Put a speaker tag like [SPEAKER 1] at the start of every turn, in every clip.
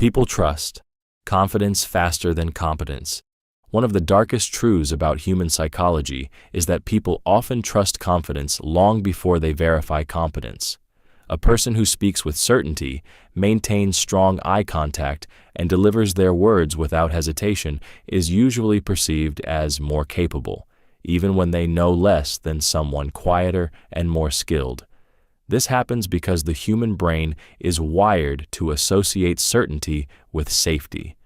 [SPEAKER 1] People trust confidence faster than competence. One of the darkest truths about human psychology is that people often trust confidence long before they verify competence. A person who speaks with certainty, maintains strong eye contact, and delivers their words without hesitation is usually perceived as more capable, even when they know less than someone quieter and more skilled. This happens because the human brain is wired to associate certainty with safety.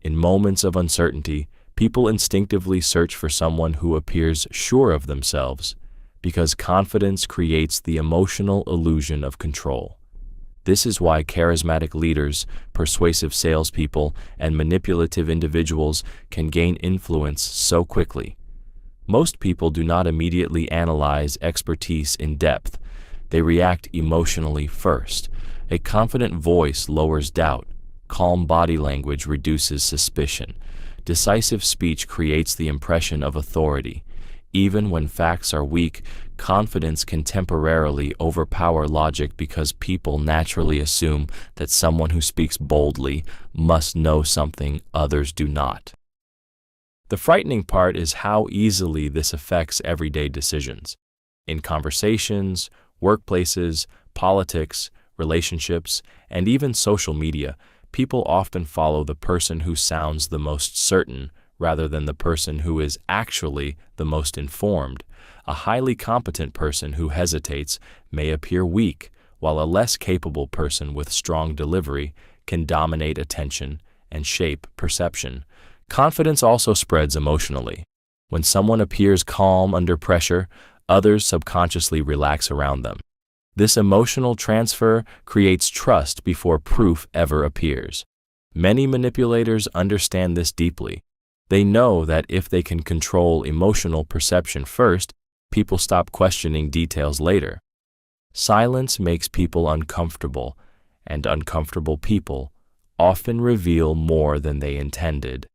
[SPEAKER 1] In moments of uncertainty, people instinctively search for someone who appears sure of themselves, because confidence creates the emotional illusion of control. This is why charismatic leaders, persuasive salespeople, and manipulative individuals can gain influence so quickly. Most people do not immediately analyze expertise in depth. They react emotionally first. A confident voice lowers doubt. Calm body language reduces suspicion. Decisive speech creates the impression of authority. Even when facts are weak, confidence can temporarily overpower logic because people naturally assume that someone who speaks boldly must know something others do not. The frightening part is how easily this affects everyday decisions. In conversations, workplaces, politics, relationships, and even social media, people often follow the person who sounds the most certain rather than the person who is actually the most informed. A highly competent person who hesitates may appear weak, while a less capable person with strong delivery can dominate attention and shape perception. Confidence also spreads emotionally. When someone appears calm under pressure, others subconsciously relax around them. This emotional transfer creates trust before proof ever appears. Many manipulators understand this deeply. They know that if they can control emotional perception first, people stop questioning details later. Silence makes people uncomfortable, and uncomfortable people often reveal more than they intended.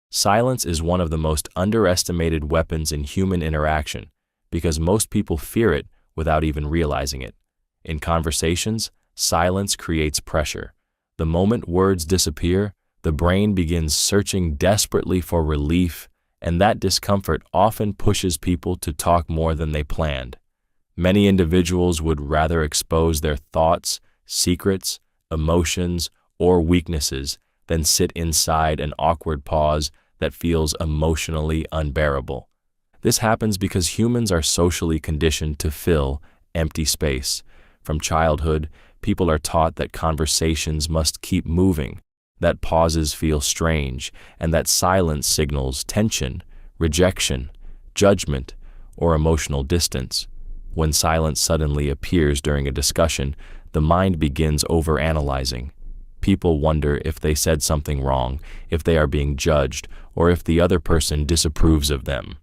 [SPEAKER 1] Silence is one of the most underestimated weapons in human interaction because most people fear it without even realizing it. In conversations, silence creates pressure. The moment words disappear, the brain begins searching desperately for relief, and that discomfort often pushes people to talk more than they planned. Many individuals would rather expose their thoughts, secrets, emotions, or weaknesses than sit inside an awkward pause that feels emotionally unbearable. This happens because humans are socially conditioned to fill empty space. From childhood, people are taught that conversations must keep moving, that pauses feel strange, and that silence signals tension, rejection, judgment, or emotional distance. When silence suddenly appears during a discussion, the mind begins overanalyzing. People wonder if they said something wrong, if they are being judged, or if the other person disapproves of them.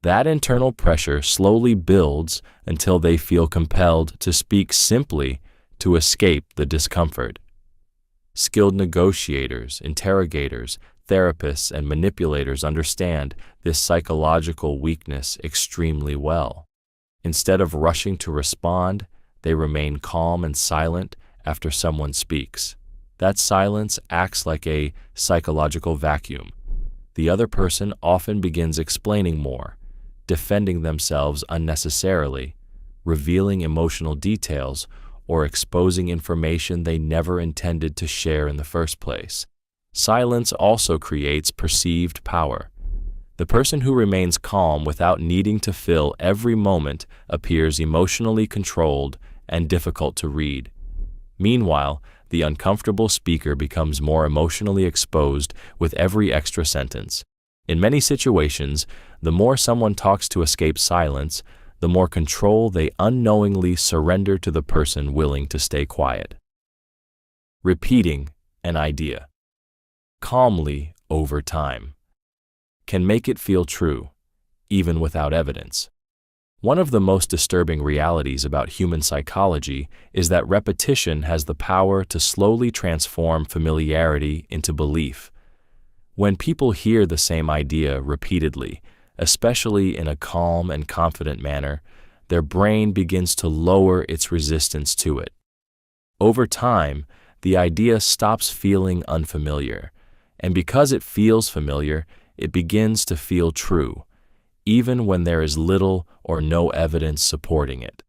[SPEAKER 1] That internal pressure slowly builds until they feel compelled to speak simply to escape the discomfort. Skilled negotiators, interrogators, therapists, and manipulators understand this psychological weakness extremely well. Instead of rushing to respond, they remain calm and silent after someone speaks. That silence acts like a psychological vacuum. The other person often begins explaining more, defending themselves unnecessarily, revealing emotional details, or exposing information they never intended to share in the first place. Silence also creates perceived power. The person who remains calm without needing to fill every moment appears emotionally controlled and difficult to read. Meanwhile, the uncomfortable speaker becomes more emotionally exposed with every extra sentence. In many situations, the more someone talks to escape silence, the more control they unknowingly surrender to the person willing to stay quiet. Repeating an idea calmly over time can make it feel true, even without evidence. One of the most disturbing realities about human psychology is that repetition has the power to slowly transform familiarity into belief. When people hear the same idea repeatedly, especially in a calm and confident manner, their brain begins to lower its resistance to it. Over time, the idea stops feeling unfamiliar, and because it feels familiar, it begins to feel true, even when there is little or no evidence supporting it.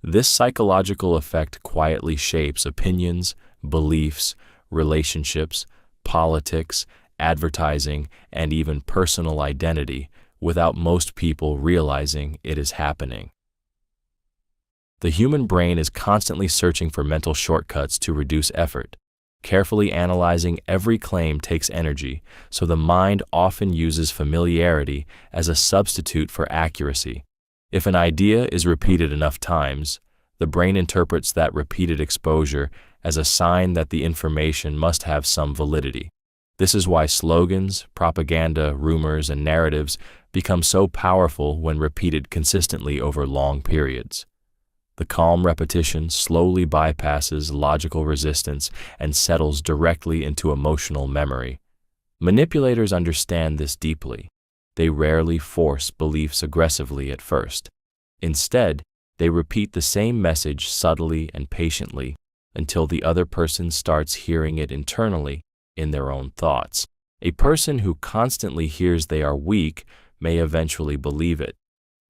[SPEAKER 1] This psychological effect quietly shapes opinions, beliefs, relationships, politics, advertising, and even personal identity without most people realizing it is happening. The human brain is constantly searching for mental shortcuts to reduce effort. Carefully analyzing every claim takes energy, so the mind often uses familiarity as a substitute for accuracy. If an idea is repeated enough times, the brain interprets that repeated exposure as a sign that the information must have some validity. This is why slogans, propaganda, rumors, and narratives become so powerful when repeated consistently over long periods. The calm repetition slowly bypasses logical resistance and settles directly into emotional memory. Manipulators understand this deeply. They rarely force beliefs aggressively at first. Instead, they repeat the same message subtly and patiently until the other person starts hearing it internally in their own thoughts. A person who constantly hears they are weak may eventually believe it.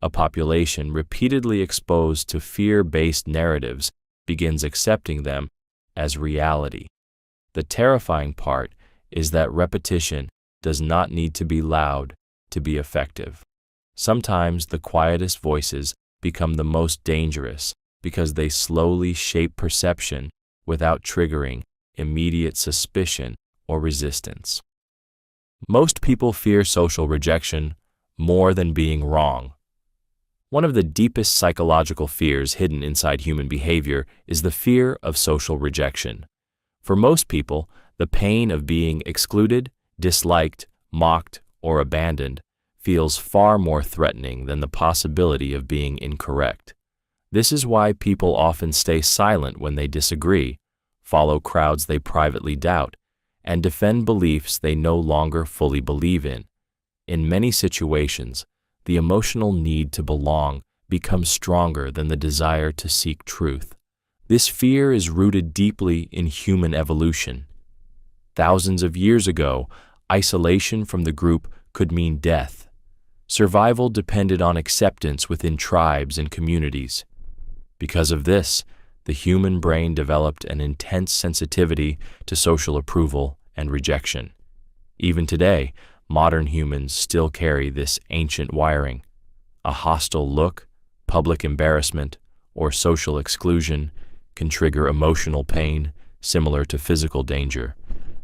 [SPEAKER 1] A population repeatedly exposed to fear-based narratives begins accepting them as reality. The terrifying part is that repetition does not need to be loud to be effective. Sometimes the quietest voices become the most dangerous because they slowly shape perception without triggering immediate suspicion or resistance. Most people fear social rejection more than being wrong. One of the deepest psychological fears hidden inside human behavior is the fear of social rejection. For most people, the pain of being excluded, disliked, mocked, or abandoned feels far more threatening than the possibility of being incorrect. This is why people often stay silent when they disagree, follow crowds they privately doubt, and defend beliefs they no longer fully believe in. In many situations, the emotional need to belong becomes stronger than the desire to seek truth. This fear is rooted deeply in human evolution. Thousands of years ago, isolation from the group could mean death. Survival depended on acceptance within tribes and communities. Because of this, the human brain developed an intense sensitivity to social approval and rejection. Even today, modern humans still carry this ancient wiring. A hostile look, public embarrassment, or social exclusion can trigger emotional pain similar to physical danger.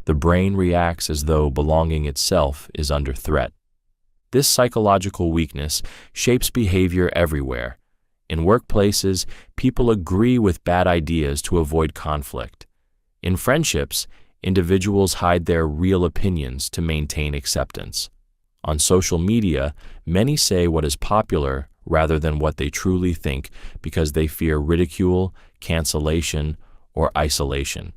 [SPEAKER 1] The brain reacts as though belonging itself is under threat. This psychological weakness shapes behavior everywhere. In workplaces, people agree with bad ideas to avoid conflict. In friendships, individuals hide their real opinions to maintain acceptance. On social media, many say what is popular rather than what they truly think because they fear ridicule, cancellation, or isolation.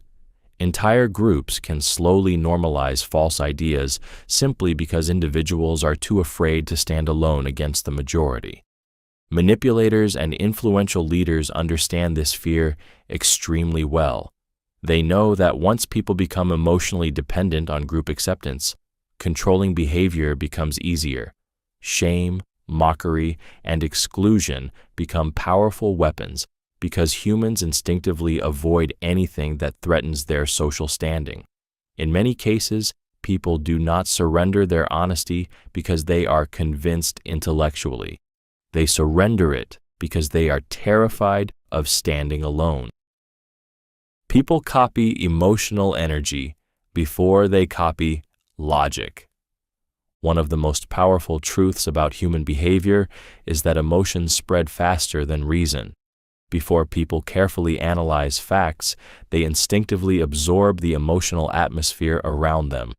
[SPEAKER 1] Entire groups can slowly normalize false ideas simply because individuals are too afraid to stand alone against the majority. Manipulators and influential leaders understand this fear extremely well. They know that once people become emotionally dependent on group acceptance, controlling behavior becomes easier. Shame, mockery, and exclusion become powerful weapons because humans instinctively avoid anything that threatens their social standing. In many cases, people do not surrender their honesty because they are convinced intellectually. They surrender it because they are terrified of standing alone. People copy emotional energy before they copy logic. One of the most powerful truths about human behavior is that emotions spread faster than reason. Before people carefully analyze facts, they instinctively absorb the emotional atmosphere around them.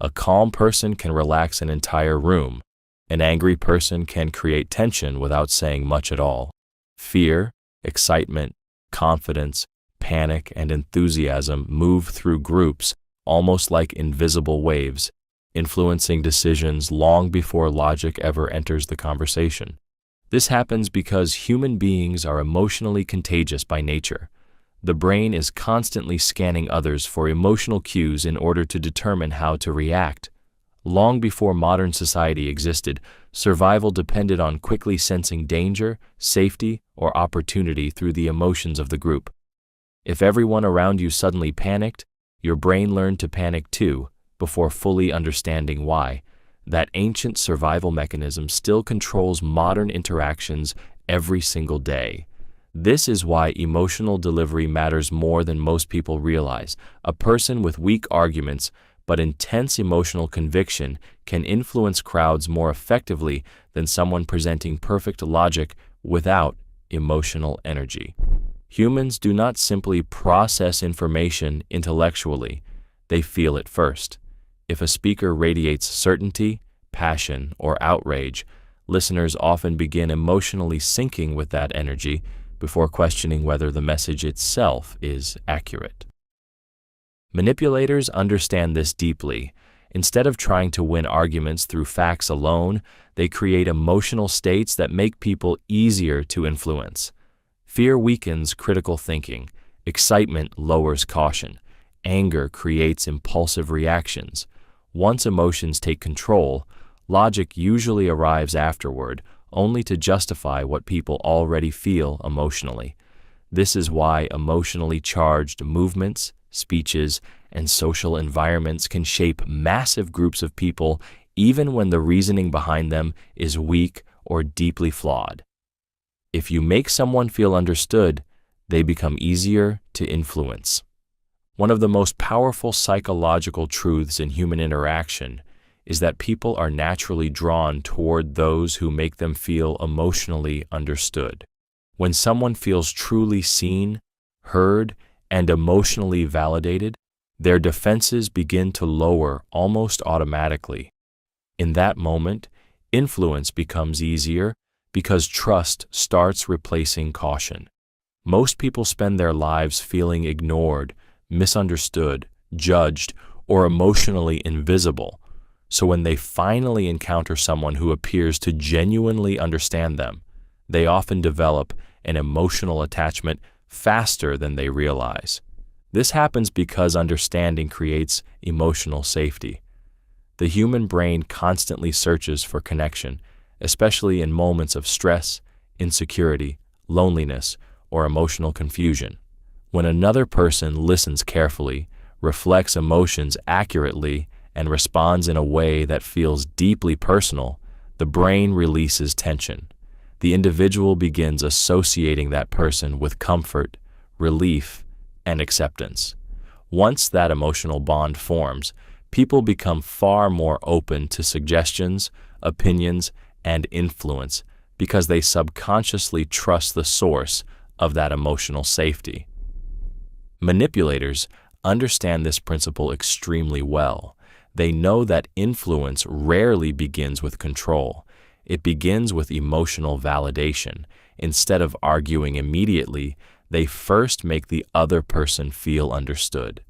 [SPEAKER 1] A calm person can relax an entire room. An angry person can create tension without saying much at all. Fear, excitement, confidence, panic, and enthusiasm move through groups almost like invisible waves, influencing decisions long before logic ever enters the conversation. This happens because human beings are emotionally contagious by nature. The brain is constantly scanning others for emotional cues in order to determine how to react. Long before modern society existed, survival depended on quickly sensing danger, safety, or opportunity through the emotions of the group. If everyone around you suddenly panicked, your brain learned to panic too, before fully understanding why. That ancient survival mechanism still controls modern interactions every single day. This is why emotional delivery matters more than most people realize. A person with weak arguments but intense emotional conviction can influence crowds more effectively than someone presenting perfect logic without emotional energy. Humans do not simply process information intellectually, they feel it first. If a speaker radiates certainty, passion, or outrage, listeners often begin emotionally syncing with that energy before questioning whether the message itself is accurate. Manipulators understand this deeply. Instead of trying to win arguments through facts alone, they create emotional states that make people easier to influence. Fear weakens critical thinking, excitement lowers caution, anger creates impulsive reactions. Once emotions take control, logic usually arrives afterward, only to justify what people already feel emotionally. This is why emotionally charged movements, speeches, and social environments can shape massive groups of people even when the reasoning behind them is weak or deeply flawed. If you make someone feel understood, they become easier to influence. One of the most powerful psychological truths in human interaction is that people are naturally drawn toward those who make them feel emotionally understood. When someone feels truly seen, heard, and emotionally validated, their defenses begin to lower almost automatically. In that moment, influence becomes easier because trust starts replacing caution. Most people spend their lives feeling ignored, misunderstood, judged, or emotionally invisible. So when they finally encounter someone who appears to genuinely understand them, they often develop an emotional attachment faster than they realize. This happens because understanding creates emotional safety. The human brain constantly searches for connection, especially in moments of stress, insecurity, loneliness, or emotional confusion. When another person listens carefully, reflects emotions accurately, and responds in a way that feels deeply personal, the brain releases tension. The individual begins associating that person with comfort, relief, and acceptance. Once that emotional bond forms, people become far more open to suggestions, opinions, and influence because they subconsciously trust the source of that emotional safety. Manipulators understand this principle extremely well. They know that influence rarely begins with control. It begins with emotional validation. Instead of arguing immediately, they first make the other person feel understood.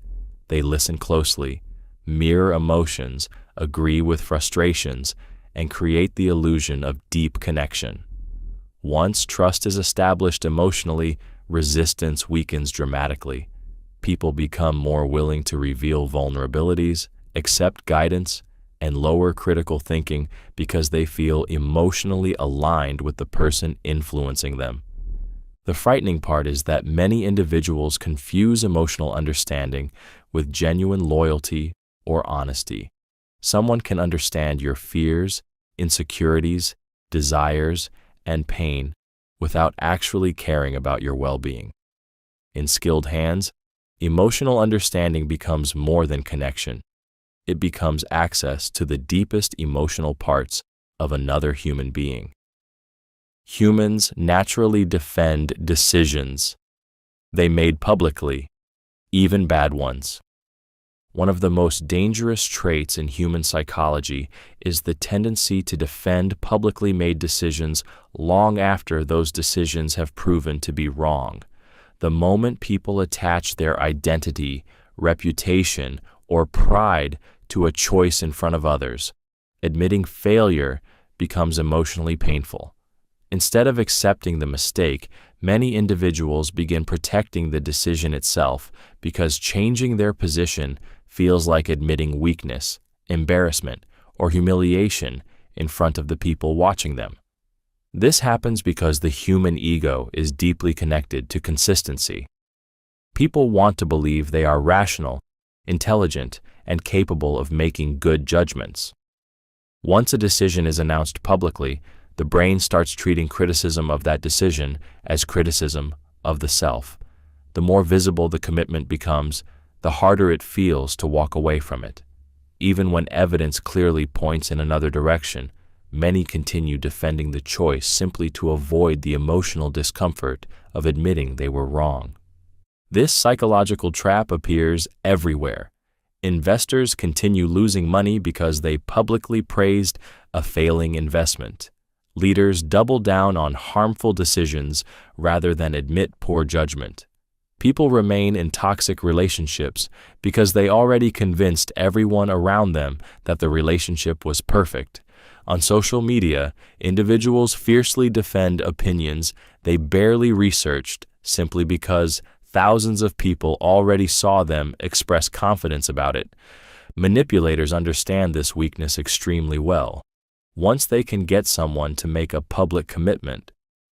[SPEAKER 1] They listen closely, mirror emotions, agree with frustrations, and create the illusion of deep connection. Once trust is established emotionally, resistance weakens dramatically. People become more willing to reveal vulnerabilities, accept guidance, and lower critical thinking because they feel emotionally aligned with the person influencing them. The frightening part is that many individuals confuse emotional understanding with genuine loyalty or honesty. Someone can understand your fears, insecurities, desires, and pain without actually caring about your well-being. In skilled hands, emotional understanding becomes more than connection. It becomes access to the deepest emotional parts of another human being. Humans naturally defend decisions they made publicly, even bad ones. One of the most dangerous traits in human psychology is the tendency to defend publicly made decisions long after those decisions have proven to be wrong. The moment people attach their identity, reputation, or pride to a choice in front of others, admitting failure becomes emotionally painful. Instead of accepting the mistake, Many individuals begin protecting the decision itself because changing their position feels like admitting weakness, embarrassment, or humiliation in front of the people watching them. This happens because the human ego is deeply connected to consistency. People want to believe they are rational, intelligent, and capable of making good judgments. Once a decision is announced publicly, the brain starts treating criticism of that decision as criticism of the self. The more visible the commitment becomes, the harder it feels to walk away from it. Even when evidence clearly points in another direction, many continue defending the choice simply to avoid the emotional discomfort of admitting they were wrong. This psychological trap appears everywhere. Investors continue losing money because they publicly praised a failing investment. Leaders double down on harmful decisions rather than admit poor judgment. People remain in toxic relationships because they already convinced everyone around them that the relationship was perfect. On social media, individuals fiercely defend opinions they barely researched simply because thousands of people already saw them express confidence about it. Manipulators understand this weakness extremely well. Once they can get someone to make a public commitment,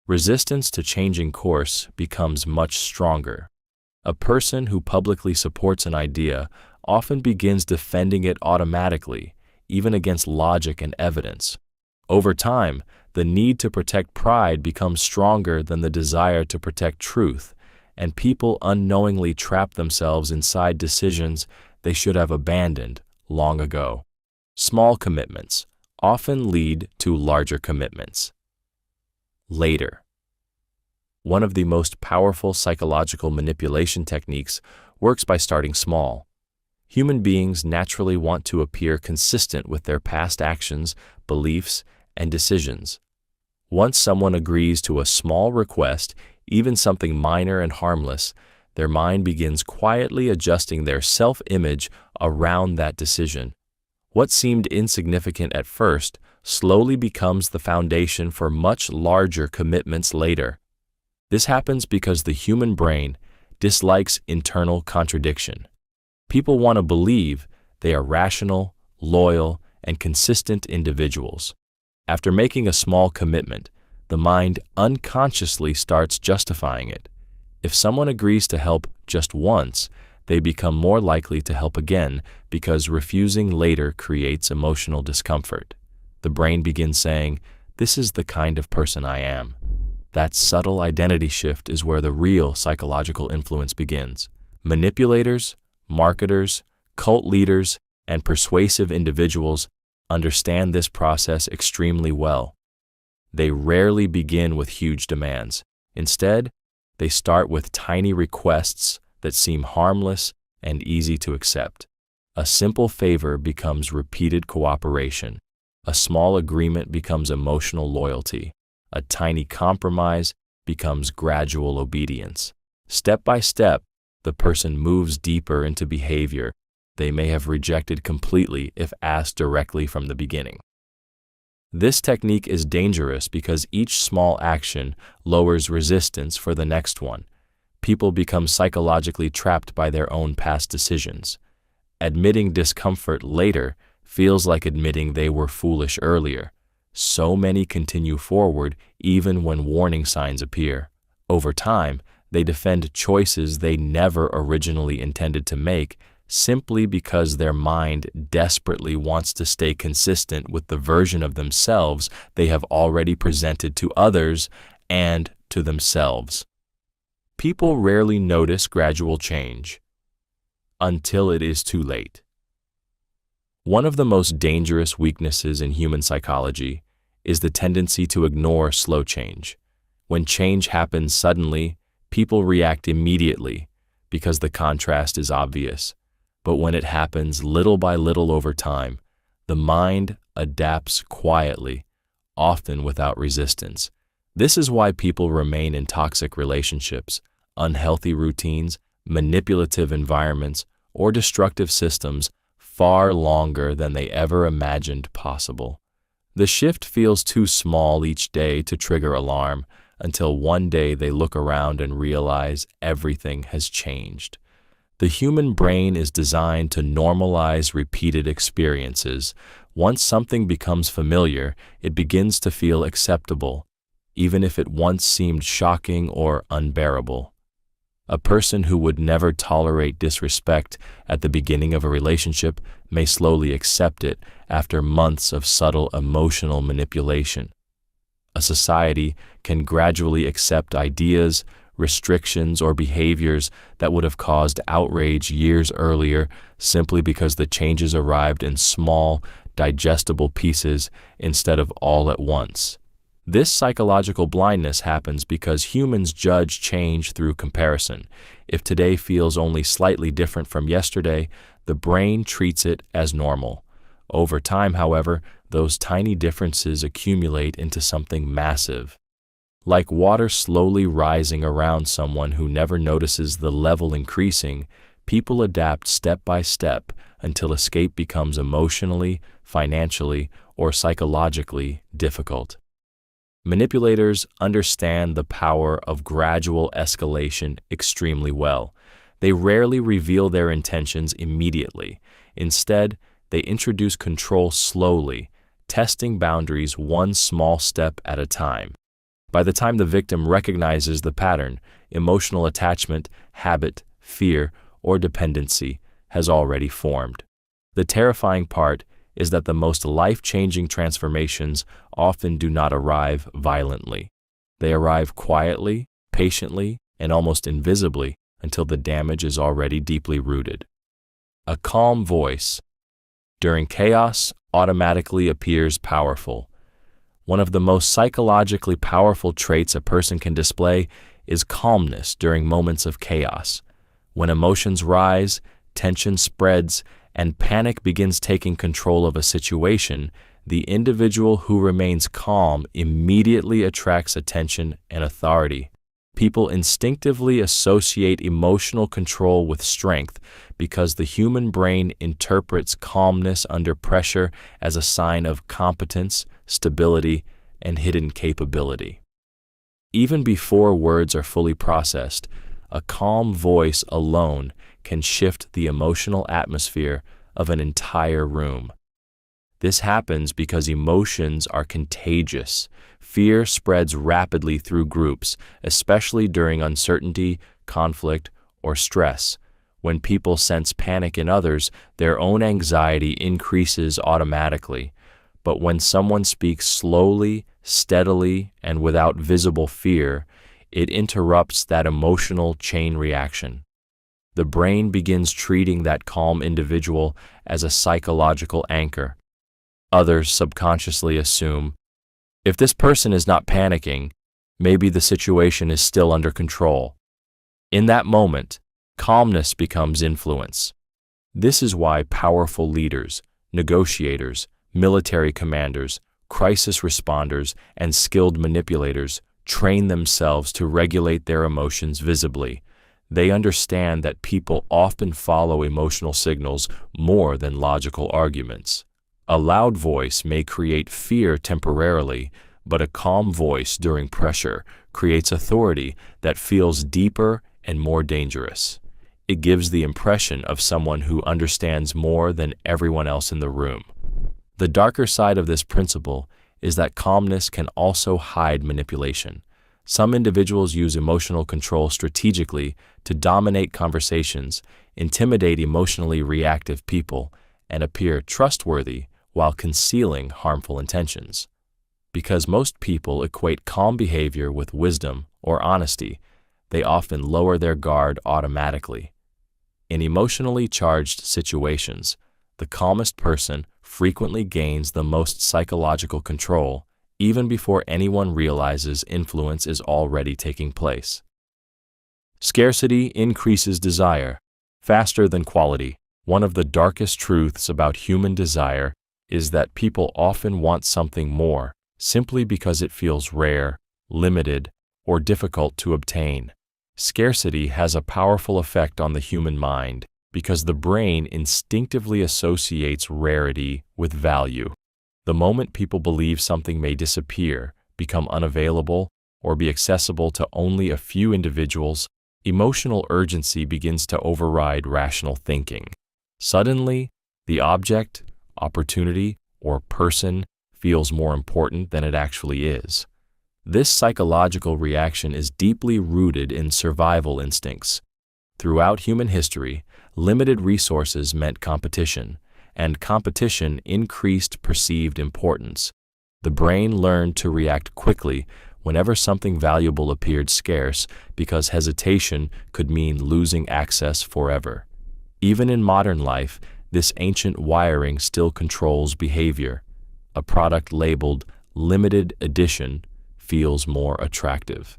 [SPEAKER 1] resistance to changing course becomes much stronger. A person who publicly supports an idea often begins defending it automatically, even against logic and evidence. Over time, the need to protect pride becomes stronger than the desire to protect truth, and people unknowingly trap themselves inside decisions they should have abandoned long ago. Small commitments often lead to larger commitments. Later. One of the most powerful psychological manipulation techniques works by starting small. Human beings naturally want to appear consistent with their past actions, beliefs, and decisions. Once someone agrees to a small request, even something minor and harmless, their mind begins quietly adjusting their self-image around that decision. What seemed insignificant at first slowly becomes the foundation for much larger commitments later. This happens because the human brain dislikes internal contradiction. People want to believe they are rational, loyal, and consistent individuals. After making a small commitment, the mind unconsciously starts justifying it. If someone agrees to help just once, they become more likely to help again because refusing later creates emotional discomfort. The brain begins saying, "This is the kind of person I am." That subtle identity shift is where the real psychological influence begins. Manipulators, marketers, cult leaders, and persuasive individuals understand this process extremely well. They rarely begin with huge demands. Instead, they start with tiny requests that seem harmless and easy to accept. A simple favor becomes repeated cooperation. A small agreement becomes emotional loyalty. A tiny compromise becomes gradual obedience. Step by step, the person moves deeper into behavior they may have rejected completely if asked directly from the beginning. This technique is dangerous because each small action lowers resistance for the next one. People become psychologically trapped by their own past decisions. Admitting discomfort later feels like admitting they were foolish earlier. So many continue forward even when warning signs appear. Over time, they defend choices they never originally intended to make simply because their mind desperately wants to stay consistent with the version of themselves they have already presented to others and to themselves. People rarely notice gradual change until it is too late. One of the most dangerous weaknesses in human psychology is the tendency to ignore slow change. When change happens suddenly, people react immediately because the contrast is obvious. But when it happens little by little over time, the mind adapts quietly, often without resistance. This is why people remain in toxic relationships, unhealthy routines, manipulative environments, or destructive systems far longer than they ever imagined possible. The shift feels too small each day to trigger alarm, until one day they look around and realize everything has changed. The human brain is designed to normalize repeated experiences. Once something becomes familiar, it begins to feel acceptable, even if it once seemed shocking or unbearable. A person who would never tolerate disrespect at the beginning of a relationship may slowly accept it after months of subtle emotional manipulation. A society can gradually accept ideas, restrictions, or behaviors that would have caused outrage years earlier simply because the changes arrived in small, digestible pieces instead of all at once. This psychological blindness happens because humans judge change through comparison. If today feels only slightly different from yesterday, the brain treats it as normal. Over time, however, those tiny differences accumulate into something massive. Like water slowly rising around someone who never notices the level increasing, people adapt step by step until escape becomes emotionally, financially, or psychologically difficult. Manipulators understand the power of gradual escalation extremely well. They rarely reveal their intentions immediately. Instead, they introduce control slowly, testing boundaries one small step at a time. By the time the victim recognizes the pattern, emotional attachment, habit, fear, or dependency has already formed. The terrifying part is that the most life-changing transformations often do not arrive violently. They arrive quietly, patiently, and almost invisibly until the damage is already deeply rooted. A calm voice during chaos automatically appears powerful. One of the most psychologically powerful traits a person can display is calmness during moments of chaos. When emotions rise, tension spreads, and panic begins taking control of a situation, the individual who remains calm immediately attracts attention and authority. People instinctively associate emotional control with strength because the human brain interprets calmness under pressure as a sign of competence, stability, and hidden capability. Even before words are fully processed, a calm voice alone can shift the emotional atmosphere of an entire room. This happens because emotions are contagious. Fear spreads rapidly through groups, especially during uncertainty, conflict, or stress. When people sense panic in others, their own anxiety increases automatically. But when someone speaks slowly, steadily, and without visible fear, it interrupts that emotional chain reaction. The brain begins treating that calm individual as a psychological anchor. Others subconsciously assume, if this person is not panicking, maybe the situation is still under control. In that moment, calmness becomes influence. This is why powerful leaders, negotiators, military commanders, crisis responders, and skilled manipulators train themselves to regulate their emotions visibly. They understand that people often follow emotional signals more than logical arguments. A loud voice may create fear temporarily, but a calm voice during pressure creates authority that feels deeper and more dangerous. It gives the impression of someone who understands more than everyone else in the room. The darker side of this principle is that calmness can also hide manipulation. Some individuals use emotional control strategically to dominate conversations, intimidate emotionally reactive people, and appear trustworthy while concealing harmful intentions. Because most people equate calm behavior with wisdom or honesty, they often lower their guard automatically. In emotionally charged situations, the calmest person frequently gains the most psychological control, even before anyone realizes influence is already taking place. Scarcity increases desire faster than quality. One of the darkest truths about human desire is that people often want something more simply because it feels rare, limited, or difficult to obtain. Scarcity has a powerful effect on the human mind because the brain instinctively associates rarity with value. The moment people believe something may disappear, become unavailable, or be accessible to only a few individuals, emotional urgency begins to override rational thinking. Suddenly, the object, opportunity, or person feels more important than it actually is. This psychological reaction is deeply rooted in survival instincts. Throughout human history, limited resources meant competition, and competition increased perceived importance. The brain learned to react quickly whenever something valuable appeared scarce because hesitation could mean losing access forever. Even in modern life, this ancient wiring still controls behavior. A product labeled limited edition feels more attractive.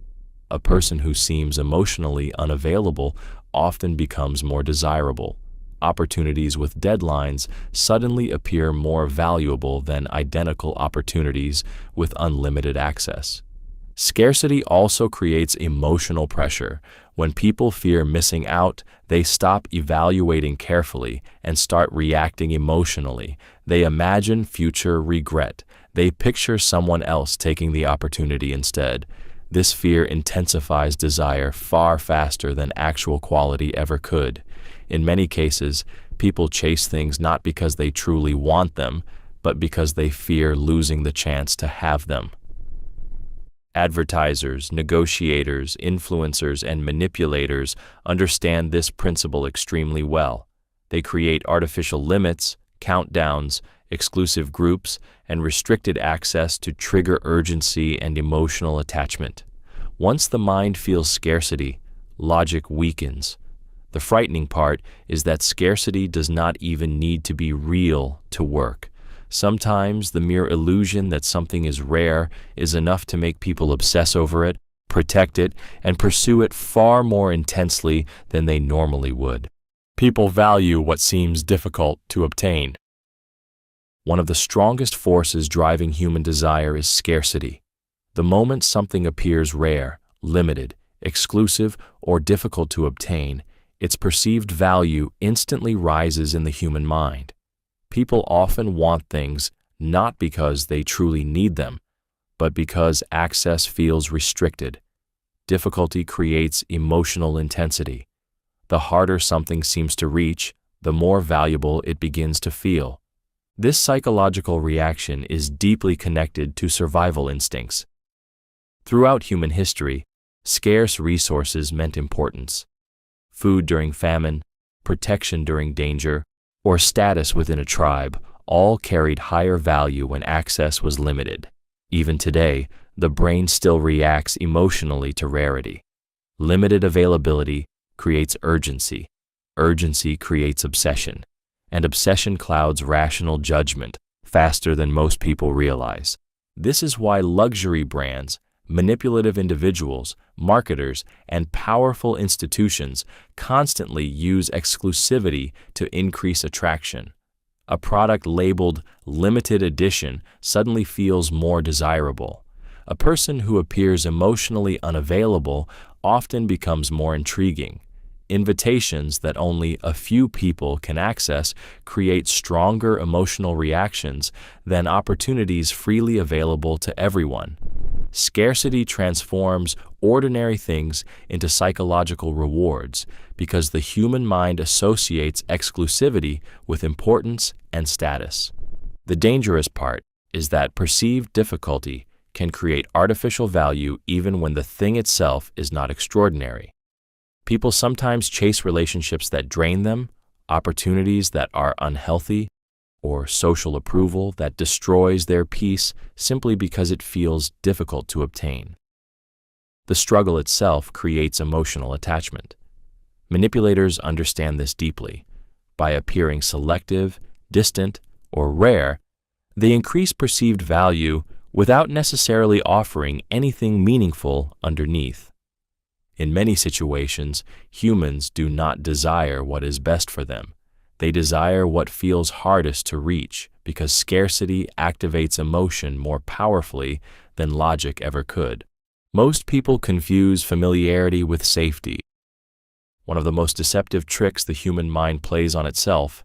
[SPEAKER 1] A person who seems emotionally unavailable often becomes more desirable. Opportunities with deadlines suddenly appear more valuable than identical opportunities with unlimited access. Scarcity also creates emotional pressure. When people fear missing out, they stop evaluating carefully and start reacting emotionally. They imagine future regret. They picture someone else taking the opportunity instead. This fear intensifies desire far faster than actual quality ever could. In many cases, people chase things not because they truly want them, but because they fear losing the chance to have them. Advertisers, negotiators, influencers, and manipulators understand this principle extremely well. They create artificial limits, countdowns, exclusive groups, and restricted access to trigger urgency and emotional attachment. Once the mind feels scarcity, logic weakens. The frightening part is that scarcity does not even need to be real to work. Sometimes the mere illusion that something is rare is enough to make people obsess over it, protect it, and pursue it far more intensely than they normally would. People value what seems difficult to obtain. One of the strongest forces driving human desire is scarcity. The moment something appears rare, limited, exclusive, or difficult to obtain, its perceived value instantly rises in the human mind. People often want things not because they truly need them, but because access feels restricted. Difficulty creates emotional intensity. The harder something seems to reach, the more valuable it begins to feel. This psychological reaction is deeply connected to survival instincts. Throughout human history, scarce resources meant importance. Food during famine, protection during danger, or status within a tribe all carried higher value when access was limited. Even today, the brain still reacts emotionally to rarity. Limited availability creates urgency. Urgency creates obsession. And obsession clouds rational judgment faster than most people realize. This is why luxury brands, manipulative individuals, marketers, and powerful institutions constantly use exclusivity to increase attraction. A product labeled limited edition suddenly feels more desirable. A person who appears emotionally unavailable often becomes more intriguing. Invitations that only a few people can access create stronger emotional reactions than opportunities freely available to everyone. Scarcity transforms ordinary things into psychological rewards because the human mind associates exclusivity with importance and status. The dangerous part is that perceived difficulty can create artificial value even when the thing itself is not extraordinary. People sometimes chase relationships that drain them, opportunities that are unhealthy, or social approval that destroys their peace simply because it feels difficult to obtain. The struggle itself creates emotional attachment. Manipulators understand this deeply. By appearing selective, distant, or rare, they increase perceived value without necessarily offering anything meaningful underneath. In many situations, humans do not desire what is best for them. They desire what feels hardest to reach because scarcity activates emotion more powerfully than logic ever could. Most people confuse familiarity with safety. One of the most deceptive tricks the human mind plays on itself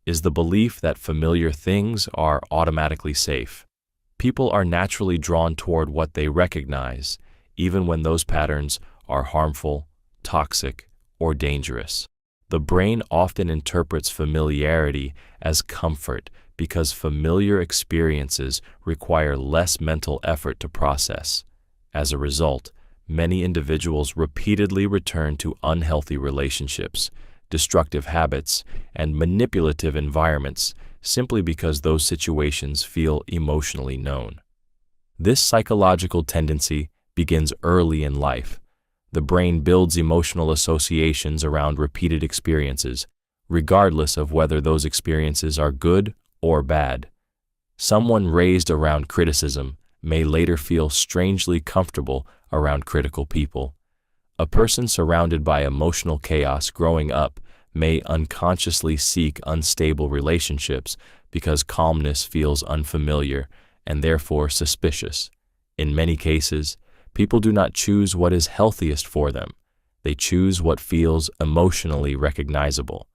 [SPEAKER 1] is the belief that familiar things are automatically safe. People are naturally drawn toward what they recognize, even when those patterns are harmful, toxic, or dangerous. The brain often interprets familiarity as comfort because familiar experiences require less mental effort to process. As a result, many individuals repeatedly return to unhealthy relationships, destructive habits, and manipulative environments simply because those situations feel emotionally known. This psychological tendency begins early in life. The brain builds emotional associations around repeated experiences, regardless of whether those experiences are good or bad. Someone raised around criticism may later feel strangely comfortable around critical people. A person surrounded by emotional chaos growing up may unconsciously seek unstable relationships because calmness feels unfamiliar and therefore suspicious. In many cases, people do not choose what is healthiest for them. They choose what feels emotionally recognizable.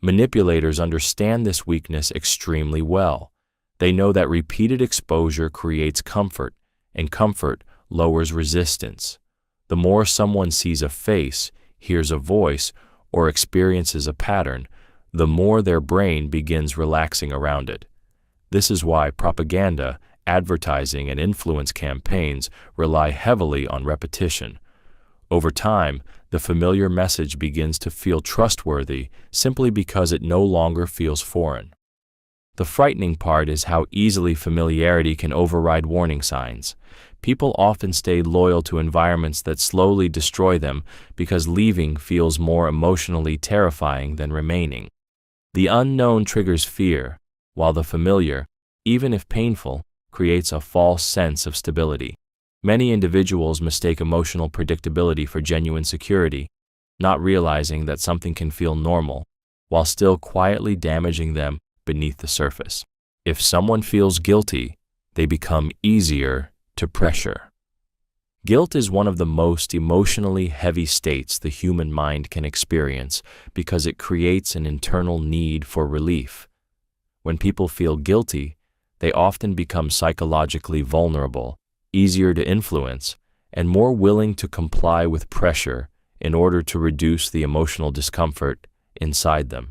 [SPEAKER 1] Manipulators understand this weakness extremely well. They know that repeated exposure creates comfort, and comfort lowers resistance. The more someone sees a face, hears a voice, or experiences a pattern, the more their brain begins relaxing around it. This is why propaganda, advertising, and influence campaigns rely heavily on repetition. Over time, the familiar message begins to feel trustworthy simply because it no longer feels foreign. The frightening part is how easily familiarity can override warning signs. People often stay loyal to environments that slowly destroy them because leaving feels more emotionally terrifying than remaining. The unknown triggers fear, while the familiar, even if painful, creates a false sense of stability. Many individuals mistake emotional predictability for genuine security, not realizing that something can feel normal while still quietly damaging them beneath the surface. If someone feels guilty, they become easier to pressure. Guilt is one of the most emotionally heavy states the human mind can experience because it creates an internal need for relief. When people feel guilty, they often become psychologically vulnerable, easier to influence, and more willing to comply with pressure in order to reduce the emotional discomfort inside them.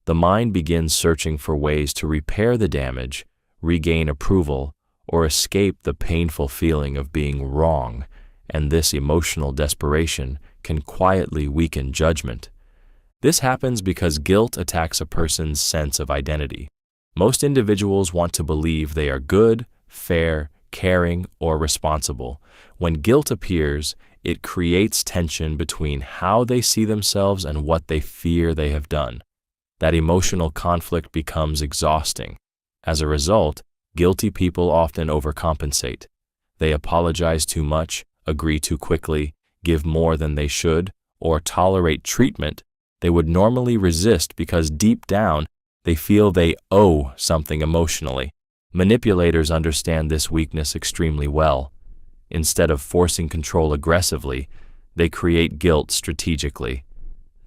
[SPEAKER 1] The mind begins searching for ways to repair the damage, regain approval, or escape the painful feeling of being wrong, and this emotional desperation can quietly weaken judgment. This happens because guilt attacks a person's sense of identity. Most individuals want to believe they are good, fair, caring, or responsible. When guilt appears, it creates tension between how they see themselves and what they fear they have done. That emotional conflict becomes exhausting. As a result, guilty people often overcompensate. They apologize too much, agree too quickly, give more than they should, or tolerate treatment they would normally resist because deep down they feel they owe something emotionally. Manipulators understand this weakness extremely well. Instead of forcing control aggressively, they create guilt strategically.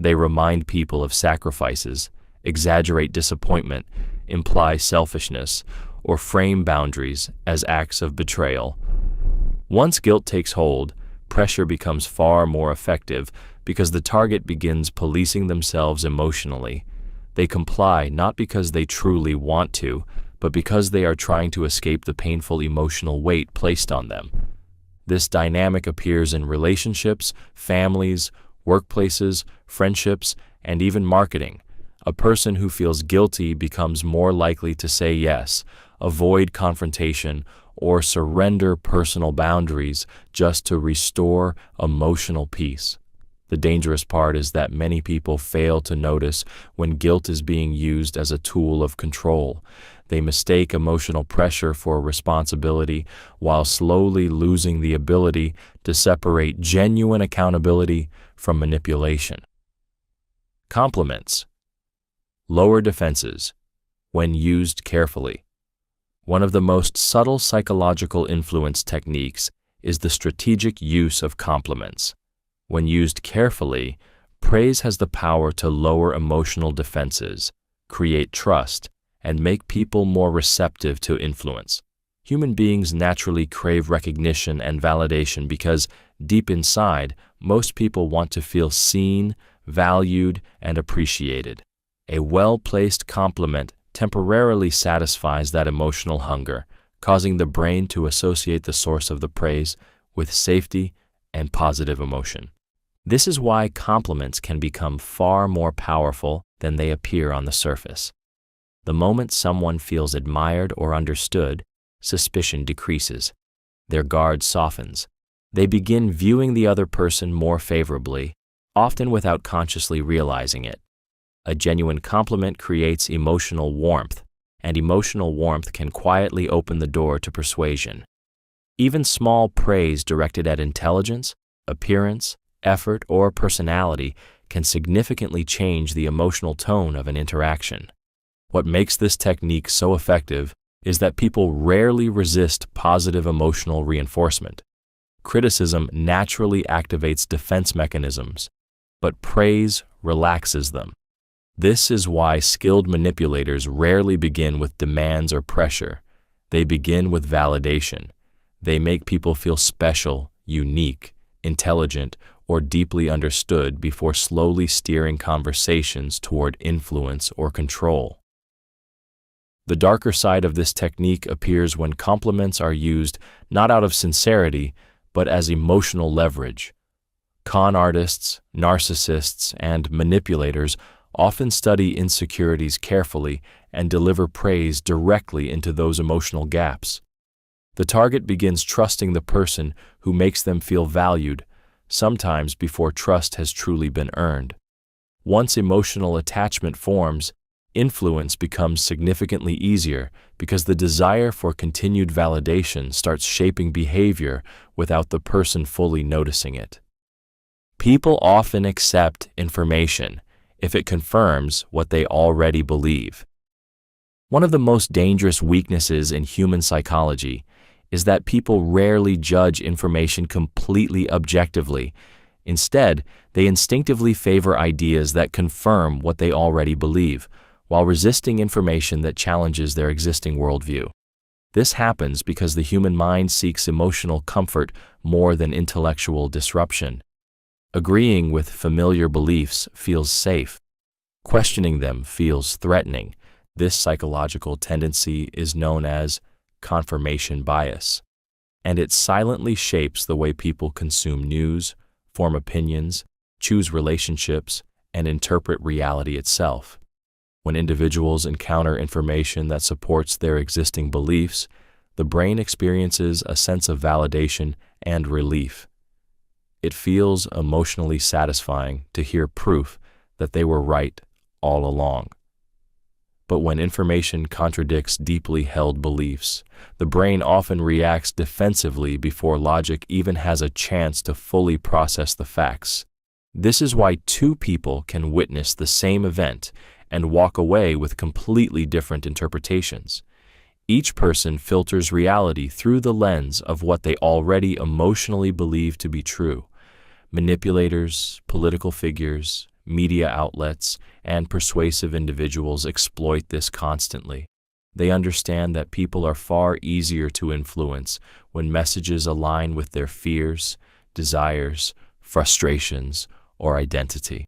[SPEAKER 1] They remind people of sacrifices, exaggerate disappointment, imply selfishness, or frame boundaries as acts of betrayal. Once guilt takes hold, pressure becomes far more effective because the target begins policing themselves emotionally. They comply not because they truly want to, but because they are trying to escape the painful emotional weight placed on them. This dynamic appears in relationships, families, workplaces, friendships, and even marketing. A person who feels guilty becomes more likely to say yes, avoid confrontation, or surrender personal boundaries just to restore emotional peace. The dangerous part is that many people fail to notice when guilt is being used as a tool of control. They mistake emotional pressure for responsibility while slowly losing the ability to separate genuine accountability from manipulation. Compliments. Lower defenses, when used carefully. One of the most subtle psychological influence techniques is the strategic use of compliments. When used carefully, praise has the power to lower emotional defenses, create trust, and make people more receptive to influence. Human beings naturally crave recognition and validation because, deep inside, most people want to feel seen, valued, and appreciated. A well-placed compliment temporarily satisfies that emotional hunger, causing the brain to associate the source of the praise with safety and positive emotion. This is why compliments can become far more powerful than they appear on the surface. The moment someone feels admired or understood, suspicion decreases. Their guard softens. They begin viewing the other person more favorably, often without consciously realizing it. A genuine compliment creates emotional warmth, and emotional warmth can quietly open the door to persuasion. Even small praise directed at intelligence, appearance, effort, or personality can significantly change the emotional tone of an interaction. What makes this technique so effective is that people rarely resist positive emotional reinforcement. Criticism naturally activates defense mechanisms, but praise relaxes them. This is why skilled manipulators rarely begin with demands or pressure. They begin with validation. They make people feel special, unique, intelligent, or deeply understood before slowly steering conversations toward influence or control. The darker side of this technique appears when compliments are used not out of sincerity, but as emotional leverage. Con artists, narcissists, and manipulators often study insecurities carefully and deliver praise directly into those emotional gaps. The target begins trusting the person who makes them feel valued, sometimes before trust has truly been earned. Once emotional attachment forms, influence becomes significantly easier because the desire for continued validation starts shaping behavior without the person fully noticing it. People often accept information if it confirms what they already believe. One of the most dangerous weaknesses in human psychology is that people rarely judge information completely objectively. Instead, they instinctively favor ideas that confirm what they already believe, while resisting information that challenges their existing worldview. This happens because the human mind seeks emotional comfort more than intellectual disruption. Agreeing with familiar beliefs feels safe. Questioning them feels threatening. This psychological tendency is known as confirmation bias, and it silently shapes the way people consume news, form opinions, choose relationships, and interpret reality itself. When individuals encounter information that supports their existing beliefs, the brain experiences a sense of validation and relief. It feels emotionally satisfying to hear proof that they were right all along. But when information contradicts deeply held beliefs, the brain often reacts defensively before logic even has a chance to fully process the facts. This is why two people can witness the same event and walk away with completely different interpretations. Each person filters reality through the lens of what they already emotionally believe to be true. Manipulators, political figures, media outlets, and persuasive individuals exploit this constantly. They understand that people are far easier to influence when messages align with their fears, desires, frustrations, or identity.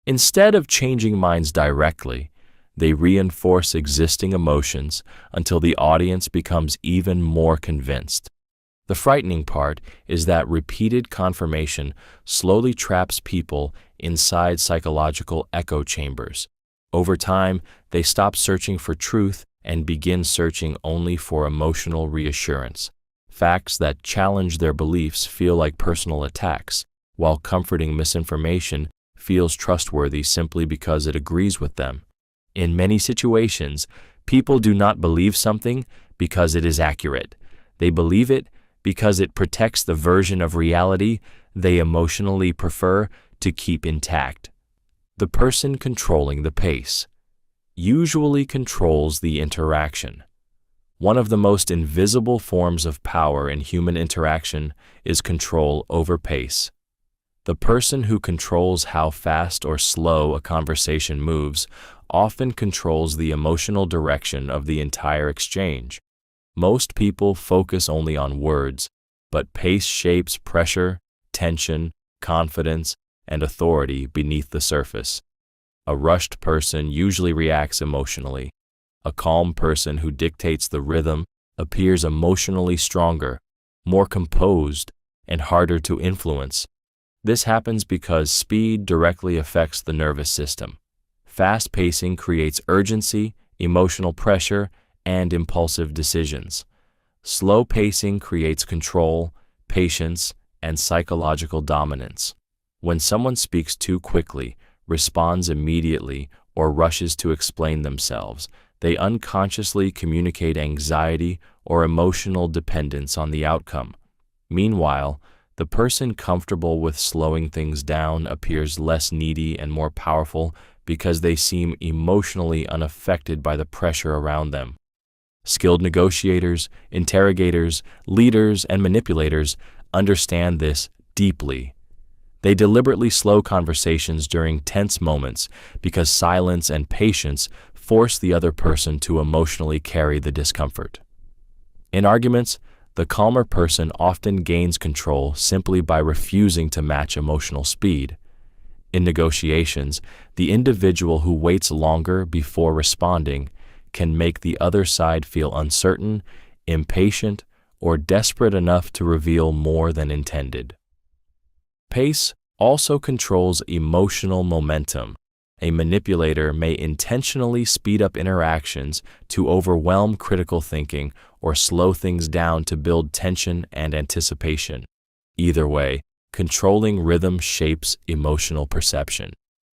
[SPEAKER 1] Instead of changing minds directly, they reinforce existing emotions until the audience becomes even more convinced. The frightening part is that repeated confirmation slowly traps people inside psychological echo chambers. Over time, they stop searching for truth and begin searching only for emotional reassurance. Facts that challenge their beliefs feel like personal attacks, while comforting misinformation feels trustworthy simply because it agrees with them. In many situations, people do not believe something because it is accurate. They believe it because it protects the version of reality they emotionally prefer to keep intact. The person controlling the pace usually controls the interaction. One of the most invisible forms of power in human interaction is control over pace. The person who controls how fast or slow a conversation moves often controls the emotional direction of the entire exchange. Most people focus only on words, but pace shapes pressure, tension, confidence, and authority beneath the surface. A rushed person usually reacts emotionally. A calm person who dictates the rhythm appears emotionally stronger, more composed, and harder to influence. This happens because speed directly affects the nervous system. Fast pacing creates urgency, emotional pressure, and impulsive decisions. Slow pacing creates control, patience, and psychological dominance. When someone speaks too quickly, responds immediately, or rushes to explain themselves, they unconsciously communicate anxiety or emotional dependence on the outcome. Meanwhile, the person comfortable with slowing things down appears less needy and more powerful because they seem emotionally unaffected by the pressure around them. Skilled negotiators, interrogators, leaders, and manipulators understand this deeply. They deliberately slow conversations during tense moments because silence and patience force the other person to emotionally carry the discomfort. In arguments, the calmer person often gains control simply by refusing to match emotional speed. In negotiations, the individual who waits longer before responding can make the other side feel uncertain, impatient, or desperate enough to reveal more than intended. Pace also controls emotional momentum. A manipulator may intentionally speed up interactions to overwhelm critical thinking or slow things down to build tension and anticipation. Either way, controlling rhythm shapes emotional perception.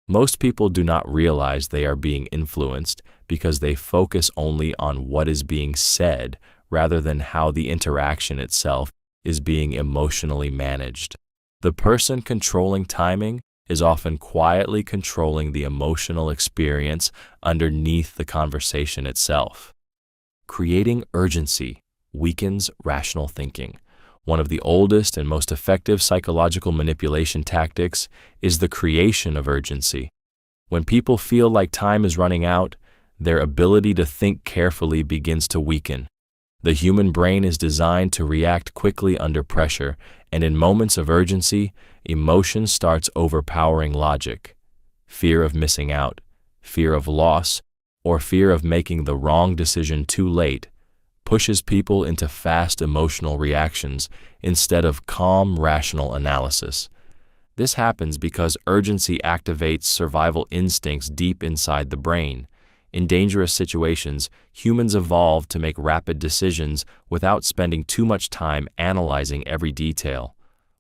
[SPEAKER 1] Most people do not realize they are being influenced because they focus only on what is being said rather than how the interaction itself is being emotionally managed. The person controlling timing is often quietly controlling the emotional experience underneath the conversation itself. Creating urgency weakens rational thinking. One of the oldest and most effective psychological manipulation tactics is the creation of urgency. When people feel like time is running out, their ability to think carefully begins to weaken. The human brain is designed to react quickly under pressure, and in moments of urgency, emotion starts overpowering logic. Fear of missing out, fear of loss, or fear of making the wrong decision too late pushes people into fast emotional reactions instead of calm, rational analysis. This happens because urgency activates survival instincts deep inside the brain. In dangerous situations, humans evolved to make rapid decisions without spending too much time analyzing every detail.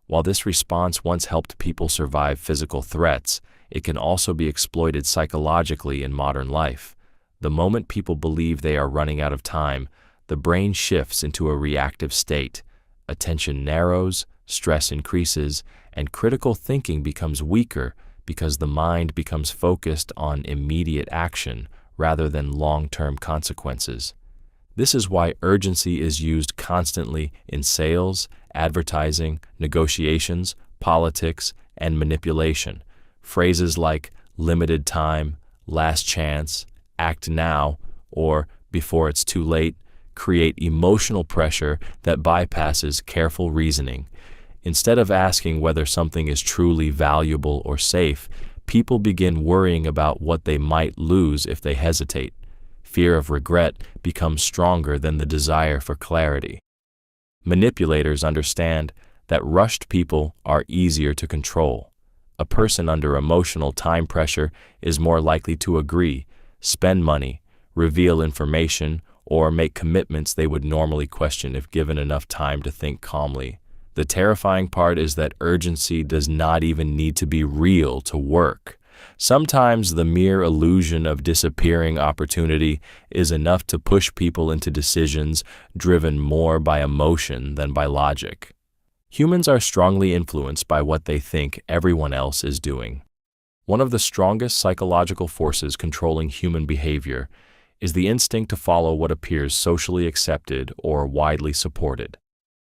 [SPEAKER 1] While this response once helped people survive physical threats, it can also be exploited psychologically in modern life. The moment people believe they are running out of time, the brain shifts into a reactive state. Attention narrows, stress increases, and critical thinking becomes weaker because the mind becomes focused on immediate action rather than long-term consequences. This is why urgency is used constantly in sales, advertising, negotiations, politics, and manipulation. Phrases like limited time, last chance, act now, or before it's too late create emotional pressure that bypasses careful reasoning. Instead of asking whether something is truly valuable or safe, people begin worrying about what they might lose if they hesitate. Fear of regret becomes stronger than the desire for clarity. Manipulators understand that rushed people are easier to control. A person under emotional time pressure is more likely to agree, spend money, reveal information, or make commitments they would normally question if given enough time to think calmly. The terrifying part is that urgency does not even need to be real to work. Sometimes the mere illusion of disappearing opportunity is enough to push people into decisions driven more by emotion than by logic. Humans are strongly influenced by what they think everyone else is doing. One of the strongest psychological forces controlling human behavior is the instinct to follow what appears socially accepted or widely supported.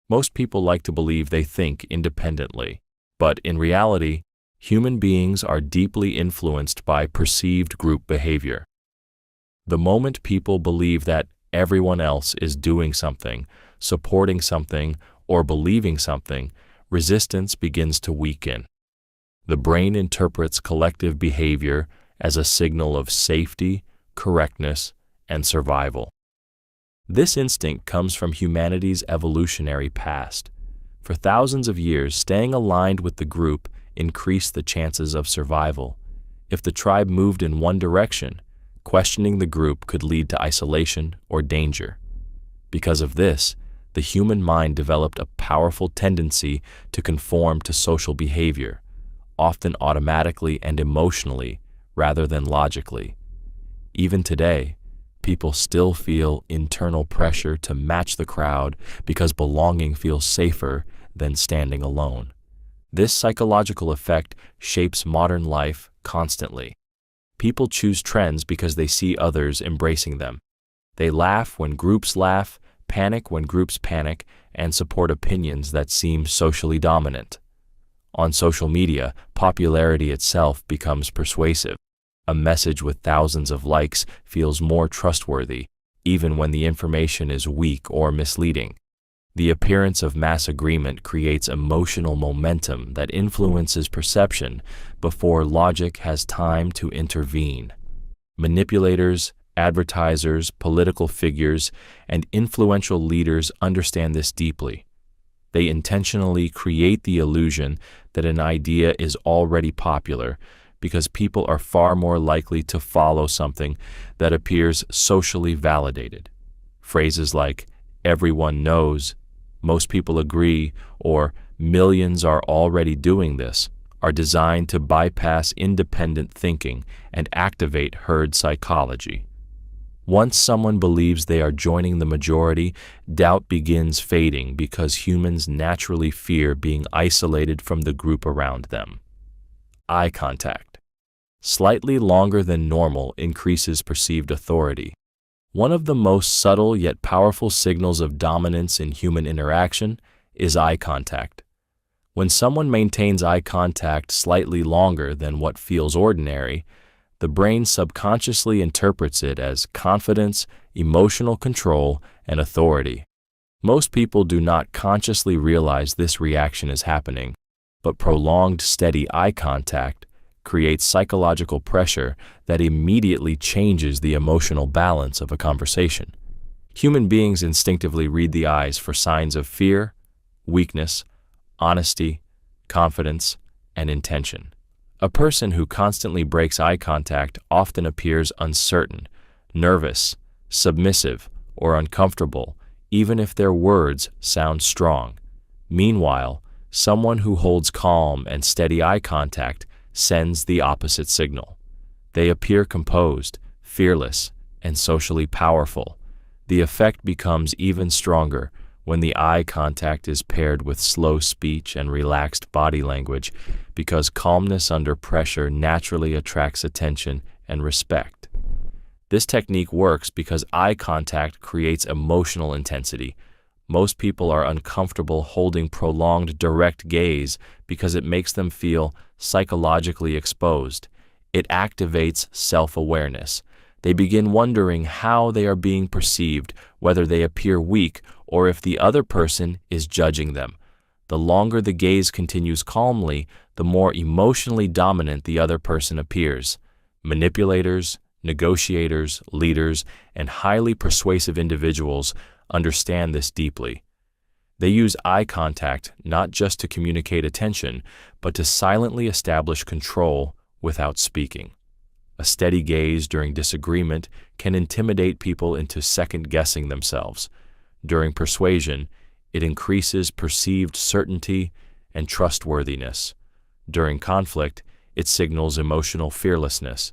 [SPEAKER 1] Most people like to believe they think independently, but in reality, human beings are deeply influenced by perceived group behavior. The moment people believe that everyone else is doing something, supporting something, or believing something, resistance begins to weaken. The brain interprets collective behavior as a signal of safety, correctness, and survival. This instinct comes from humanity's evolutionary past. For thousands of years, staying aligned with the group increased the chances of survival. If the tribe moved in one direction, questioning the group could lead to isolation or danger. Because of this, the human mind developed a powerful tendency to conform to social behavior, often automatically and emotionally rather than logically. Even today, people still feel internal pressure to match the crowd because belonging feels safer than standing alone. This psychological effect shapes modern life constantly. People choose trends because they see others embracing them. They laugh when groups laugh, panic when groups panic, and support opinions that seem socially dominant. On social media, popularity itself becomes persuasive. A message with thousands of likes feels more trustworthy, even when the information is weak or misleading. The appearance of mass agreement creates emotional momentum that influences perception before logic has time to intervene. Manipulators, advertisers, political figures, and influential leaders understand this deeply. They intentionally create the illusion that an idea is already popular because people are far more likely to follow something that appears socially validated. Phrases like, "everyone knows," "most people agree," or "millions are already doing this," are designed to bypass independent thinking and activate herd psychology. Once someone believes they are joining the majority, doubt begins fading because humans naturally fear being isolated from the group around them. Eye contact. Slightly longer than normal increases perceived authority. One of the most subtle yet powerful signals of dominance in human interaction is eye contact. When someone maintains eye contact slightly longer than what feels ordinary, the brain subconsciously interprets it as confidence, emotional control, and authority. Most people do not consciously realize this reaction is happening, but prolonged steady eye contact creates psychological pressure that immediately changes the emotional balance of a conversation. Human beings instinctively read the eyes for signs of fear, weakness, honesty, confidence, and intention. A person who constantly breaks eye contact often appears uncertain, nervous, submissive, or uncomfortable, even if their words sound strong. Meanwhile, someone who holds calm and steady eye contact sends the opposite signal. They appear composed, fearless, and socially powerful. The effect becomes even stronger when the eye contact is paired with slow speech and relaxed body language, because calmness under pressure naturally attracts attention and respect. This technique works because eye contact creates emotional intensity. Most people are uncomfortable holding prolonged direct gaze because it makes them feel psychologically exposed. It activates self-awareness. They begin wondering how they are being perceived, whether they appear weak, or if the other person is judging them. The longer the gaze continues calmly, the more emotionally dominant the other person appears. Manipulators, negotiators, leaders, and highly persuasive individuals understand this deeply. They use eye contact not just to communicate attention, but to silently establish control without speaking. A steady gaze during disagreement can intimidate people into second-guessing themselves. During persuasion, it increases perceived certainty and trustworthiness. During conflict, it signals emotional fearlessness.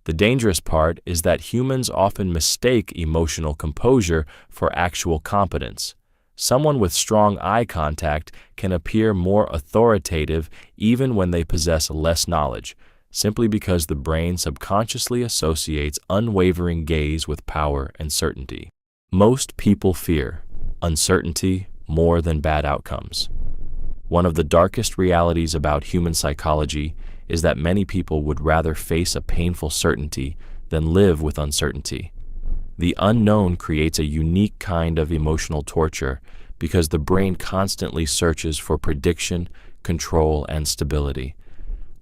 [SPEAKER 1] The dangerous part is that humans often mistake emotional composure for actual competence. Someone with strong eye contact can appear more authoritative even when they possess less knowledge, simply because the brain subconsciously associates unwavering gaze with power and certainty. Most people fear uncertainty more than bad outcomes. One of the darkest realities about human psychology is that many people would rather face a painful certainty than live with uncertainty. The unknown creates a unique kind of emotional torture because the brain constantly searches for prediction, control, and stability.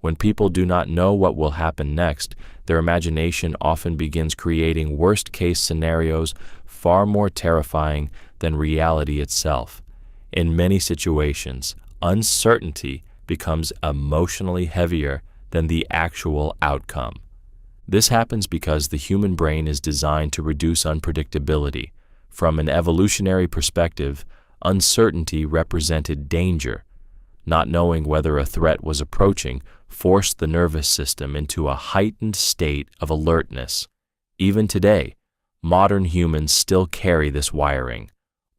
[SPEAKER 1] When people do not know what will happen next, their imagination often begins creating worst-case scenarios far more terrifying than reality itself. In many situations, uncertainty becomes emotionally heavier than the actual outcome. This happens because the human brain is designed to reduce unpredictability. From an evolutionary perspective, uncertainty represented danger. Not knowing whether a threat was approaching forced the nervous system into a heightened state of alertness. Even today, modern humans still carry this wiring,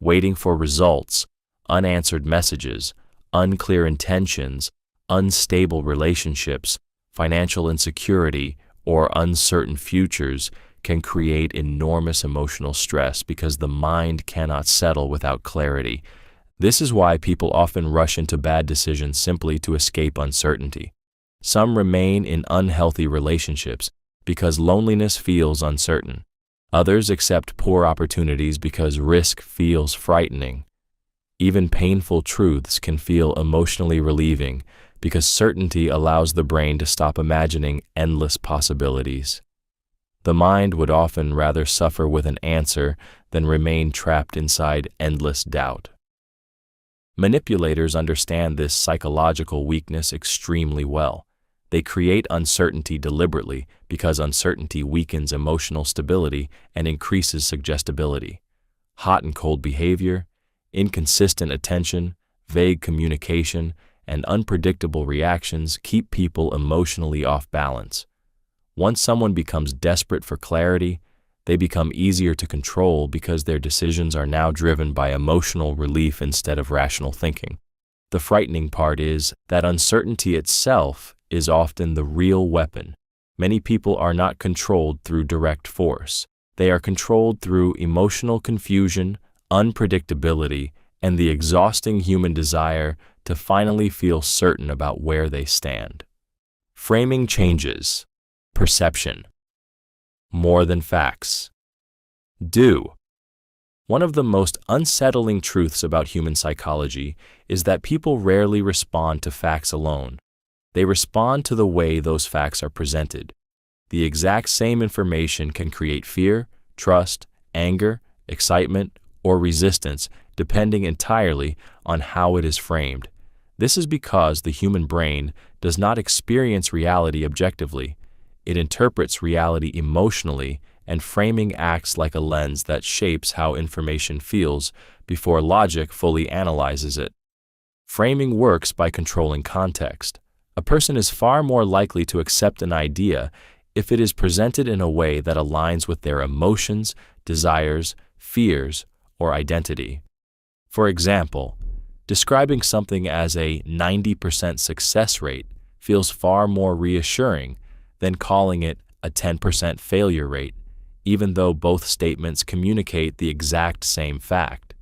[SPEAKER 1] waiting for results, unanswered messages, unclear intentions, unstable relationships, financial insecurity, or uncertain futures can create enormous emotional stress because the mind cannot settle without clarity. This is why people often rush into bad decisions simply to escape uncertainty. Some remain in unhealthy relationships because loneliness feels uncertain. Others accept poor opportunities because risk feels frightening. Even painful truths can feel emotionally relieving because certainty allows the brain to stop imagining endless possibilities. The mind would often rather suffer with an answer than remain trapped inside endless doubt. Manipulators understand this psychological weakness extremely well. They create uncertainty deliberately because uncertainty weakens emotional stability and increases suggestibility. Hot and cold behavior, inconsistent attention, vague communication, and unpredictable reactions keep people emotionally off balance. Once someone becomes desperate for clarity, they become easier to control because their decisions are now driven by emotional relief instead of rational thinking. The frightening part is that uncertainty itself is often the real weapon. Many people are not controlled through direct force. They are controlled through emotional confusion, unpredictability, and the exhausting human desire to finally feel certain about where they stand. Framing changes. Perception. More than facts. One of the most unsettling truths about human psychology is that people rarely respond to facts alone. They respond to the way those facts are presented. The exact same information can create fear, trust, anger, excitement, or resistance, depending entirely on how it is framed. This is because the human brain does not experience reality objectively. It interprets reality emotionally, and framing acts like a lens that shapes how information feels before logic fully analyzes it. Framing works by controlling context. A person is far more likely to accept an idea if it is presented in a way that aligns with their emotions, desires, fears, or identity. For example, describing something as a 90% success rate feels far more reassuring than calling it a 10% failure rate, even though both statements communicate the exact same fact.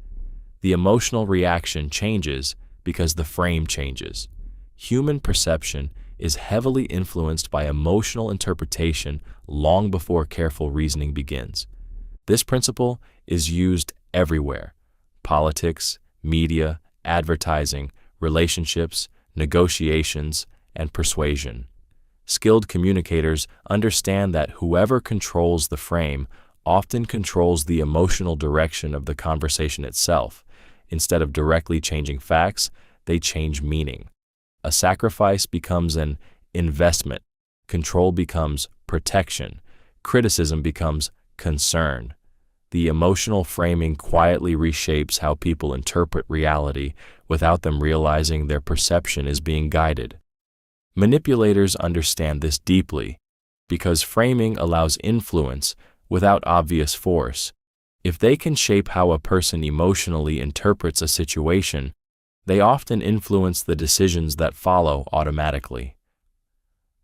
[SPEAKER 1] The emotional reaction changes because the frame changes. Human perception is heavily influenced by emotional interpretation long before careful reasoning begins. This principle is used everywhere: politics, media, advertising, relationships, negotiations, and persuasion. Skilled communicators understand that whoever controls the frame often controls the emotional direction of the conversation itself. Instead of directly changing facts, they change meaning. A sacrifice becomes an investment. Control becomes protection. Criticism becomes concern. The emotional framing quietly reshapes how people interpret reality without them realizing their perception is being guided. Manipulators understand this deeply because framing allows influence without obvious force. If they can shape how a person emotionally interprets a situation, they often influence the decisions that follow automatically.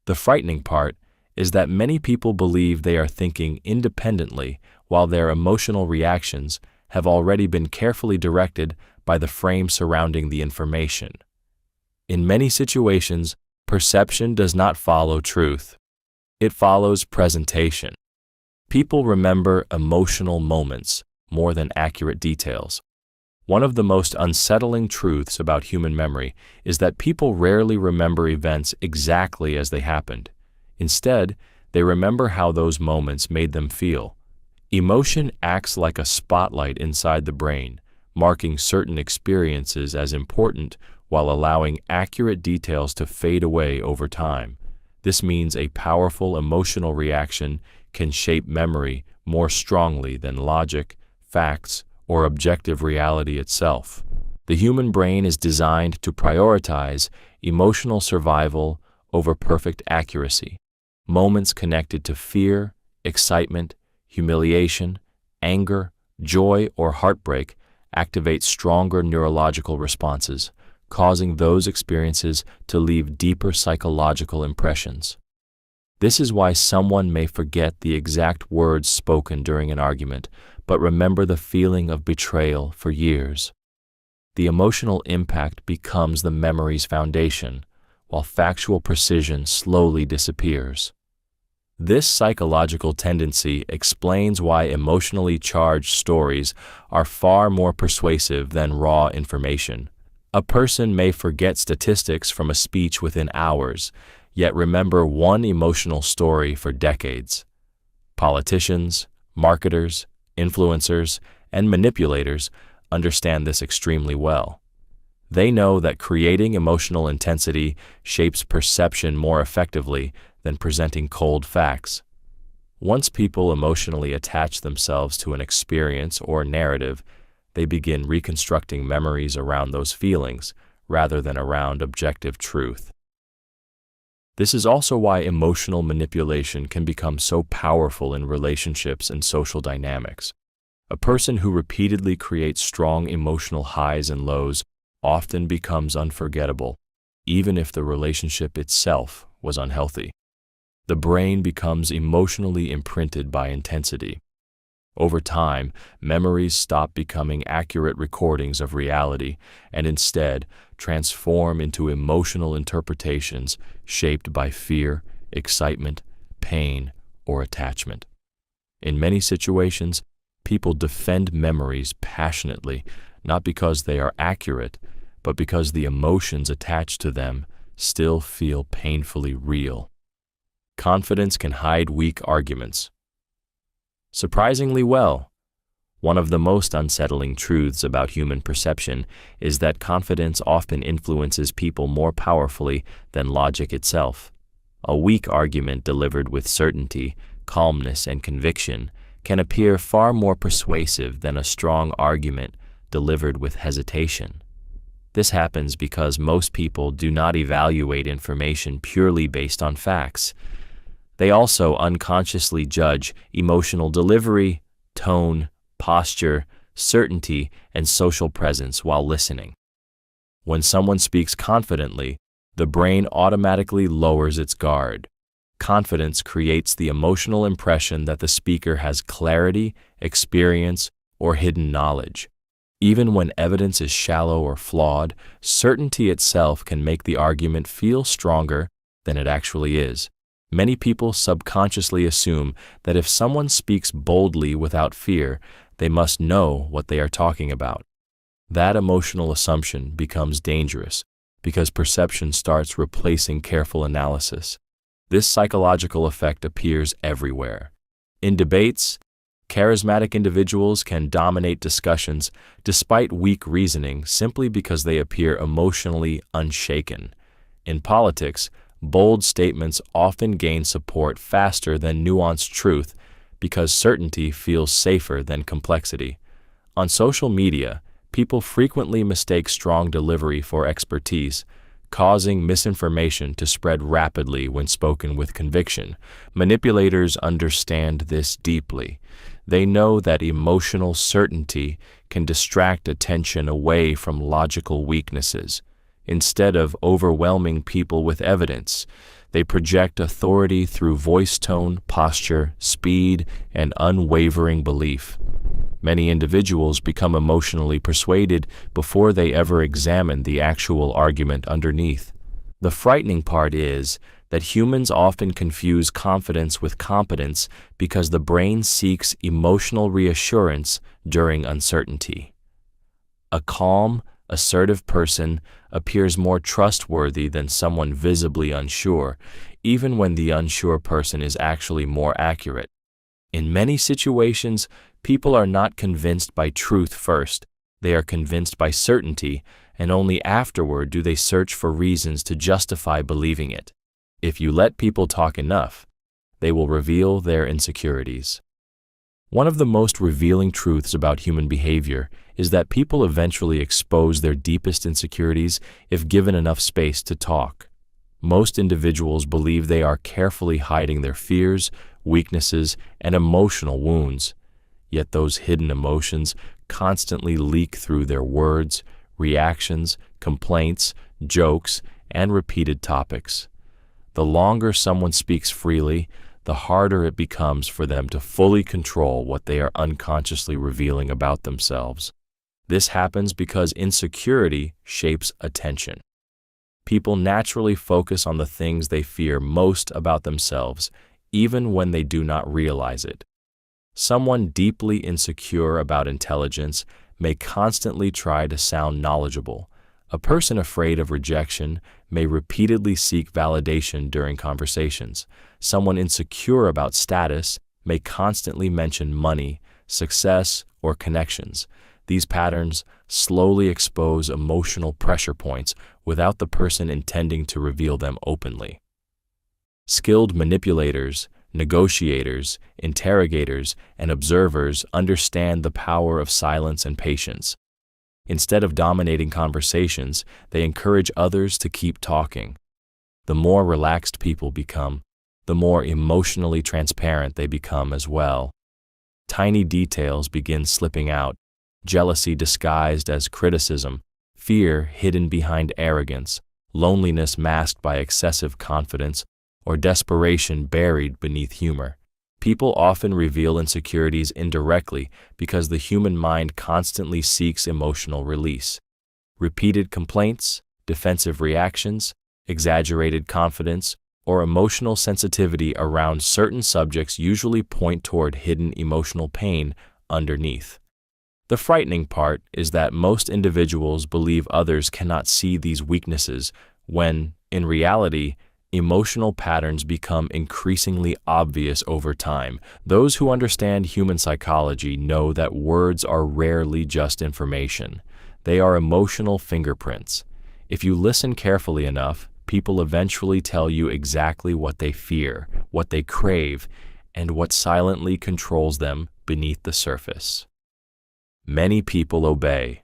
[SPEAKER 1] The frightening part is that many people believe they are thinking independently while their emotional reactions have already been carefully directed by the frame surrounding the information. In many situations, perception does not follow truth. It follows presentation. People remember emotional moments more than accurate details. One of the most unsettling truths about human memory is that people rarely remember events exactly as they happened. Instead, they remember how those moments made them feel. Emotion acts like a spotlight inside the brain, marking certain experiences as important while allowing accurate details to fade away over time. This means a powerful emotional reaction can shape memory more strongly than logic, facts, or objective reality itself. The human brain is designed to prioritize emotional survival over perfect accuracy. Moments connected to fear, excitement, humiliation, anger, joy, or heartbreak activate stronger neurological responses, causing those experiences to leave deeper psychological impressions. This is why someone may forget the exact words spoken during an argument, but remember the feeling of betrayal for years. The emotional impact becomes the memory's foundation, while factual precision slowly disappears. This psychological tendency explains why emotionally charged stories are far more persuasive than raw information. A person may forget statistics from a speech within hours, yet remember one emotional story for decades. Politicians, marketers, influencers, and manipulators understand this extremely well. They know that creating emotional intensity shapes perception more effectively than presenting cold facts. Once people emotionally attach themselves to an experience or narrative, they begin reconstructing memories around those feelings rather than around objective truth. This is also why emotional manipulation can become so powerful in relationships and social dynamics. A person who repeatedly creates strong emotional highs and lows often becomes unforgettable, even if the relationship itself was unhealthy. The brain becomes emotionally imprinted by intensity. Over time, memories stop becoming accurate recordings of reality and instead transform into emotional interpretations shaped by fear, excitement, pain, or attachment. In many situations, people defend memories passionately, not because they are accurate, but because the emotions attached to them still feel painfully real. Confidence can hide weak arguments. Surprisingly well, one of the most unsettling truths about human perception is that confidence often influences people more powerfully than logic itself. A weak argument delivered with certainty, calmness, and conviction can appear far more persuasive than a strong argument delivered with hesitation. This happens because most people do not evaluate information purely based on facts. They also unconsciously judge emotional delivery, tone, posture, certainty, and social presence while listening. When someone speaks confidently, the brain automatically lowers its guard. Confidence creates the emotional impression that the speaker has clarity, experience, or hidden knowledge. Even when evidence is shallow or flawed, certainty itself can make the argument feel stronger than it actually is. Many people subconsciously assume that if someone speaks boldly without fear, they must know what they are talking about. That emotional assumption becomes dangerous because perception starts replacing careful analysis. This psychological effect appears everywhere. In debates, charismatic individuals can dominate discussions despite weak reasoning simply because they appear emotionally unshaken. In politics, bold statements often gain support faster than nuanced truth because certainty feels safer than complexity. On social media, people frequently mistake strong delivery for expertise, causing misinformation to spread rapidly when spoken with conviction. Manipulators understand this deeply. They know that emotional certainty can distract attention away from logical weaknesses. Instead of overwhelming people with evidence, they project authority through voice tone, posture, speed, and unwavering belief. Many individuals become emotionally persuaded before they ever examine the actual argument underneath. The frightening part is that humans often confuse confidence with competence because the brain seeks emotional reassurance during uncertainty. A calm, assertive person appears more trustworthy than someone visibly unsure, even when the unsure person is actually more accurate. In many situations, people are not convinced by truth first. They are convinced by certainty, and only afterward do they search for reasons to justify believing it. If you let people talk enough, they will reveal their insecurities. One of the most revealing truths about human behavior is that people eventually expose their deepest insecurities if given enough space to talk. Most individuals believe they are carefully hiding their fears, weaknesses, and emotional wounds, yet those hidden emotions constantly leak through their words, reactions, complaints, jokes, and repeated topics. The longer someone speaks freely, the harder it becomes for them to fully control what they are unconsciously revealing about themselves. This happens because insecurity shapes attention. People naturally focus on the things they fear most about themselves, even when they do not realize it. Someone deeply insecure about intelligence may constantly try to sound knowledgeable. A person afraid of rejection may repeatedly seek validation during conversations. Someone insecure about status may constantly mention money, success, or connections. These patterns slowly expose emotional pressure points without the person intending to reveal them openly. Skilled manipulators, negotiators, interrogators, and observers understand the power of silence and patience. Instead of dominating conversations, they encourage others to keep talking. The more relaxed people become, the more emotionally transparent they become as well. Tiny details begin slipping out, jealousy disguised as criticism, fear hidden behind arrogance, loneliness masked by excessive confidence, or desperation buried beneath humor. People often reveal insecurities indirectly because the human mind constantly seeks emotional release. Repeated complaints, defensive reactions, exaggerated confidence, or emotional sensitivity around certain subjects usually point toward hidden emotional pain underneath. The frightening part is that most individuals believe others cannot see these weaknesses when, in reality, emotional patterns become increasingly obvious over time. Those who understand human psychology know that words are rarely just information. They are emotional fingerprints. If you listen carefully enough, people eventually tell you exactly what they fear, what they crave, and what silently controls them beneath the surface. Many people obey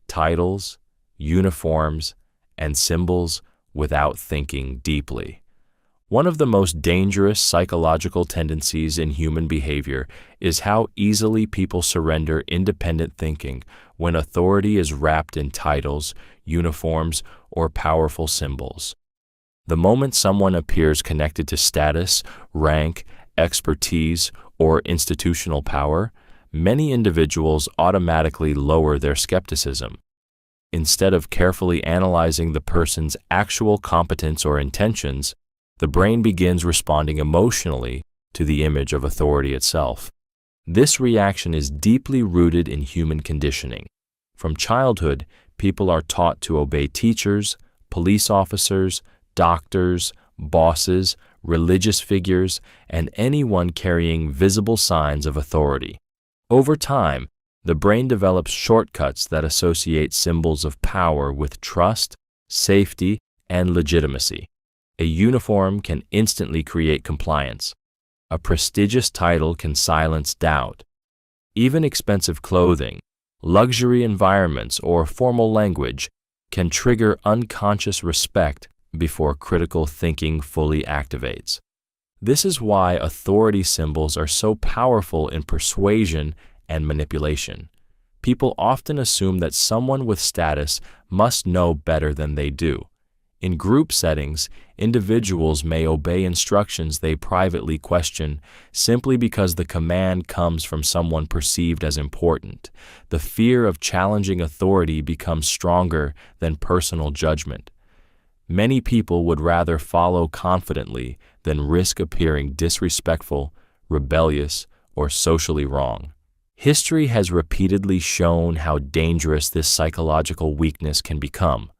[SPEAKER 1] titles, uniforms, and symbols without thinking deeply. One of the most dangerous psychological tendencies in human behavior is how easily people surrender independent thinking when authority is wrapped in titles, uniforms, or powerful symbols. The moment someone appears connected to status, rank, expertise, or institutional power, many individuals automatically lower their skepticism. Instead of carefully analyzing the person's actual competence or intentions, the brain begins responding emotionally to the image of authority itself. This reaction is deeply rooted in human conditioning. From childhood, people are taught to obey teachers, police officers, doctors, bosses, religious figures, and anyone carrying visible signs of authority. Over time, the brain develops shortcuts that associate symbols of power with trust, safety, and legitimacy. A uniform can instantly create compliance. A prestigious title can silence doubt. Even expensive clothing, luxury environments, or formal language can trigger unconscious respect before critical thinking fully activates. This is why authority symbols are so powerful in persuasion and manipulation. People often assume that someone with status must know better than they do. In group settings, individuals may obey instructions they privately question simply because the command comes from someone perceived as important. The fear of challenging authority becomes stronger than personal judgment. Many people would rather follow confidently than risk appearing disrespectful, rebellious, or socially wrong. History has repeatedly shown how dangerous this psychological weakness can become.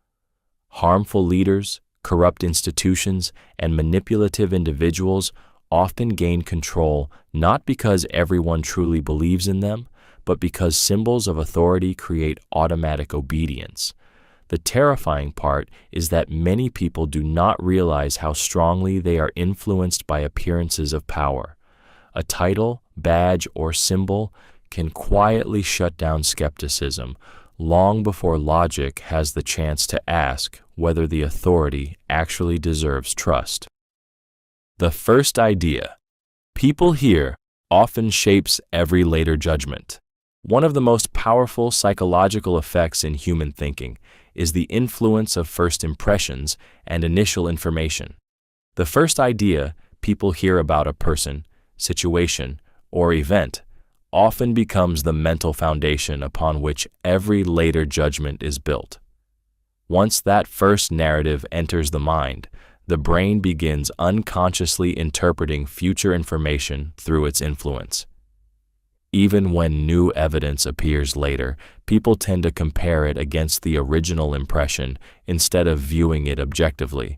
[SPEAKER 1] Harmful leaders, corrupt institutions, and manipulative individuals often gain control not because everyone truly believes in them, but because symbols of authority create automatic obedience. The terrifying part is that many people do not realize how strongly they are influenced by appearances of power. A title, badge, or symbol can quietly shut down skepticism long before logic has the chance to ask whether the authority actually deserves trust. The first idea, people hear, often shapes every later judgment. One of the most powerful psychological effects in human thinking is the influence of first impressions and initial information. The first idea people hear about a person, situation, or event often becomes the mental foundation upon which every later judgment is built. Once that first narrative enters the mind, the brain begins unconsciously interpreting future information through its influence. Even when new evidence appears later, people tend to compare it against the original impression instead of viewing it objectively.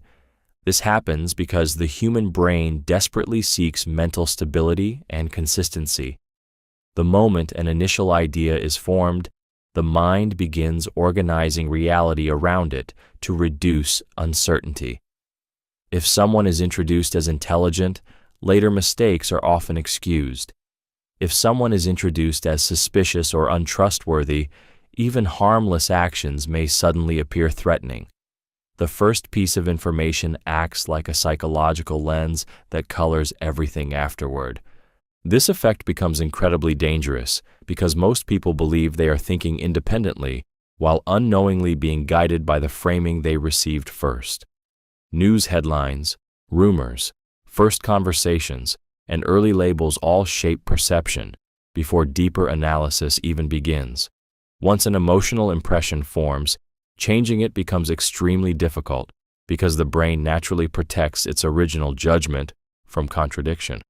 [SPEAKER 1] This happens because the human brain desperately seeks mental stability and consistency. The moment an initial idea is formed, the mind begins organizing reality around it to reduce uncertainty. If someone is introduced as intelligent, later mistakes are often excused. If someone is introduced as suspicious or untrustworthy, even harmless actions may suddenly appear threatening. The first piece of information acts like a psychological lens that colors everything afterward. This effect becomes incredibly dangerous because most people believe they are thinking independently while unknowingly being guided by the framing they received first. News headlines, rumors, first conversations, and early labels all shape perception before deeper analysis even begins. Once an emotional impression forms, changing it becomes extremely difficult because the brain naturally protects its original judgment from contradiction.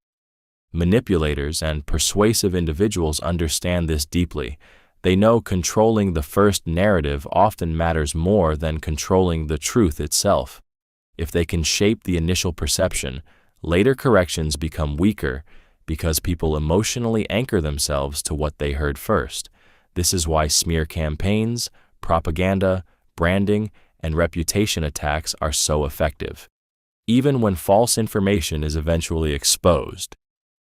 [SPEAKER 1] Manipulators and persuasive individuals understand this deeply. They know controlling the first narrative often matters more than controlling the truth itself. If they can shape the initial perception, later corrections become weaker because people emotionally anchor themselves to what they heard first. This is why smear campaigns, propaganda, branding, and reputation attacks are so effective. Even when false information is eventually exposed,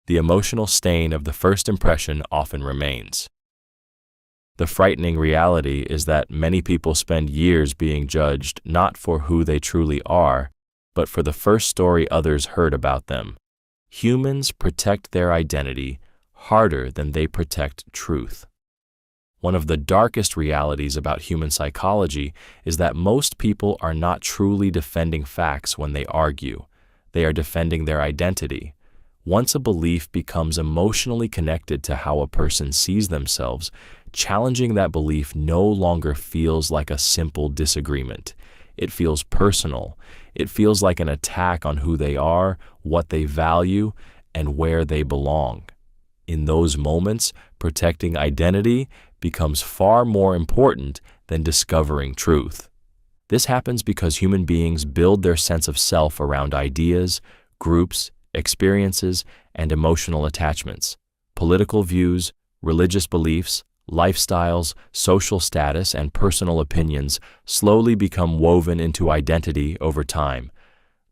[SPEAKER 1] the emotional stain of the first impression often remains. The frightening reality is that many people spend years being judged not for who they truly are, but for the first story others heard about them. Humans protect their identity harder than they protect truth. One of the darkest realities about human psychology is that most people are not truly defending facts when they argue. They are defending their identity. Once a belief becomes emotionally connected to how a person sees themselves, challenging that belief no longer feels like a simple disagreement. It feels personal. It feels like an attack on who they are, what they value, and where they belong. In those moments, protecting identity becomes far more important than discovering truth. This happens because human beings build their sense of self around ideas, groups, experiences, and emotional attachments. Political views, religious beliefs, lifestyles, social status, and personal opinions slowly become woven into identity over time.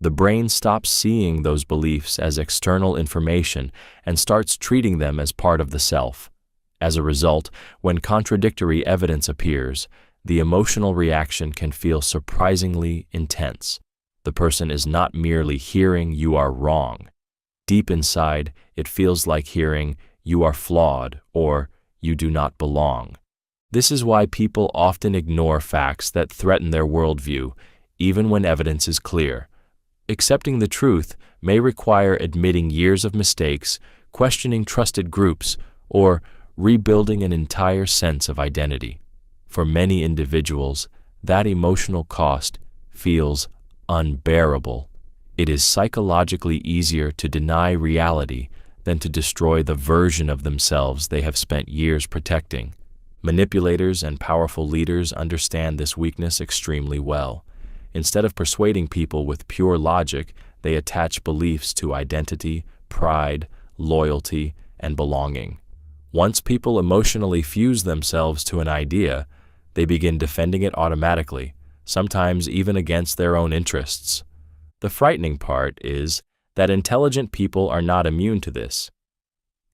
[SPEAKER 1] The brain stops seeing those beliefs as external information and starts treating them as part of the self. As a result, when contradictory evidence appears, the emotional reaction can feel surprisingly intense. The person is not merely hearing "you are wrong." Deep inside, it feels like hearing "you are flawed" or "you do not belong." This is why people often ignore facts that threaten their worldview, even when evidence is clear. Accepting the truth may require admitting years of mistakes, questioning trusted groups, or rebuilding an entire sense of identity. For many individuals, that emotional cost feels unbearable. It is psychologically easier to deny reality than to destroy the version of themselves they have spent years protecting. Manipulators and powerful leaders understand this weakness extremely well. Instead of persuading people with pure logic, they attach beliefs to identity, pride, loyalty, and belonging. Once people emotionally fuse themselves to an idea, they begin defending it automatically, sometimes even against their own interests. The frightening part is that intelligent people are not immune to this.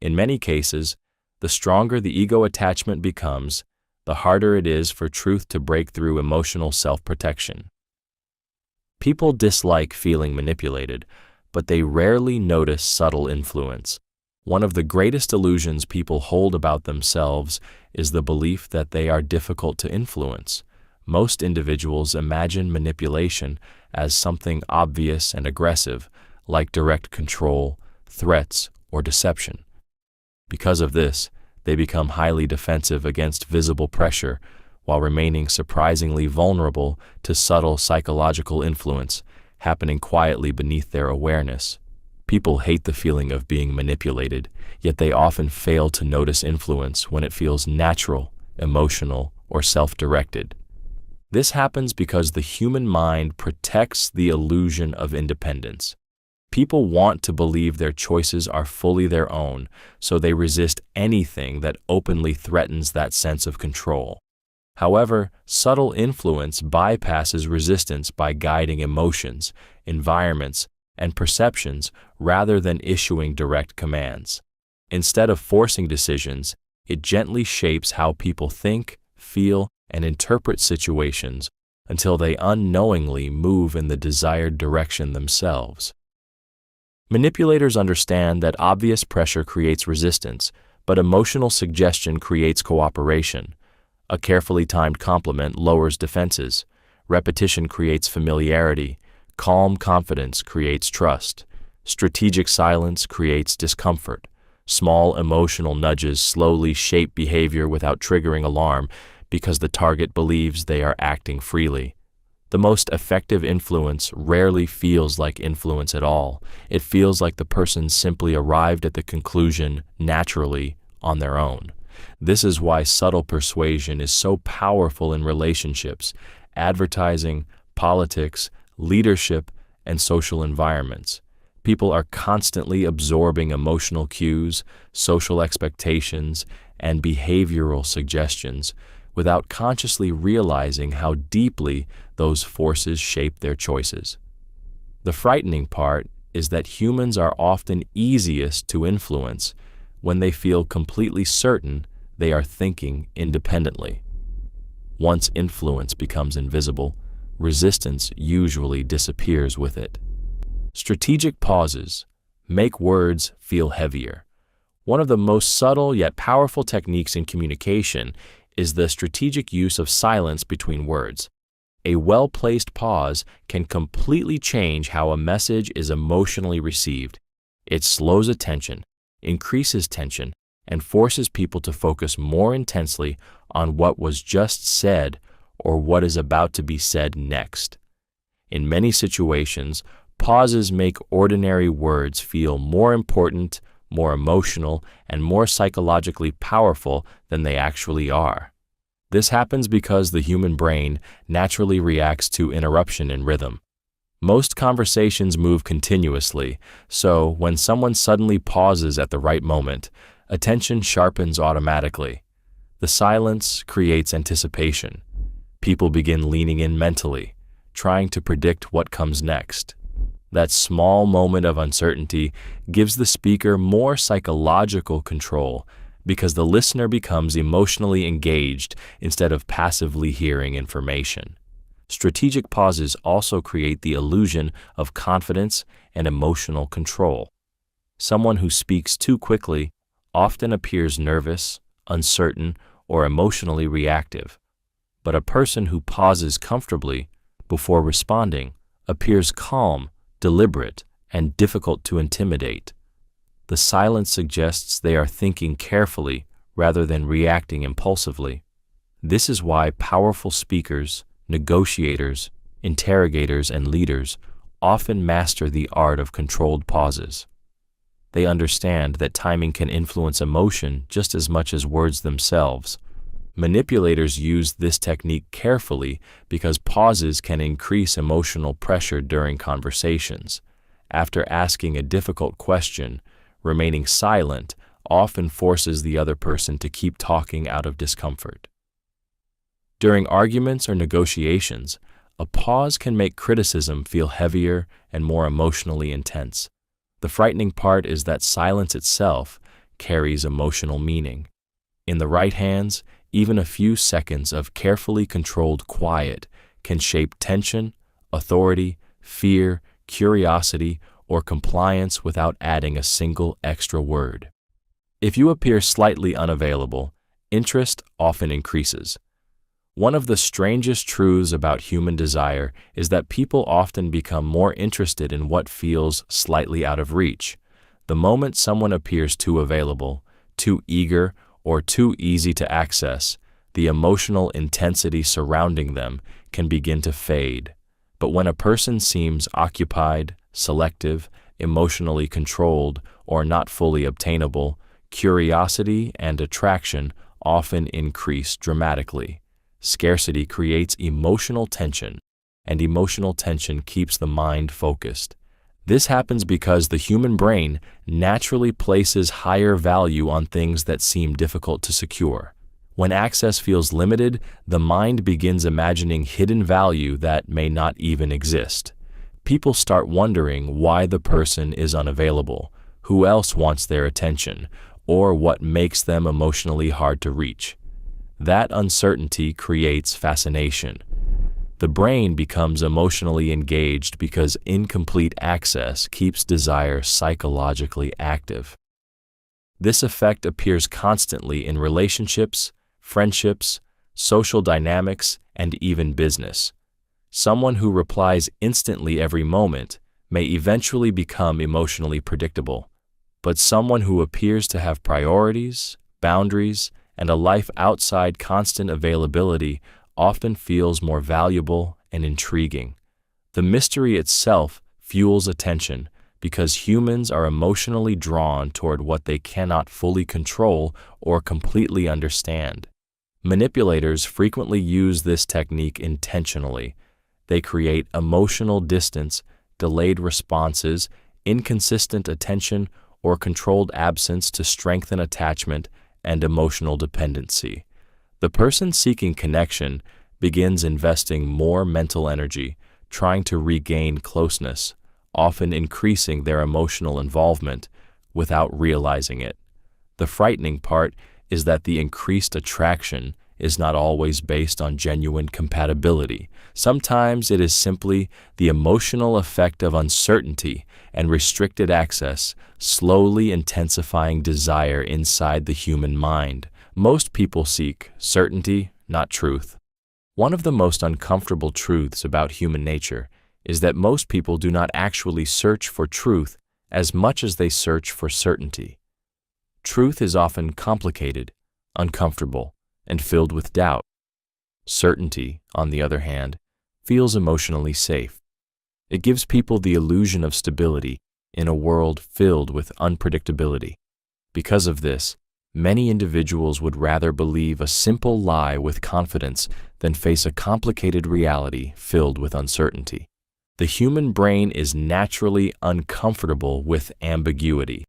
[SPEAKER 1] In many cases, the stronger the ego attachment becomes, the harder it is for truth to break through emotional self-protection. People dislike feeling manipulated, but they rarely notice subtle influence. One of the greatest illusions people hold about themselves is the belief that they are difficult to influence. Most individuals imagine manipulation as something obvious and aggressive, like direct control, threats, or deception. Because of this, they become highly defensive against visible pressure, while remaining surprisingly vulnerable to subtle psychological influence happening quietly beneath their awareness. People hate the feeling of being manipulated, yet they often fail to notice influence when it feels natural, emotional, or self-directed. This happens because the human mind protects the illusion of independence. People want to believe their choices are fully their own, so they resist anything that openly threatens that sense of control. However, subtle influence bypasses resistance by guiding emotions, environments, and perceptions rather than issuing direct commands. Instead of forcing decisions, it gently shapes how people think, feel, and interpret situations until they unknowingly move in the desired direction themselves. Manipulators understand that obvious pressure creates resistance, but emotional suggestion creates cooperation. A carefully timed compliment lowers defenses. Repetition creates familiarity. Calm confidence creates trust. Strategic silence creates discomfort. Small emotional nudges slowly shape behavior without triggering alarm because the target believes they are acting freely. The most effective influence rarely feels like influence at all. It feels like the person simply arrived at the conclusion naturally on their own. This is why subtle persuasion is so powerful in relationships, advertising, politics, leadership, and social environments. People are constantly absorbing emotional cues, social expectations, and behavioral suggestions without consciously realizing how deeply those forces shape their choices. The frightening part is that humans are often easiest to influence when they feel completely certain they are thinking independently. Once influence becomes invisible, resistance usually disappears with it. Strategic pauses make words feel heavier. One of the most subtle yet powerful techniques in communication is the strategic use of silence between words. A well-placed pause can completely change how a message is emotionally received. It slows attention, increases tension, and forces people to focus more intensely on what was just said or what is about to be said next. In many situations, pauses make ordinary words feel more important, more emotional, and more psychologically powerful than they actually are. This happens because the human brain naturally reacts to interruption in rhythm. Most conversations move continuously, so when someone suddenly pauses at the right moment, attention sharpens automatically. The silence creates anticipation. People begin leaning in mentally, trying to predict what comes next. That small moment of uncertainty gives the speaker more psychological control because the listener becomes emotionally engaged instead of passively hearing information. Strategic pauses also create the illusion of confidence and emotional control. Someone who speaks too quickly often appears nervous, uncertain, or emotionally reactive, but a person who pauses comfortably before responding appears calm, deliberate, and difficult to intimidate. The silence suggests they are thinking carefully rather than reacting impulsively. This is why powerful speakers, negotiators, Interrogators and leaders often master the art of controlled pauses. They understand that timing can influence emotion just as much as words themselves. Manipulators use this technique carefully because pauses can increase emotional pressure during conversations. After asking a difficult question, remaining silent often forces the other person to keep talking out of discomfort. During arguments or negotiations, a pause can make criticism feel heavier and more emotionally intense. The frightening part is that silence itself carries emotional meaning. In the right hands, even a few seconds of carefully controlled quiet can shape tension, authority, fear, curiosity, or compliance without adding a single extra word. If you appear slightly unavailable, interest often increases. One of the strangest truths about human desire is that people often become more interested in what feels slightly out of reach. The moment someone appears too available, too eager, or too easy to access, the emotional intensity surrounding them can begin to fade. But when a person seems occupied, selective, emotionally controlled, or not fully obtainable, curiosity and attraction often increase dramatically. Scarcity creates emotional tension, and emotional tension keeps the mind focused. This happens because the human brain naturally places higher value on things that seem difficult to secure. When access feels limited, the mind begins imagining hidden value that may not even exist. People start wondering why the person is unavailable, who else wants their attention, or what makes them emotionally hard to reach. That uncertainty creates fascination. The brain becomes emotionally engaged because incomplete access keeps desire psychologically active. This effect appears constantly in relationships, friendships, social dynamics, and even business. Someone who replies instantly every moment may eventually become emotionally predictable, but someone who appears to have priorities, boundaries, and a life outside constant availability often feels more valuable and intriguing. The mystery itself fuels attention because humans are emotionally drawn toward what they cannot fully control or completely understand. Manipulators frequently use this technique intentionally. They create emotional distance, delayed responses, inconsistent attention, or controlled absence to strengthen attachment and emotional dependency. The person seeking connection begins investing more mental energy, trying to regain closeness, often increasing their emotional involvement without realizing it. The frightening part is that the increased attraction is not always based on genuine compatibility. Sometimes it is simply the emotional effect of uncertainty and restricted access, slowly intensifying desire inside the human mind. Most people seek certainty, not truth. One of the most uncomfortable truths about human nature is that most people do not actually search for truth as much as they search for certainty. Truth is often complicated, uncomfortable, and filled with doubt. Certainty, on the other hand, feels emotionally safe. It gives people the illusion of stability in a world filled with unpredictability. Because of this, many individuals would rather believe a simple lie with confidence than face a complicated reality filled with uncertainty. The human brain is naturally uncomfortable with ambiguity.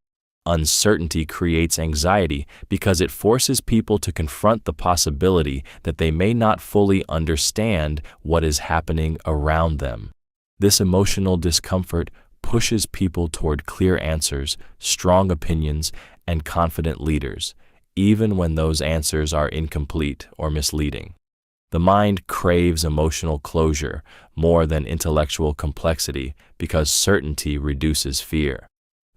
[SPEAKER 1] Uncertainty creates anxiety because it forces people to confront the possibility that they may not fully understand what is happening around them. This emotional discomfort pushes people toward clear answers, strong opinions, and confident leaders, even when those answers are incomplete or misleading. The mind craves emotional closure more than intellectual complexity because certainty reduces fear.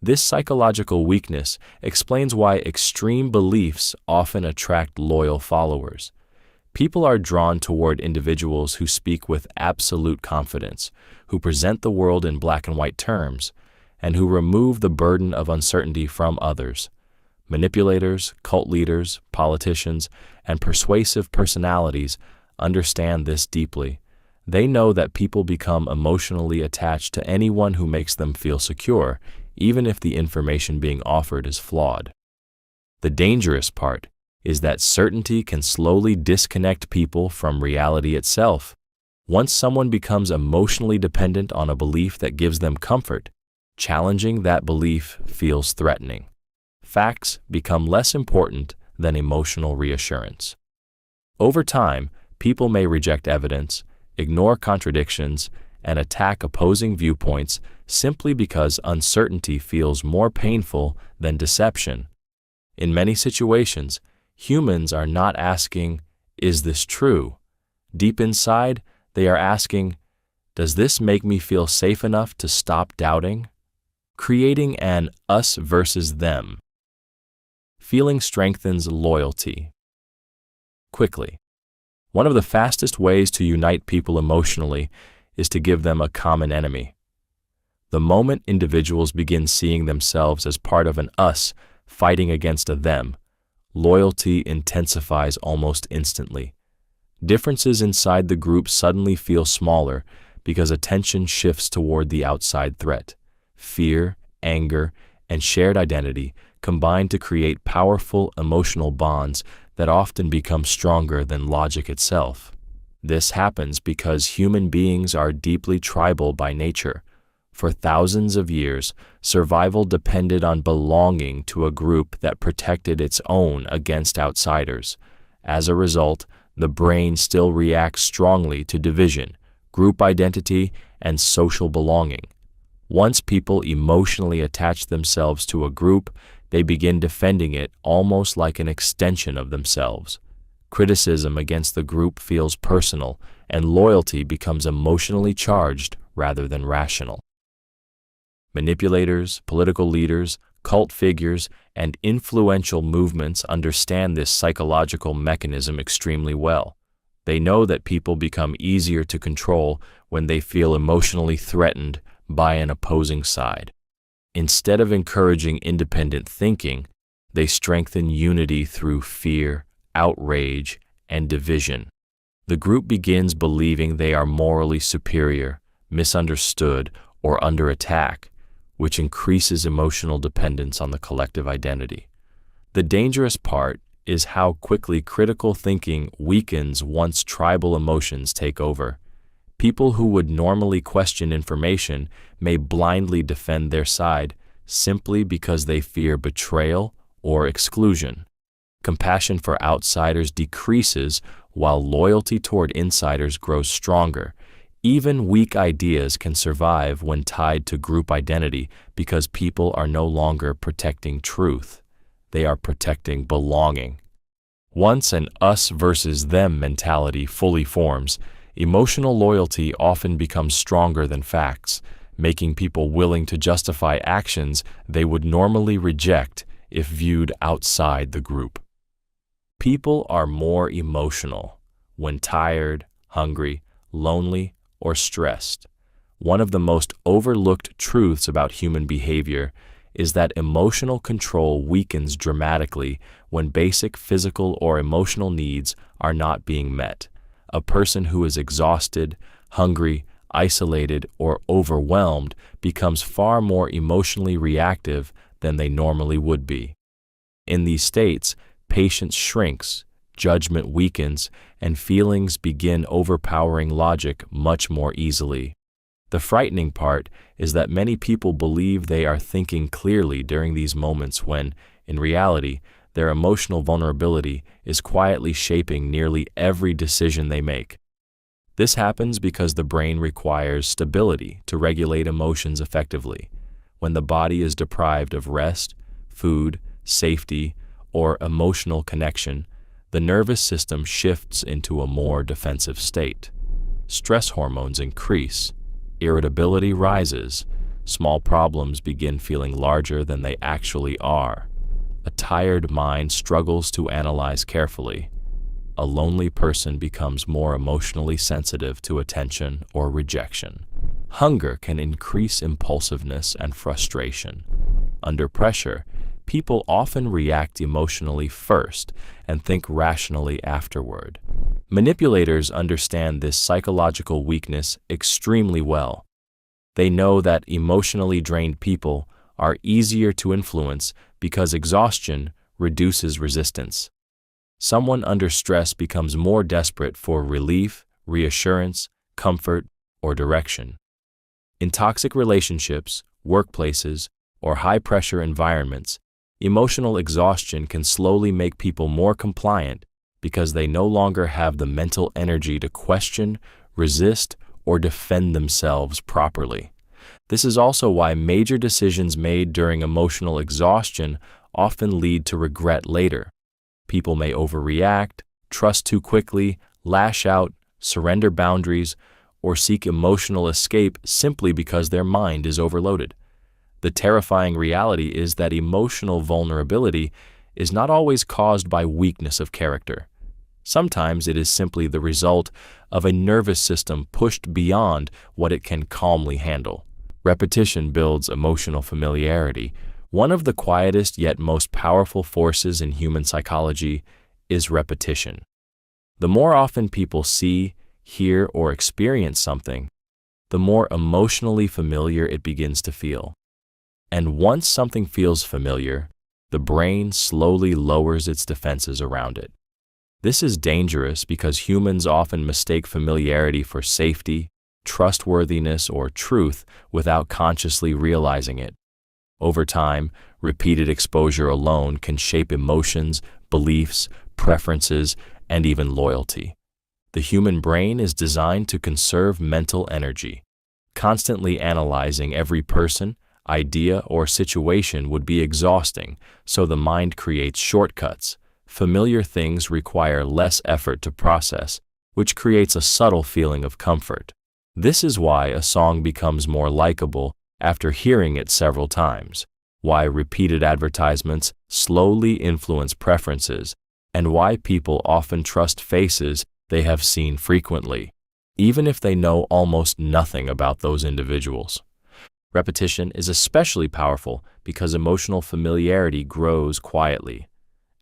[SPEAKER 1] This psychological weakness explains why extreme beliefs often attract loyal followers. People are drawn toward individuals who speak with absolute confidence, who present the world in black and white terms, and who remove the burden of uncertainty from others. Manipulators, cult leaders, politicians, and persuasive personalities understand this deeply. They know that people become emotionally attached to anyone who makes them feel secure, even if the information being offered is flawed. The dangerous part is that certainty can slowly disconnect people from reality itself. Once someone becomes emotionally dependent on a belief that gives them comfort, challenging that belief feels threatening. Facts become less important than emotional reassurance. Over time, people may reject evidence, ignore contradictions, and attack opposing viewpoints simply because uncertainty feels more painful than deception. In many situations, humans are not asking, "Is this true?" Deep inside, they are asking, "Does this make me feel safe enough to stop doubting?" Creating an us versus them. Feeling strengthens loyalty. Quickly. One of the fastest ways to unite people emotionally is to give them a common enemy. The moment individuals begin seeing themselves as part of an us fighting against a them, loyalty intensifies almost instantly. Differences inside the group suddenly feel smaller because attention shifts toward the outside threat. Fear, anger, and shared identity combine to create powerful emotional bonds that often become stronger than logic itself. This happens because human beings are deeply tribal by nature. For thousands of years, survival depended on belonging to a group that protected its own against outsiders. As a result, the brain still reacts strongly to division, group identity, and social belonging. Once people emotionally attach themselves to a group, they begin defending it almost like an extension of themselves. Criticism against the group feels personal, and loyalty becomes emotionally charged rather than rational. Manipulators, political leaders, cult figures, and influential movements understand this psychological mechanism extremely well. They know that people become easier to control when they feel emotionally threatened by an opposing side. Instead of encouraging independent thinking, they strengthen unity through fear, outrage, and division. The group begins believing they are morally superior, misunderstood, or under attack, which increases emotional dependence on the collective identity. The dangerous part is how quickly critical thinking weakens once tribal emotions take over. People who would normally question information may blindly defend their side simply because they fear betrayal or exclusion. Compassion for outsiders decreases while loyalty toward insiders grows stronger. Even weak ideas can survive when tied to group identity because people are no longer protecting truth. They are protecting belonging. Once an us versus them mentality fully forms, emotional loyalty often becomes stronger than facts, making people willing to justify actions they would normally reject if viewed outside the group. People are more emotional when tired, hungry, lonely, or stressed. One of the most overlooked truths about human behavior is that emotional control weakens dramatically when basic physical or emotional needs are not being met. A person who is exhausted, hungry, isolated, or overwhelmed becomes far more emotionally reactive than they normally would be. In these states, patience shrinks, judgment weakens, and feelings begin overpowering logic much more easily. The frightening part is that many people believe they are thinking clearly during these moments when, in reality, their emotional vulnerability is quietly shaping nearly every decision they make. This happens because the brain requires stability to regulate emotions effectively. When the body is deprived of rest, food, safety, or emotional connection, the nervous system shifts into a more defensive state. Stress hormones increase, irritability rises, small problems begin feeling larger than they actually are. A tired mind struggles to analyze carefully. A lonely person becomes more emotionally sensitive to attention or rejection. Hunger can increase impulsiveness and frustration. Under pressure, people often react emotionally first and think rationally afterward. Manipulators understand this psychological weakness extremely well. They know that emotionally drained people are easier to influence because exhaustion reduces resistance. Someone under stress becomes more desperate for relief, reassurance, comfort, or direction. In toxic relationships, workplaces, or high-pressure environments, emotional exhaustion can slowly make people more compliant because they no longer have the mental energy to question, resist, or defend themselves properly. This is also why major decisions made during emotional exhaustion often lead to regret later. People may overreact, trust too quickly, lash out, surrender boundaries, or seek emotional escape simply because their mind is overloaded. The terrifying reality is that emotional vulnerability is not always caused by weakness of character. Sometimes it is simply the result of a nervous system pushed beyond what it can calmly handle. Repetition builds emotional familiarity. One of the quietest yet most powerful forces in human psychology is repetition. The more often people see, hear, or experience something, the more emotionally familiar it begins to feel. And once something feels familiar, the brain slowly lowers its defenses around it. This is dangerous because humans often mistake familiarity for safety, trustworthiness, or truth without consciously realizing it. Over time, repeated exposure alone can shape emotions, beliefs, preferences, and even loyalty. The human brain is designed to conserve mental energy. Constantly analyzing every person, idea, or situation would be exhausting, so the mind creates shortcuts. Familiar things require less effort to process, which creates a subtle feeling of comfort. This is why a song becomes more likable after hearing it several times, why repeated advertisements slowly influence preferences, and why people often trust faces they have seen frequently, even if they know almost nothing about those individuals. Repetition is especially powerful because emotional familiarity grows quietly.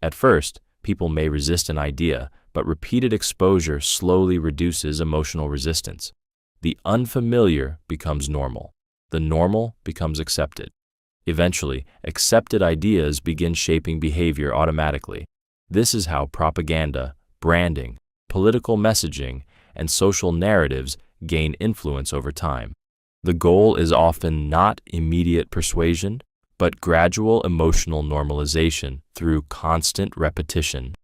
[SPEAKER 1] At first, people may resist an idea, but repeated exposure slowly reduces emotional resistance. The unfamiliar becomes normal. The normal becomes accepted. Eventually, accepted ideas begin shaping behavior automatically. This is how propaganda, branding, political messaging, and social narratives gain influence over time. The goal is often not immediate persuasion, but gradual emotional normalization through constant repetition.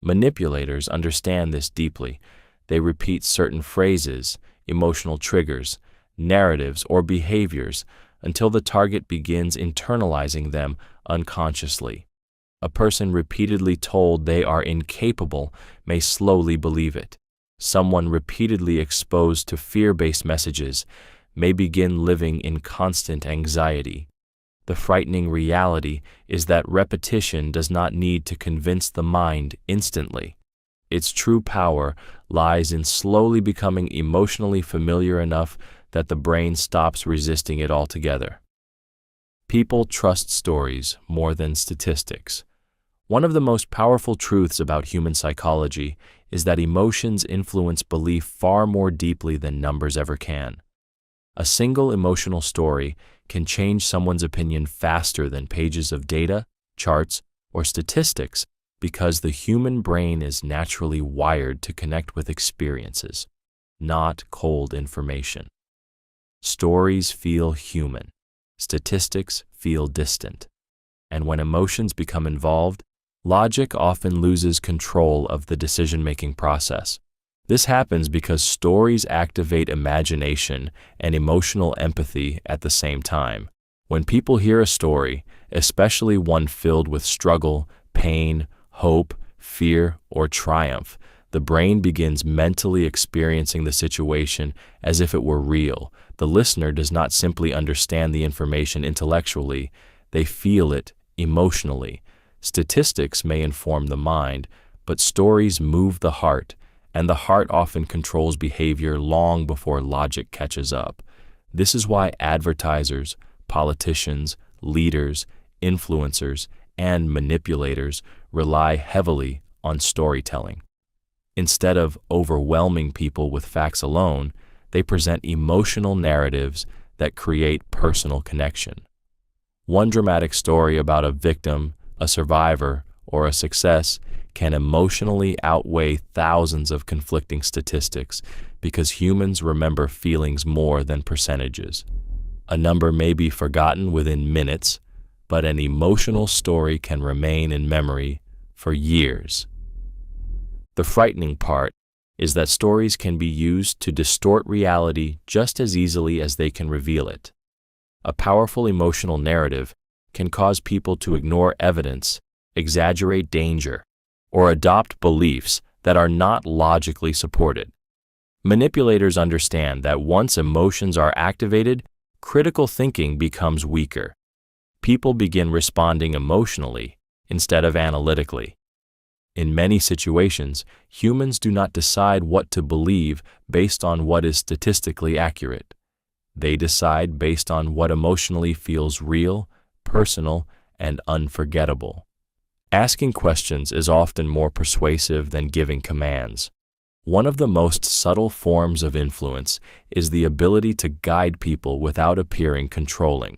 [SPEAKER 1] Manipulators understand this deeply. They repeat certain phrases, emotional triggers, narratives, or behaviors until the target begins internalizing them unconsciously. A person repeatedly told they are incapable may slowly believe it. Someone repeatedly exposed to fear-based messages may begin living in constant anxiety. The frightening reality is that repetition does not need to convince the mind instantly. Its true power lies in slowly becoming emotionally familiar enough that the brain stops resisting it altogether. People trust stories more than statistics. One of the most powerful truths about human psychology is that emotions influence belief far more deeply than numbers ever can. A single emotional story can change someone's opinion faster than pages of data, charts, or statistics because the human brain is naturally wired to connect with experiences, not cold information. Stories feel human. Statistics feel distant. And when emotions become involved, logic often loses control of the decision-making process. This happens because stories activate imagination and emotional empathy at the same time. When people hear a story, especially one filled with struggle, pain, hope, fear, or triumph, the brain begins mentally experiencing the situation as if it were real. The listener does not simply understand the information intellectually, they feel it emotionally. Statistics may inform the mind, but stories move the heart, and the heart often controls behavior long before logic catches up. This is why advertisers, politicians, leaders, influencers, and manipulators rely heavily on storytelling. Instead of overwhelming people with facts alone, they present emotional narratives that create personal connection. One dramatic story about a victim, a survivor, or a success can emotionally outweigh thousands of conflicting statistics because humans remember feelings more than percentages. A number may be forgotten within minutes, but an emotional story can remain in memory for years. The frightening part is that stories can be used to distort reality just as easily as they can reveal it. A powerful emotional narrative can cause people to ignore evidence, exaggerate danger, or adopt beliefs that are not logically supported. Manipulators understand that once emotions are activated, critical thinking becomes weaker. People begin responding emotionally instead of analytically. In many situations, humans do not decide what to believe based on what is statistically accurate. They decide based on what emotionally feels real, personal, and unforgettable. Asking questions is often more persuasive than giving commands. One of the most subtle forms of influence is the ability to guide people without appearing controlling.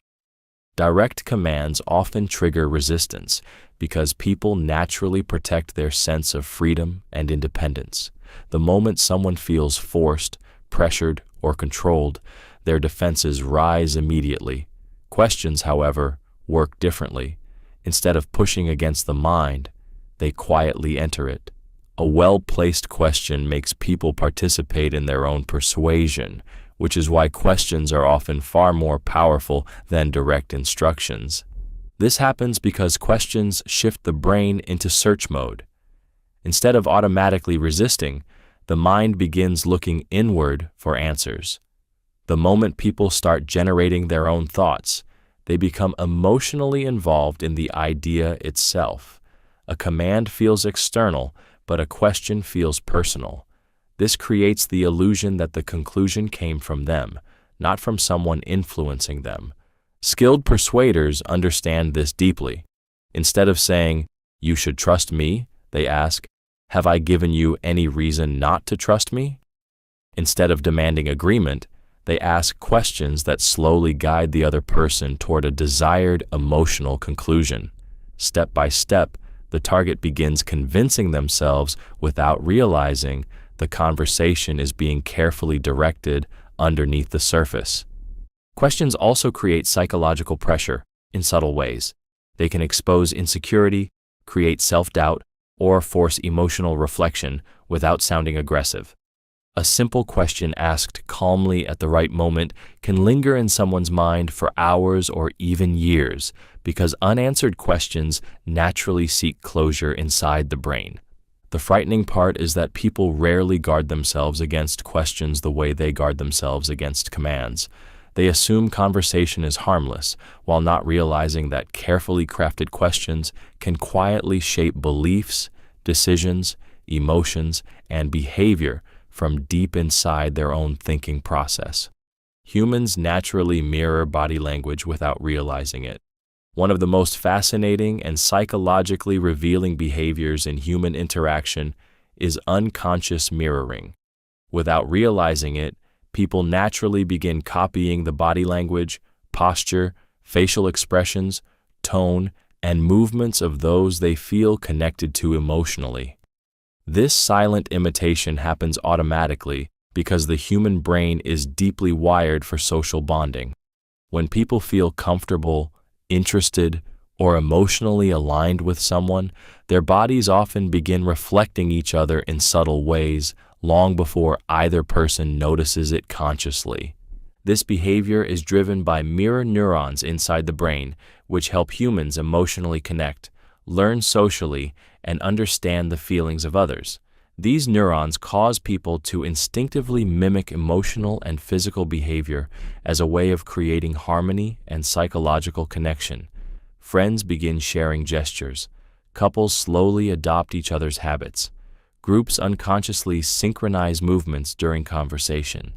[SPEAKER 1] Direct commands often trigger resistance because people naturally protect their sense of freedom and independence. The moment someone feels forced, pressured, or controlled, their defenses rise immediately. Questions, however, work differently. Instead of pushing against the mind, they quietly enter it. A well-placed question makes people participate in their own persuasion, which is why questions are often far more powerful than direct instructions. This happens because questions shift the brain into search mode. Instead of automatically resisting, the mind begins looking inward for answers. The moment people start generating their own thoughts, they become emotionally involved in the idea itself. A command feels external, but a question feels personal. This creates the illusion that the conclusion came from them, not from someone influencing them. Skilled persuaders understand this deeply. Instead of saying, "You should trust me," they ask, "Have I given you any reason not to trust me?" Instead of demanding agreement, they ask questions that slowly guide the other person toward a desired emotional conclusion. Step by step, the target begins convincing themselves without realizing the conversation is being carefully directed underneath the surface. Questions also create psychological pressure in subtle ways. They can expose insecurity, create self-doubt, or force emotional reflection without sounding aggressive. A simple question asked calmly at the right moment can linger in someone's mind for hours or even years because unanswered questions naturally seek closure inside the brain. The frightening part is that people rarely guard themselves against questions the way they guard themselves against commands. They assume conversation is harmless, while not realizing that carefully crafted questions can quietly shape beliefs, decisions, emotions, and behavior from deep inside their own thinking process. Humans naturally mirror body language without realizing it. One of the most fascinating and psychologically revealing behaviors in human interaction is unconscious mirroring. Without realizing it, people naturally begin copying the body language, posture, facial expressions, tone, and movements of those they feel connected to emotionally. This silent imitation happens automatically because the human brain is deeply wired for social bonding. When people feel comfortable, interested, or emotionally aligned with someone, their bodies often begin reflecting each other in subtle ways long before either person notices it consciously. This behavior is driven by mirror neurons inside the brain, which help humans emotionally connect, learn socially, and understand the feelings of others. These neurons cause people to instinctively mimic emotional and physical behavior as a way of creating harmony and psychological connection. Friends begin sharing gestures. Couples slowly adopt each other's habits. Groups unconsciously synchronize movements during conversation.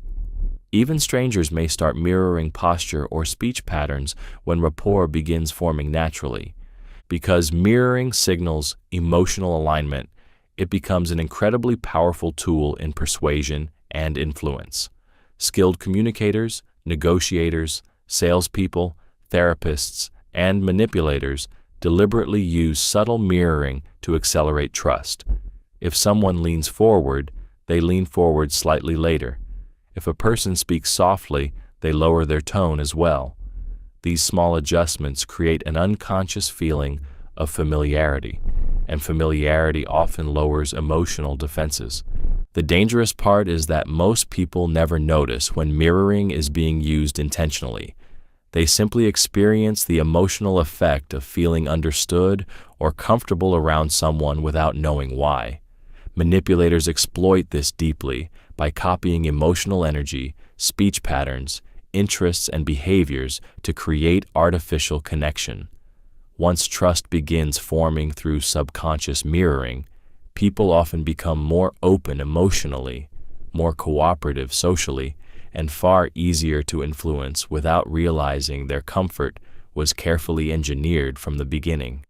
[SPEAKER 1] Even strangers may start mirroring posture or speech patterns when rapport begins forming naturally. Because mirroring signals emotional alignment, it becomes an incredibly powerful tool in persuasion and influence. Skilled communicators, negotiators, salespeople, therapists, and manipulators deliberately use subtle mirroring to accelerate trust. If someone leans forward, they lean forward slightly later. If a person speaks softly, they lower their tone as well. These small adjustments create an unconscious feeling of familiarity, and familiarity often lowers emotional defenses. The dangerous part is that most people never notice when mirroring is being used intentionally. They simply experience the emotional effect of feeling understood or comfortable around someone without knowing why. Manipulators exploit this deeply by copying emotional energy, speech patterns, interests, and behaviors to create artificial connection. Once trust begins forming through subconscious mirroring, people often become more open emotionally, more cooperative socially, and far easier to influence without realizing their comfort was carefully engineered from the beginning.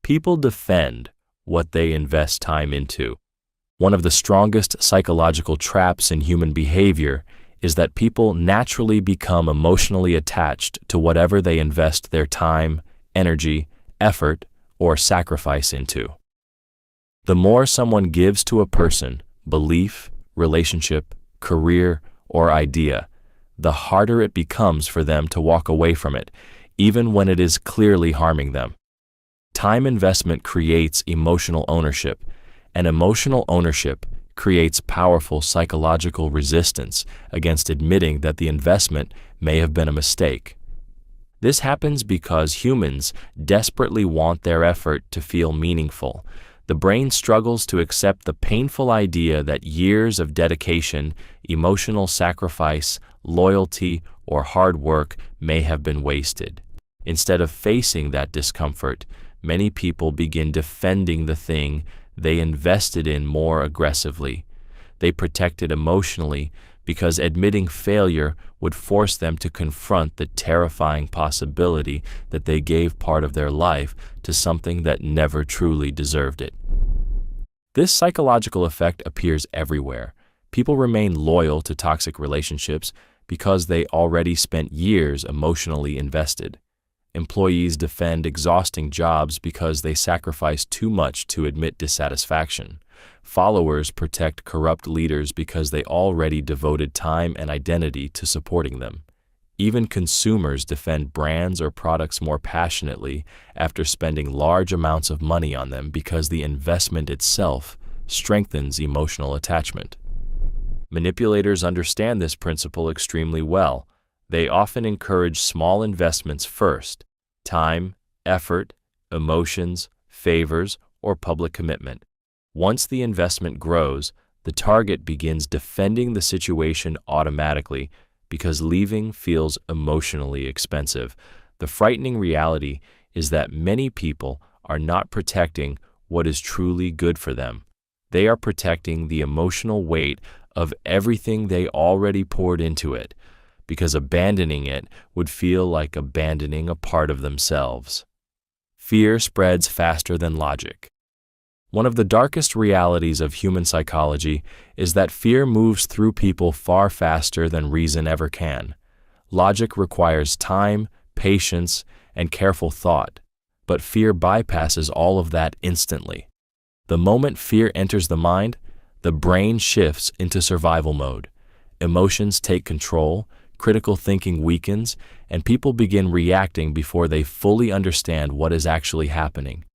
[SPEAKER 1] People defend what they invest time into. One of the strongest psychological traps in human behavior is that people naturally become emotionally attached to whatever they invest their time, energy, effort, or sacrifice into. The more someone gives to a person, belief, relationship, career, or idea, the harder it becomes for them to walk away from it, even when it is clearly harming them. Time investment creates emotional ownership, and emotional ownership creates powerful psychological resistance against admitting that the investment may have been a mistake. This happens because humans desperately want their effort to feel meaningful. The brain struggles to accept the painful idea that years of dedication, emotional sacrifice, loyalty, or hard work may have been wasted. Instead of facing that discomfort, many people begin defending the thing they invested in more aggressively. They protect it emotionally because admitting failure would force them to confront the terrifying possibility that they gave part of their life to something that never truly deserved it. This psychological effect appears everywhere. People remain loyal to toxic relationships because they already spent years emotionally invested. Employees defend exhausting jobs because they sacrifice too much to admit dissatisfaction. Followers protect corrupt leaders because they already devoted time and identity to supporting them. Even consumers defend brands or products more passionately after spending large amounts of money on them because the investment itself strengthens emotional attachment. Manipulators understand this principle extremely well. They often encourage small investments first: time, effort, emotions, favors, or public commitment. Once the investment grows, the target begins defending the situation automatically because leaving feels emotionally expensive. The frightening reality is that many people are not protecting what is truly good for them. They are protecting the emotional weight of everything they already poured into it, because abandoning it would feel like abandoning a part of themselves. Fear spreads faster than logic. One of the darkest realities of human psychology is that fear moves through people far faster than reason ever can. Logic requires time, patience, and careful thought, but fear bypasses all of that instantly. The moment fear enters the mind, the brain shifts into survival mode. Emotions take control, critical thinking weakens, and people begin reacting before they fully understand what is actually happening.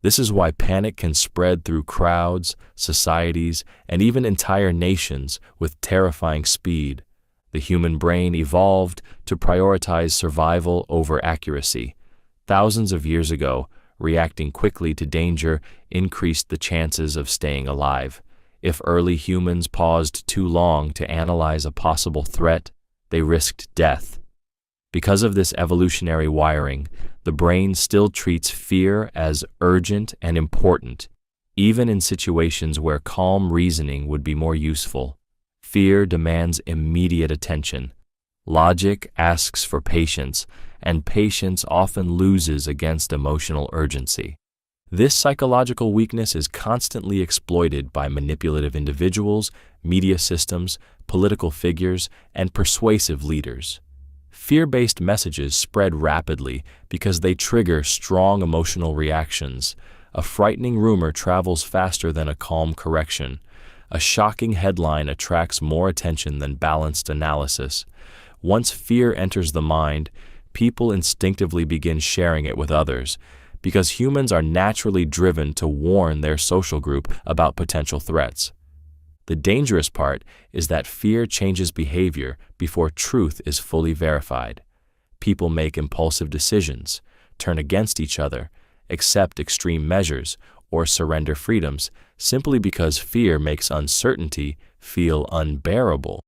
[SPEAKER 1] This is why panic can spread through crowds, societies, and even entire nations with terrifying speed. The human brain evolved to prioritize survival over accuracy. Thousands of years ago, reacting quickly to danger increased the chances of staying alive. If early humans paused too long to analyze a possible threat, they risked death. Because of this evolutionary wiring, the brain still treats fear as urgent and important, even in situations where calm reasoning would be more useful. Fear demands immediate attention. Logic asks for patience, and patience often loses against emotional urgency. This psychological weakness is constantly exploited by manipulative individuals, media systems, political figures, and persuasive leaders. Fear-based messages spread rapidly because they trigger strong emotional reactions. A frightening rumor travels faster than a calm correction. A shocking headline attracts more attention than balanced analysis. Once fear enters the mind, people instinctively begin sharing it with others, because humans are naturally driven to warn their social group about potential threats. The dangerous part is that fear changes behavior before truth is fully verified. People make impulsive decisions, turn against each other, accept extreme measures, or surrender freedoms simply because fear makes uncertainty feel unbearable.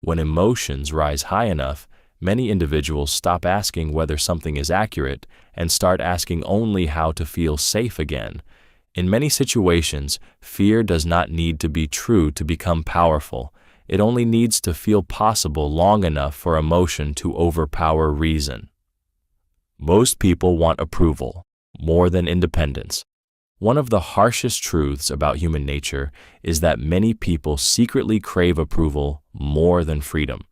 [SPEAKER 1] When emotions rise high enough, many individuals stop asking whether something is accurate and start asking only how to feel safe again. In many situations, fear does not need to be true to become powerful. It only needs to feel possible long enough for emotion to overpower reason. Most people want approval more than independence. One of the harshest truths about human nature is that many people secretly crave approval more than freedom.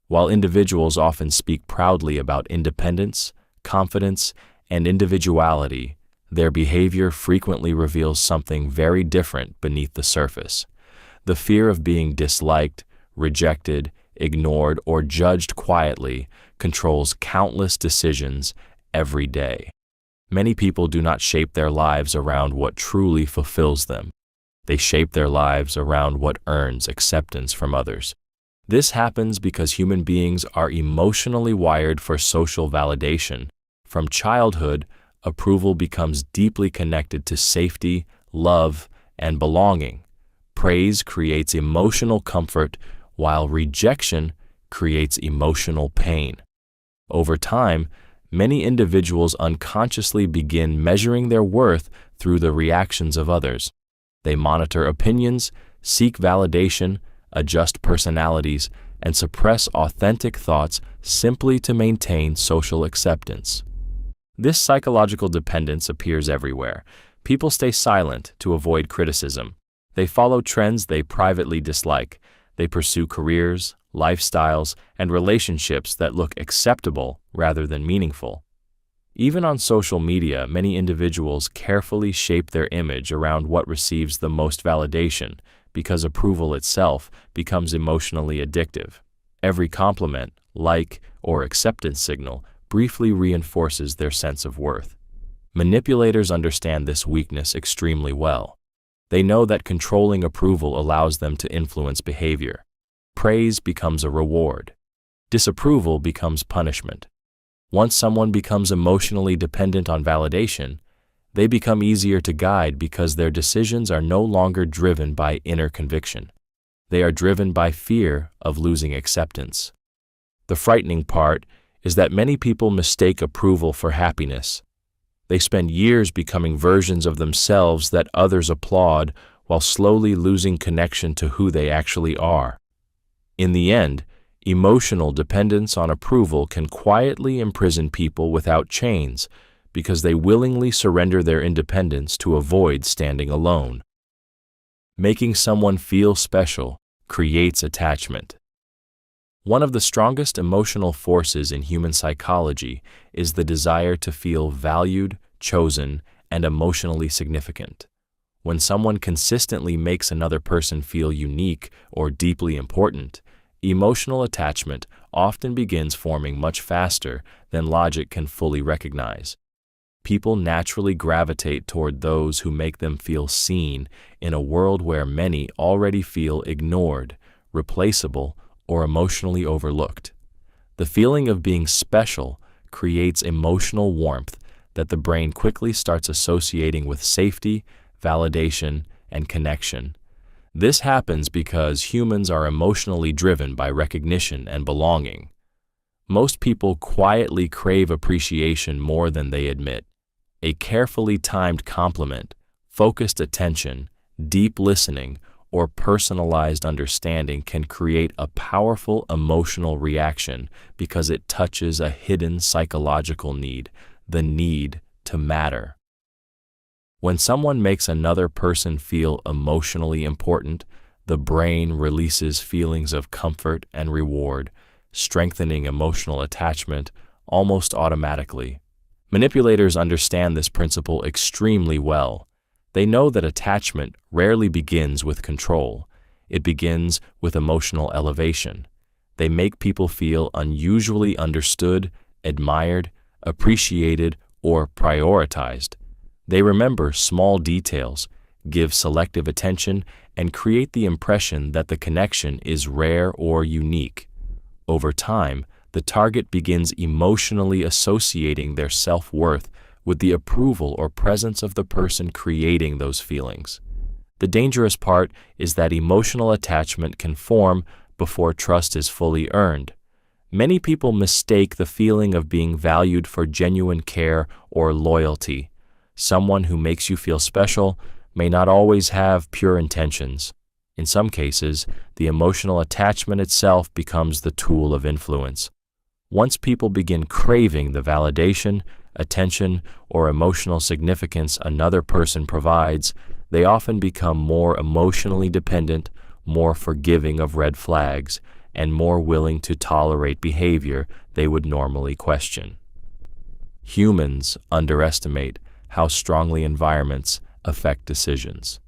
[SPEAKER 1] While individuals often speak proudly about independence, confidence, and individuality, their behavior frequently reveals something very different beneath the surface. The fear of being disliked, rejected, ignored, or judged quietly controls countless decisions every day. Many people do not shape their lives around what truly fulfills them. They shape their lives around what earns acceptance from others. This happens because human beings are emotionally wired for social validation. From childhood, approval becomes deeply connected to safety, love, and belonging. Praise creates emotional comfort, while rejection creates emotional pain. Over time, many individuals unconsciously begin measuring their worth through the reactions of others. They monitor opinions, seek validation, adjust personalities, and suppress authentic thoughts simply to maintain social acceptance. This psychological dependence appears everywhere. People stay silent to avoid criticism. They follow trends they privately dislike. They pursue careers, lifestyles, and relationships that look acceptable rather than meaningful. Even on social media, many individuals carefully shape their image around what receives the most validation, because approval itself becomes emotionally addictive. Every compliment, like, or acceptance signal briefly reinforces their sense of worth. Manipulators understand this weakness extremely well. They know that controlling approval allows them to influence behavior. Praise becomes a reward. Disapproval becomes punishment. Once someone becomes emotionally dependent on validation, they become easier to guide because their decisions are no longer driven by inner conviction. They are driven by fear of losing acceptance. The frightening part is that many people mistake approval for happiness. They spend years becoming versions of themselves that others applaud while slowly losing connection to who they actually are. In the end, emotional dependence on approval can quietly imprison people without chains because they willingly surrender their independence to avoid standing alone. Making someone feel special creates attachment. One of the strongest emotional forces in human psychology is the desire to feel valued, chosen, and emotionally significant. When someone consistently makes another person feel unique or deeply important, emotional attachment often begins forming much faster than logic can fully recognize. People naturally gravitate toward those who make them feel seen in a world where many already feel ignored, replaceable, or emotionally overlooked. The feeling of being special creates emotional warmth that the brain quickly starts associating with safety, validation, and connection. This happens because humans are emotionally driven by recognition and belonging. Most people quietly crave appreciation more than they admit. A carefully timed compliment, focused attention, deep listening, or personalized understanding can create a powerful emotional reaction because it touches a hidden psychological need, the need to matter. When someone makes another person feel emotionally important, the brain releases feelings of comfort and reward, strengthening emotional attachment almost automatically. Manipulators understand this principle extremely well. They know that attachment rarely begins with control. It begins with emotional elevation. They make people feel unusually understood, admired, appreciated, or prioritized. They remember small details, give selective attention, and create the impression that the connection is rare or unique. Over time, the target begins emotionally associating their self-worth with the approval or presence of the person creating those feelings. The dangerous part is that emotional attachment can form before trust is fully earned. Many people mistake the feeling of being valued for genuine care or loyalty. Someone who makes you feel special may not always have pure intentions. In some cases, the emotional attachment itself becomes the tool of influence. Once people begin craving the validation, attention, or emotional significance another person provides, they often become more emotionally dependent, more forgiving of red flags, and more willing to tolerate behavior they would normally question. Humans underestimate how strongly environments affect decisions.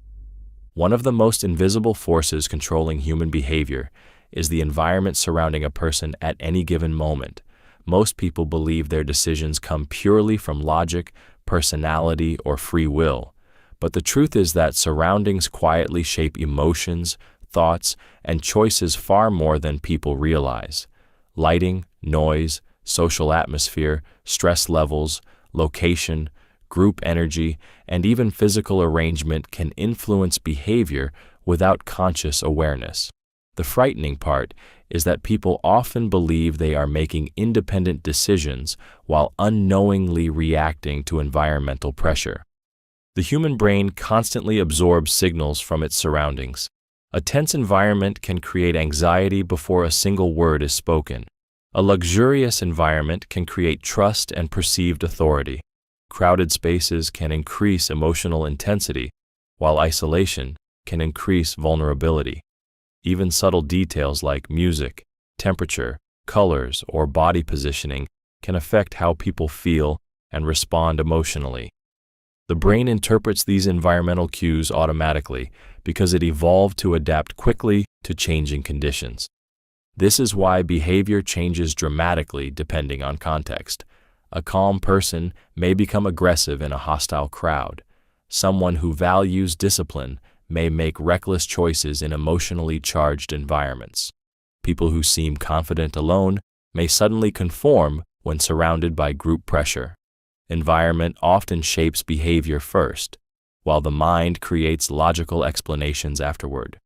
[SPEAKER 1] One of the most invisible forces controlling human behavior is the environment surrounding a person at any given moment. Most people believe their decisions come purely from logic, personality, or free will. But the truth is that surroundings quietly shape emotions, thoughts, and choices far more than people realize. Lighting, noise, social atmosphere, stress levels, location, group energy, and even physical arrangement can influence behavior without conscious awareness. The frightening part is that people often believe they are making independent decisions while unknowingly reacting to environmental pressure. The human brain constantly absorbs signals from its surroundings. A tense environment can create anxiety before a single word is spoken. A luxurious environment can create trust and perceived authority. Crowded spaces can increase emotional intensity, while isolation can increase vulnerability. Even subtle details like music, temperature, colors, or body positioning can affect how people feel and respond emotionally. The brain interprets these environmental cues automatically because it evolved to adapt quickly to changing conditions. This is why behavior changes dramatically depending on context. A calm person may become aggressive in a hostile crowd. Someone who values discipline may make reckless choices in emotionally charged environments. People who seem confident alone may suddenly conform when surrounded by group pressure. Environment often shapes behavior first, while the mind creates logical explanations afterward.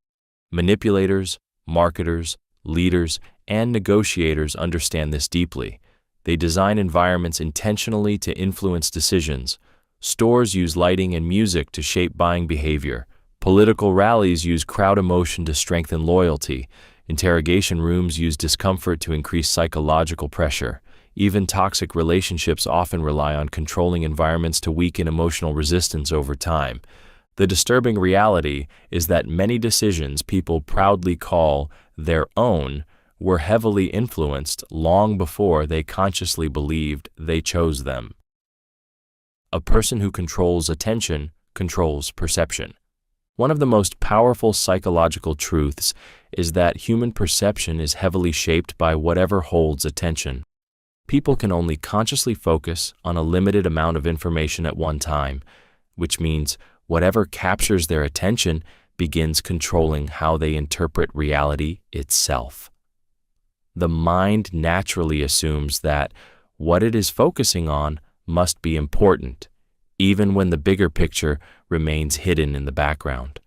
[SPEAKER 1] Manipulators, marketers, leaders, and negotiators understand this deeply. They design environments intentionally to influence decisions. Stores use lighting and music to shape buying behavior. Political rallies use crowd emotion to strengthen loyalty. Interrogation rooms use discomfort to increase psychological pressure. Even toxic relationships often rely on controlling environments to weaken emotional resistance over time. The disturbing reality is that many decisions people proudly call their own were heavily influenced long before they consciously believed they chose them. A person who controls attention controls perception. One of the most powerful psychological truths is that human perception is heavily shaped by whatever holds attention. People can only consciously focus on a limited amount of information at one time, which means whatever captures their attention begins controlling how they interpret reality itself. The mind naturally assumes that what it is focusing on must be important, even when the bigger picture remains hidden in the background.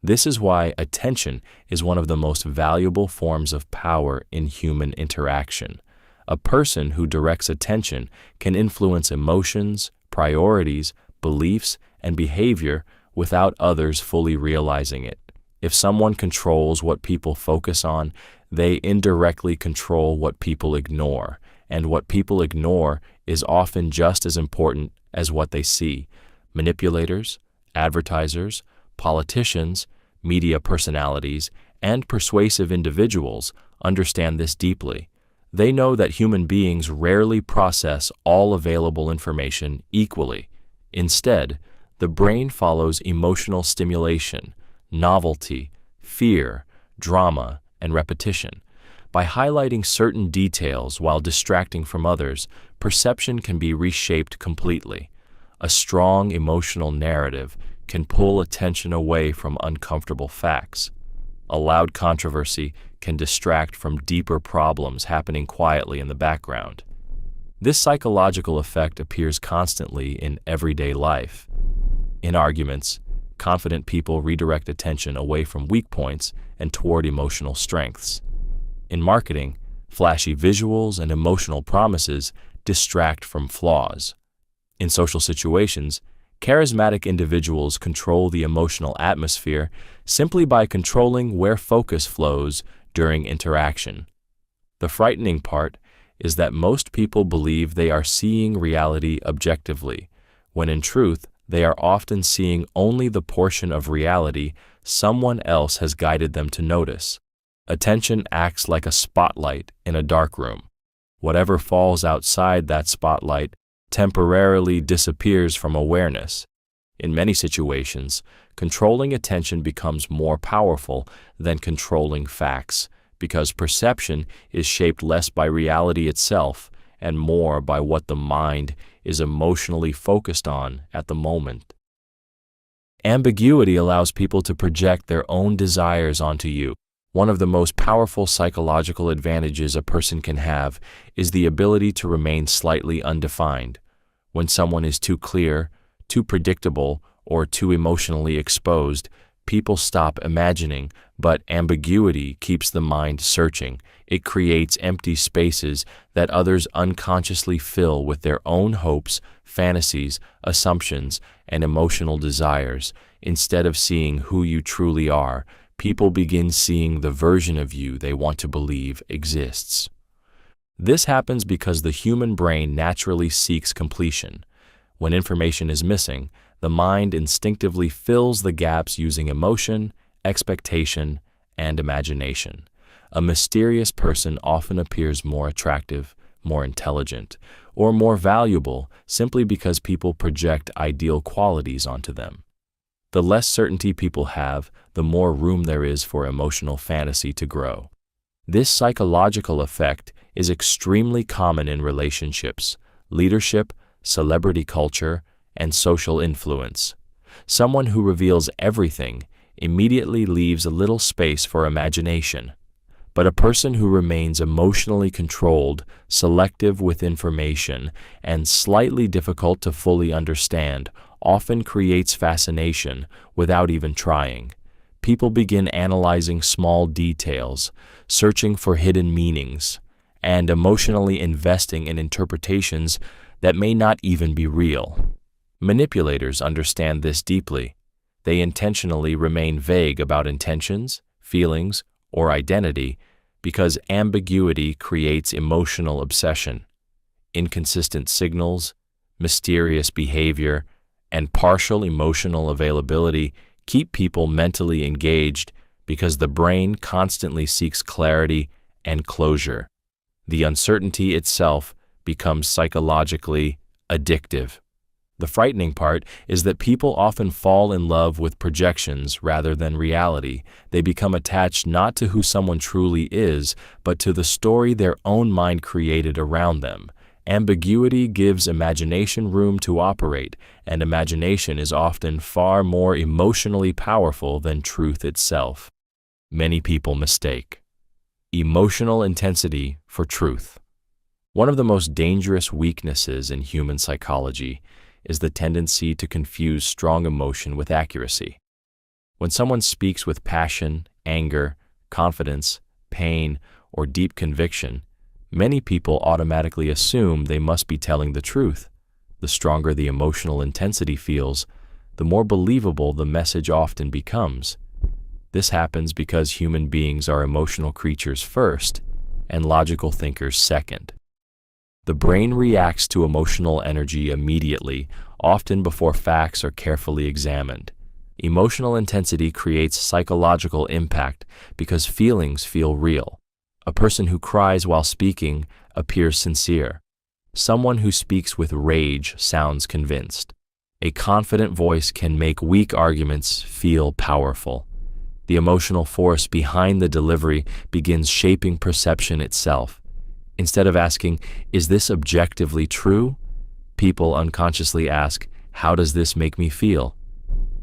[SPEAKER 1] This is why attention is one of the most valuable forms of power in human interaction. A person who directs attention can influence emotions, priorities, beliefs, and behavior without others fully realizing it. If someone controls what people focus on, they indirectly control what people ignore, and what people ignore is often just as important as what they see. Manipulators, advertisers, politicians, media personalities, and persuasive individuals understand this deeply. They know that human beings rarely process all available information equally. Instead, the brain follows emotional stimulation, novelty, fear, drama, and repetition. By highlighting certain details while distracting from others, perception can be reshaped completely. A strong emotional narrative can pull attention away from uncomfortable facts. A loud controversy can distract from deeper problems happening quietly in the background. This psychological effect appears constantly in everyday life. In arguments, confident people redirect attention away from weak points and toward emotional strengths. In marketing, flashy visuals and emotional promises distract from flaws. In social situations, charismatic individuals control the emotional atmosphere simply by controlling where focus flows during interaction. The frightening part is that most people believe they are seeing reality objectively, when in truth, they are often seeing only the portion of reality someone else has guided them to notice. Attention acts like a spotlight in a dark room. Whatever falls outside that spotlight temporarily disappears from awareness. In many situations, controlling attention becomes more powerful than controlling facts, because perception is shaped less by reality itself and more by what the mind is emotionally focused on at the moment. Ambiguity allows people to project their own desires onto you. One of the most powerful psychological advantages a person can have is the ability to remain slightly undefined. When someone is too clear, too predictable, or too emotionally exposed, people stop imagining, but ambiguity keeps the mind searching. It creates empty spaces that others unconsciously fill with their own hopes, fantasies, assumptions, and emotional desires. Instead of seeing who you truly are, people begin seeing the version of you they want to believe exists. This happens because the human brain naturally seeks completion. When information is missing, the mind instinctively fills the gaps using emotion, expectation, and imagination. A mysterious person often appears more attractive, more intelligent, or more valuable simply because people project ideal qualities onto them. The less certainty people have, the more room there is for emotional fantasy to grow. This psychological effect is extremely common in relationships, leadership, celebrity culture, and social influence. Someone who reveals everything immediately leaves a little space for imagination. But a person who remains emotionally controlled, selective with information, and slightly difficult to fully understand often creates fascination without even trying. People begin analyzing small details, searching for hidden meanings, and emotionally investing in interpretations that may not even be real. Manipulators understand this deeply. They intentionally remain vague about intentions, feelings, or identity because ambiguity creates emotional obsession. Inconsistent signals, mysterious behavior, and partial emotional availability keep people mentally engaged because the brain constantly seeks clarity and closure. The uncertainty itself becomes psychologically addictive. The frightening part is that people often fall in love with projections rather than reality. They become attached not to who someone truly is, but to the story their own mind created around them. Ambiguity gives imagination room to operate, and imagination is often far more emotionally powerful than truth itself. Many people mistake emotional intensity for truth. One of the most dangerous weaknesses in human psychology is the tendency to confuse strong emotion with accuracy. When someone speaks with passion, anger, confidence, pain, or deep conviction, many people automatically assume they must be telling the truth. The stronger the emotional intensity feels, the more believable the message often becomes. This happens because human beings are emotional creatures first and logical thinkers second. The brain reacts to emotional energy immediately, often before facts are carefully examined. Emotional intensity creates psychological impact because feelings feel real. A person who cries while speaking appears sincere. Someone who speaks with rage sounds convinced. A confident voice can make weak arguments feel powerful. The emotional force behind the delivery begins shaping perception itself. Instead of asking, "Is this objectively true?" people unconsciously ask, "How does this make me feel?"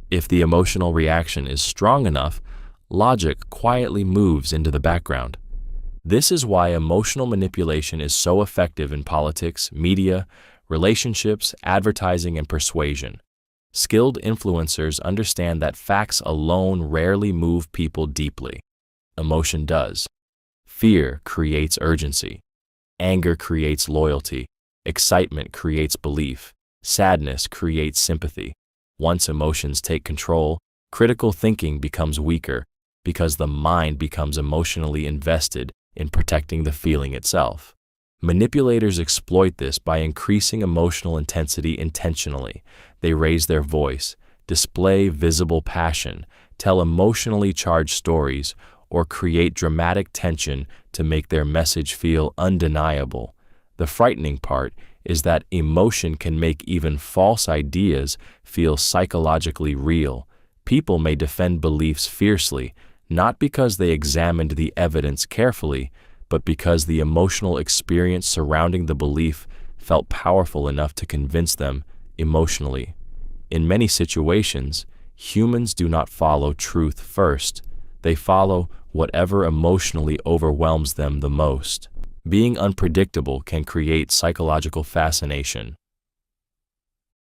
[SPEAKER 1] If the emotional reaction is strong enough, logic quietly moves into the background. This is why emotional manipulation is so effective in politics, media, relationships, advertising, and persuasion. Skilled influencers understand that facts alone rarely move people deeply. Emotion does. Fear creates urgency. Anger creates loyalty. Excitement creates belief. Sadness creates sympathy. Once emotions take control, critical thinking becomes weaker because the mind becomes emotionally invested in protecting the feeling itself. Manipulators exploit this by increasing emotional intensity intentionally. They raise their voice, display visible passion, tell emotionally charged stories, or create dramatic tension to make their message feel undeniable. The frightening part is that emotion can make even false ideas feel psychologically real. People may defend beliefs fiercely, not because they examined the evidence carefully, but because the emotional experience surrounding the belief felt powerful enough to convince them emotionally. In many situations, humans do not follow truth first. They follow whatever emotionally overwhelms them the most. Being unpredictable can create psychological fascination.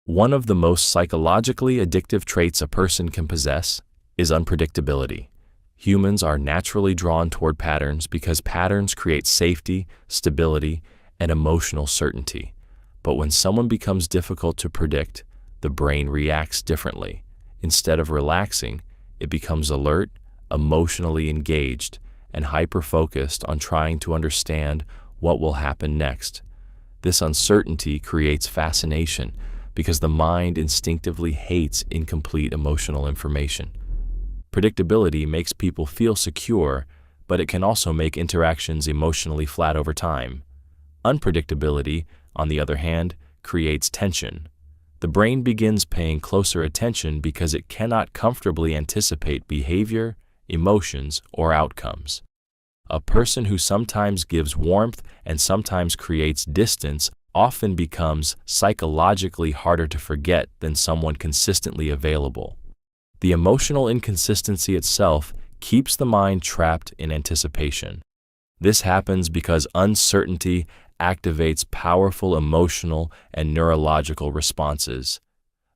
[SPEAKER 1] One of the most psychologically addictive traits a person can possess is unpredictability. Humans are naturally drawn toward patterns because patterns create safety, stability, and emotional certainty. But when someone becomes difficult to predict, the brain reacts differently. Instead of relaxing, it becomes alert, emotionally engaged, and hyper-focused on trying to understand what will happen next. This uncertainty creates fascination because the mind instinctively hates incomplete emotional information. Predictability makes people feel secure, but it can also make interactions emotionally flat over time. Unpredictability, on the other hand, creates tension. The brain begins paying closer attention because it cannot comfortably anticipate behavior, emotions, or outcomes. A person who sometimes gives warmth and sometimes creates distance often becomes psychologically harder to forget than someone consistently available. The emotional inconsistency itself keeps the mind trapped in anticipation. This happens because uncertainty activates powerful emotional and neurological responses.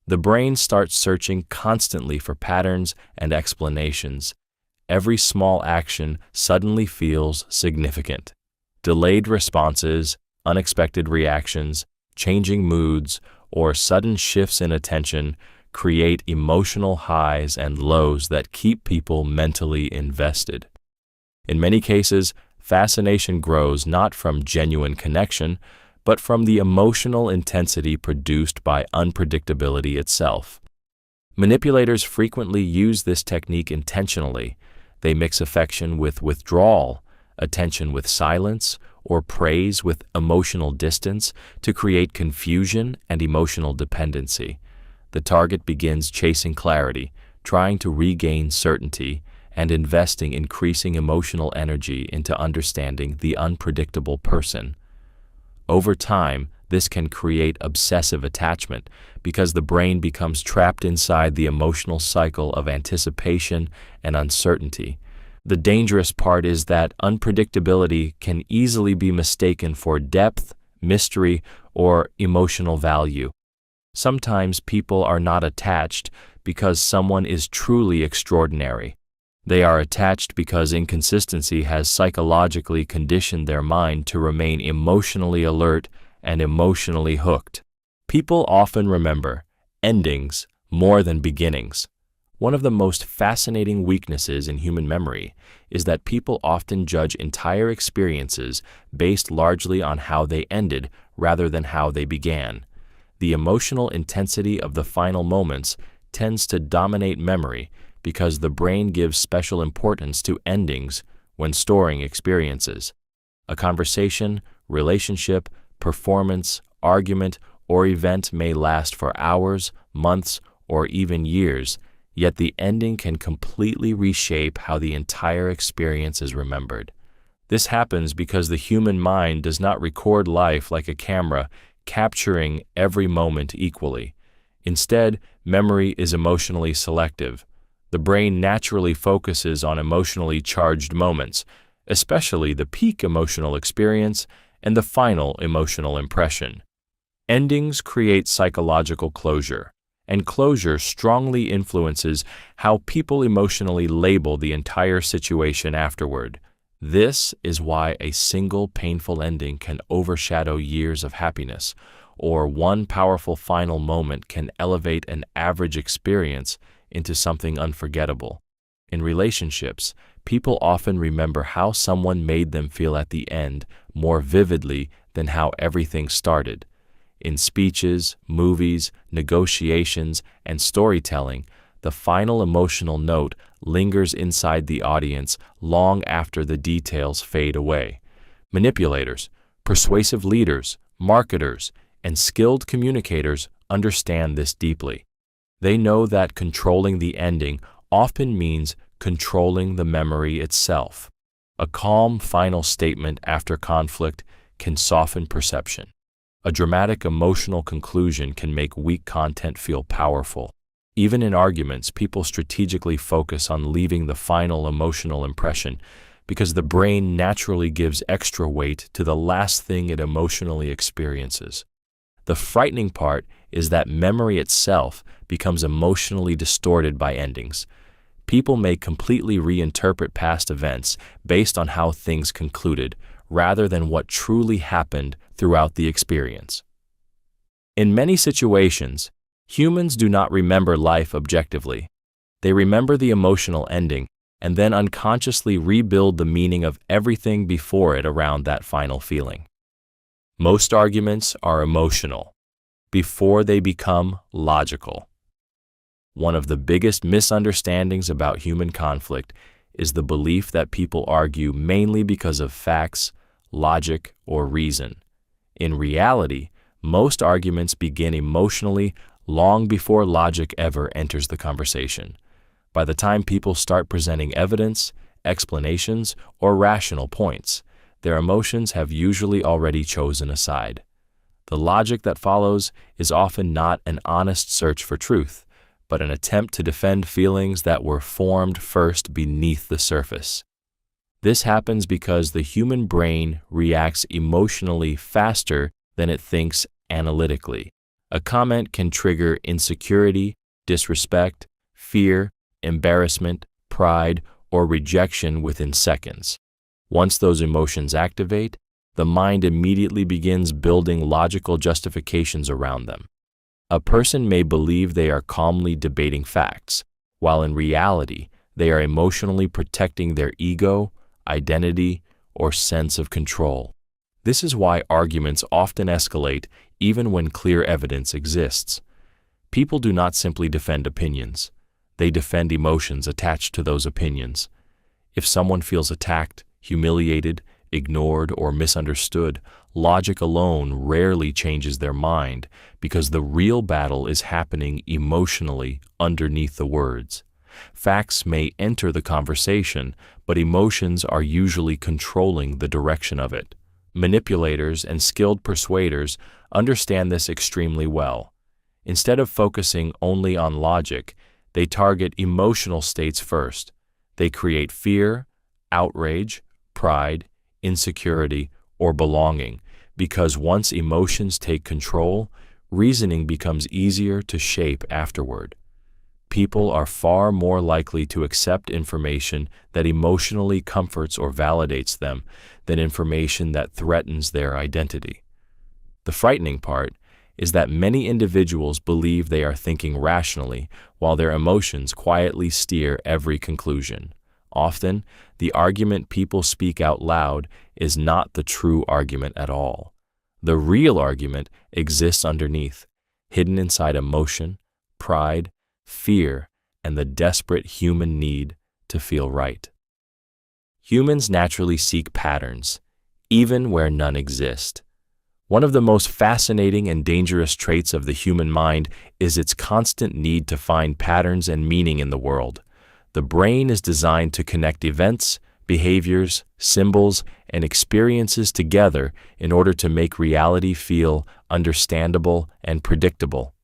[SPEAKER 1] The brain starts searching constantly for patterns and explanations. Every small action suddenly feels significant. Delayed responses, unexpected reactions, changing moods, or sudden shifts in attention create emotional highs and lows that keep people mentally invested. In many cases, fascination grows not from genuine connection, but from the emotional intensity produced by unpredictability itself. Manipulators frequently use this technique intentionally. They mix affection with withdrawal, attention with silence, or praise with emotional distance to create confusion and emotional dependency. The target begins chasing clarity, trying to regain certainty, and investing increasing emotional energy into understanding the unpredictable person. Over time, this can create obsessive attachment because the brain becomes trapped inside the emotional cycle of anticipation and uncertainty. The dangerous part is that unpredictability can easily be mistaken for depth, mystery, or emotional value. Sometimes people are not attached because someone is truly extraordinary. They are attached because inconsistency has psychologically conditioned their mind to remain emotionally alert and emotionally hooked. People often remember endings more than beginnings. One of the most fascinating weaknesses in human memory is that people often judge entire experiences based largely on how they ended rather than how they began. The emotional intensity of the final moments tends to dominate memory because the brain gives special importance to endings when storing experiences. A conversation, relationship, performance, argument, or event may last for hours, months, or even years, yet the ending can completely reshape how the entire experience is remembered. This happens because the human mind does not record life like a camera, capturing every moment equally. Instead, memory is emotionally selective. The brain naturally focuses on emotionally charged moments, especially the peak emotional experience and the final emotional impression. Endings create psychological closure, and closure strongly influences how people emotionally label the entire situation afterward. This is why a single painful ending can overshadow years of happiness, or one powerful final moment can elevate an average experience into something unforgettable. In relationships, people often remember how someone made them feel at the end more vividly than how everything started. In speeches, movies, negotiations, and storytelling, the final emotional note lingers inside the audience long after the details fade away. Manipulators, persuasive leaders, marketers, and skilled communicators understand this deeply. They know that controlling the ending often means controlling the memory itself. A calm final statement after conflict can soften perception. A dramatic emotional conclusion can make weak content feel powerful. Even in arguments, people strategically focus on leaving the final emotional impression because the brain naturally gives extra weight to the last thing it emotionally experiences. The frightening part is that memory itself becomes emotionally distorted by endings. People may completely reinterpret past events based on how things concluded, rather than what truly happened throughout the experience. In many situations, humans do not remember life objectively. They remember the emotional ending and then unconsciously rebuild the meaning of everything before it around that final feeling. Most arguments are emotional before they become logical. One of the biggest misunderstandings about human conflict is the belief that people argue mainly because of facts, logic, or reason. In reality, most arguments begin emotionally long before logic ever enters the conversation. By the time people start presenting evidence, explanations, or rational points, their emotions have usually already chosen a side. The logic that follows is often not an honest search for truth, but an attempt to defend feelings that were formed first beneath the surface. This happens because the human brain reacts emotionally faster than it thinks analytically. A comment can trigger insecurity, disrespect, fear, embarrassment, pride, or rejection within seconds. Once those emotions activate, the mind immediately begins building logical justifications around them. A person may believe they are calmly debating facts, while in reality, they are emotionally protecting their ego, identity, or sense of control. This is why arguments often escalate even when clear evidence exists. People do not simply defend opinions. They defend emotions attached to those opinions. If someone feels attacked, humiliated, ignored, or misunderstood, logic alone rarely changes their mind because the real battle is happening emotionally underneath the words. Facts may enter the conversation, but emotions are usually controlling the direction of it. Manipulators and skilled persuaders understand this extremely well. Instead of focusing only on logic, they target emotional states first. They create fear, outrage, pride, insecurity, or belonging, because once emotions take control, reasoning becomes easier to shape afterward. People are far more likely to accept information that emotionally comforts or validates them than information that threatens their identity. The frightening part is that many individuals believe they are thinking rationally while their emotions quietly steer every conclusion. Often, the argument people speak out loud is not the true argument at all. The real argument exists underneath, hidden inside emotion, pride, fear, and the desperate human need to feel right. Humans naturally seek patterns, even where none exist. One of the most fascinating and dangerous traits of the human mind is its constant need to find patterns and meaning in the world. The brain is designed to connect events, behaviors, symbols, and experiences together in order to make reality feel understandable and predictable.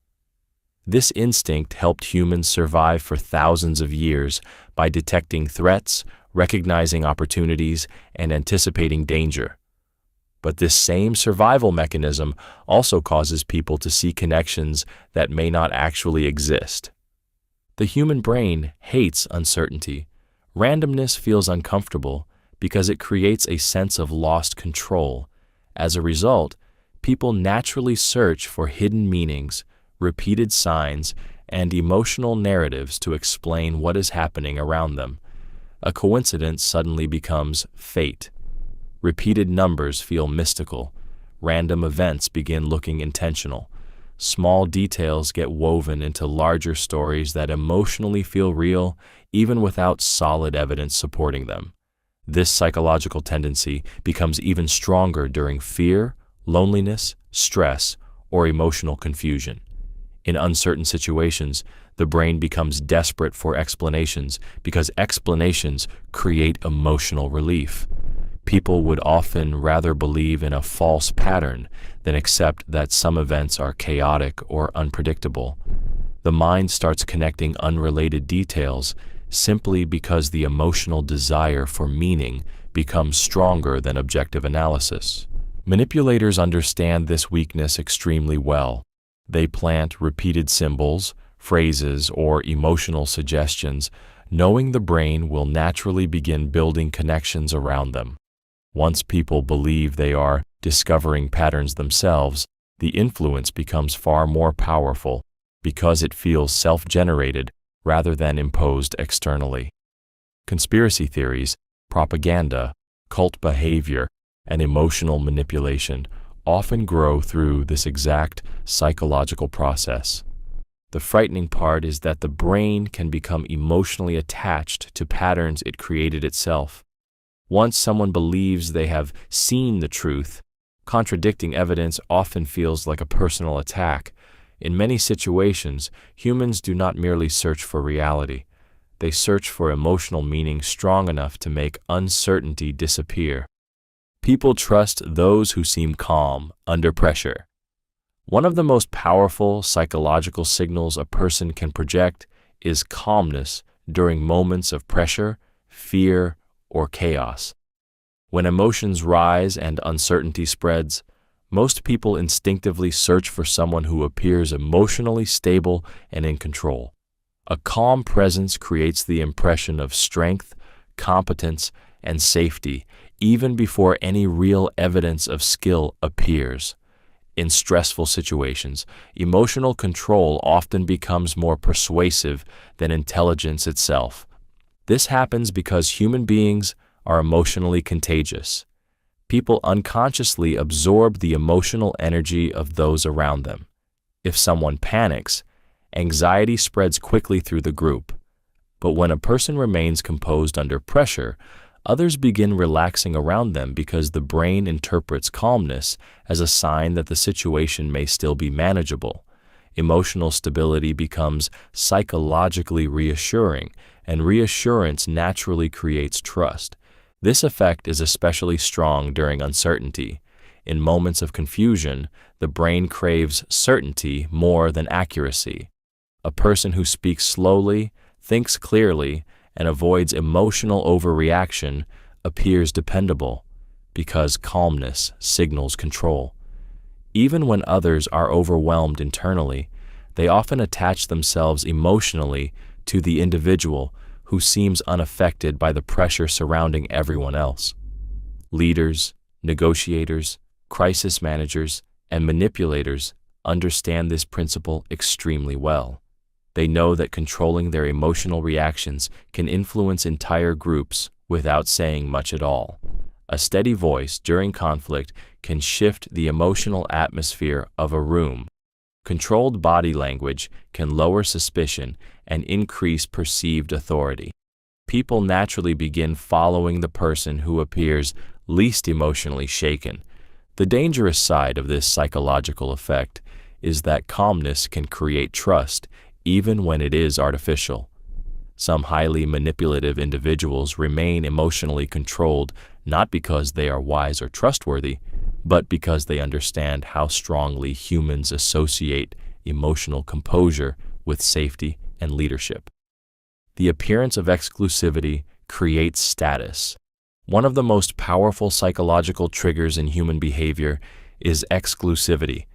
[SPEAKER 1] This instinct helped humans survive for thousands of years by detecting threats, recognizing opportunities, and anticipating danger. But this same survival mechanism also causes people to see connections that may not actually exist. The human brain hates uncertainty. Randomness feels uncomfortable because it creates a sense of lost control. As a result, people naturally search for hidden meanings, repeated signs, and emotional narratives to explain what is happening around them. A coincidence suddenly becomes fate. Repeated numbers feel mystical. Random events begin looking intentional. Small details get woven into larger stories that emotionally feel real, even without solid evidence supporting them. This psychological tendency becomes even stronger during fear, loneliness, stress, or emotional confusion. In uncertain situations, the brain becomes desperate for explanations because explanations create emotional relief. People would often rather believe in a false pattern than accept that some events are chaotic or unpredictable. The mind starts connecting unrelated details simply because the emotional desire for meaning becomes stronger than objective analysis. Manipulators understand this weakness extremely well. They plant repeated symbols, phrases, or emotional suggestions, knowing the brain will naturally begin building connections around them. Once people believe they are discovering patterns themselves, the influence becomes far more powerful because it feels self-generated rather than imposed externally. Conspiracy theories, propaganda, cult behavior, and emotional manipulation often grow through this exact psychological process. The frightening part is that the brain can become emotionally attached to patterns it created itself. Once someone believes they have seen the truth, contradicting evidence often feels like a personal attack. In many situations, humans do not merely search for reality. They search for emotional meaning strong enough to make uncertainty disappear. People trust those who seem calm under pressure. One of the most powerful psychological signals a person can project is calmness during moments of pressure, fear, or chaos. When emotions rise and uncertainty spreads, most people instinctively search for someone who appears emotionally stable and in control. A calm presence creates the impression of strength, competence, and safety, even before any real evidence of skill appears. In stressful situations, emotional control often becomes more persuasive than intelligence itself. This happens because human beings are emotionally contagious. People unconsciously absorb the emotional energy of those around them. If someone panics, anxiety spreads quickly through the group. But when a person remains composed under pressure, others begin relaxing around them because the brain interprets calmness as a sign that the situation may still be manageable. Emotional stability becomes psychologically reassuring, and reassurance naturally creates trust. This effect is especially strong during uncertainty. In moments of confusion, the brain craves certainty more than accuracy. A person who speaks slowly, thinks clearly, and avoids emotional overreaction appears dependable because calmness signals control. Even when others are overwhelmed internally, they often attach themselves emotionally to the individual who seems unaffected by the pressure surrounding everyone else. Leaders, negotiators, crisis managers, and manipulators understand this principle extremely well. They know that controlling their emotional reactions can influence entire groups without saying much at all. A steady voice during conflict can shift the emotional atmosphere of a room. Controlled body language can lower suspicion and increase perceived authority. People naturally begin following the person who appears least emotionally shaken. The dangerous side of this psychological effect is that calmness can create trust even when it is artificial. Some highly manipulative individuals remain emotionally controlled not because they are wise or trustworthy, but because they understand how strongly humans associate emotional composure with safety and leadership. The appearance of exclusivity creates status. One of the most powerful psychological triggers in human behavior is exclusivity.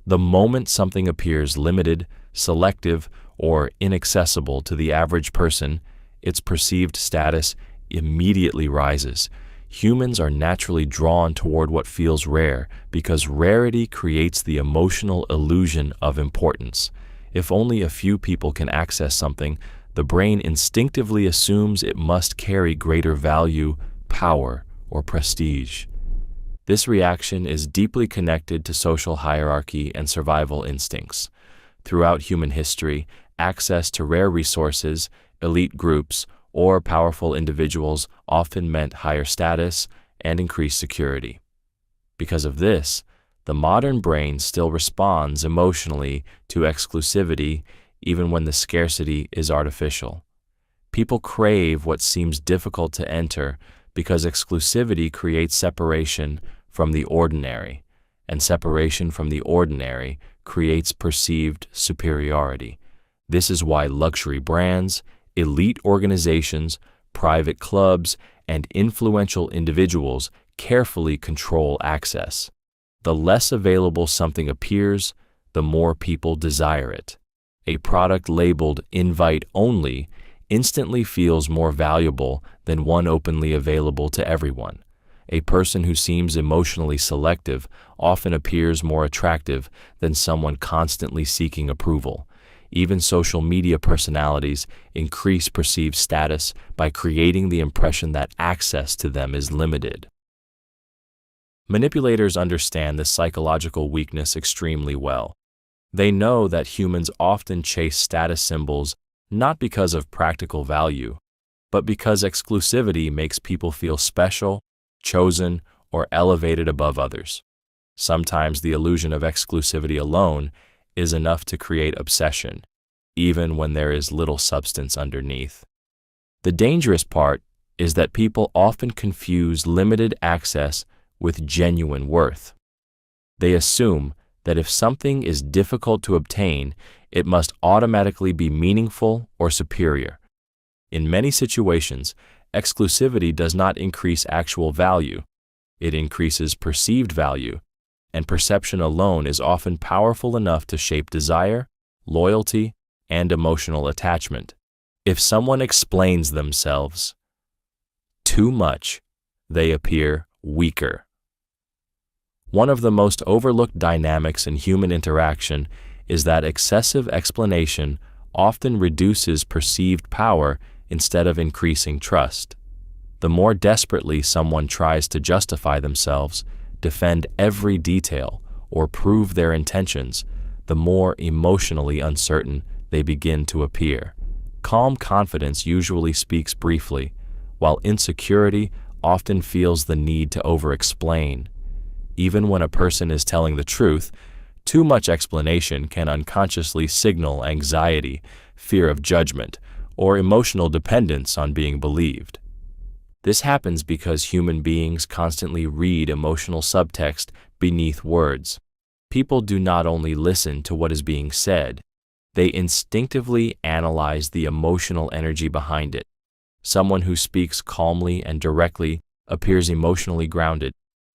[SPEAKER 1] The moment something appears limited, selective, or inaccessible to the average person, its perceived status immediately rises. Humans are naturally drawn toward what feels rare because rarity creates the emotional illusion of importance. If only a few people can access something, the brain instinctively assumes it must carry greater value, power, or prestige. This reaction is deeply connected to social hierarchy and survival instincts. Throughout human history, access to rare resources, elite groups, or powerful individuals often meant higher status and increased security. Because of this, the modern brain still responds emotionally to exclusivity even when the scarcity is artificial. People crave what seems difficult to enter because exclusivity creates separation from the ordinary, and separation from the ordinary creates perceived superiority. This is why luxury brands, elite organizations, private clubs, and influential individuals carefully control access. The less available something appears, the more people desire it. A product labeled invite only instantly feels more valuable than one openly available to everyone. A person who seems emotionally selective often appears more attractive than someone constantly seeking approval. Even social media personalities increase perceived status by creating the impression that access to them is limited. Manipulators understand this psychological weakness extremely well. They know that humans often chase status symbols not because of practical value, but because exclusivity makes people feel special, chosen, or elevated above others. Sometimes the illusion of exclusivity alone is enough to create obsession, even when there is little substance underneath. The dangerous part is that people often confuse limited access with genuine worth. They assume that if something is difficult to obtain, it must automatically be meaningful or superior. In many situations, exclusivity does not increase actual value. It increases perceived value, and perception alone is often powerful enough to shape desire, loyalty, and emotional attachment. If someone explains themselves too much, they appear weaker. One of the most overlooked dynamics in human interaction is that excessive explanation often reduces perceived power instead of increasing trust. The more desperately someone tries to justify themselves, defend every detail, or prove their intentions, the more emotionally uncertain they begin to appear. Calm confidence usually speaks briefly, while insecurity often feels the need to over-explain. Even when a person is telling the truth, too much explanation can unconsciously signal anxiety, fear of judgment, or emotional dependence on being believed. This happens because human beings constantly read emotional subtext beneath words. People do not only listen to what is being said, they instinctively analyze the emotional energy behind it. Someone who speaks calmly and directly appears emotionally grounded,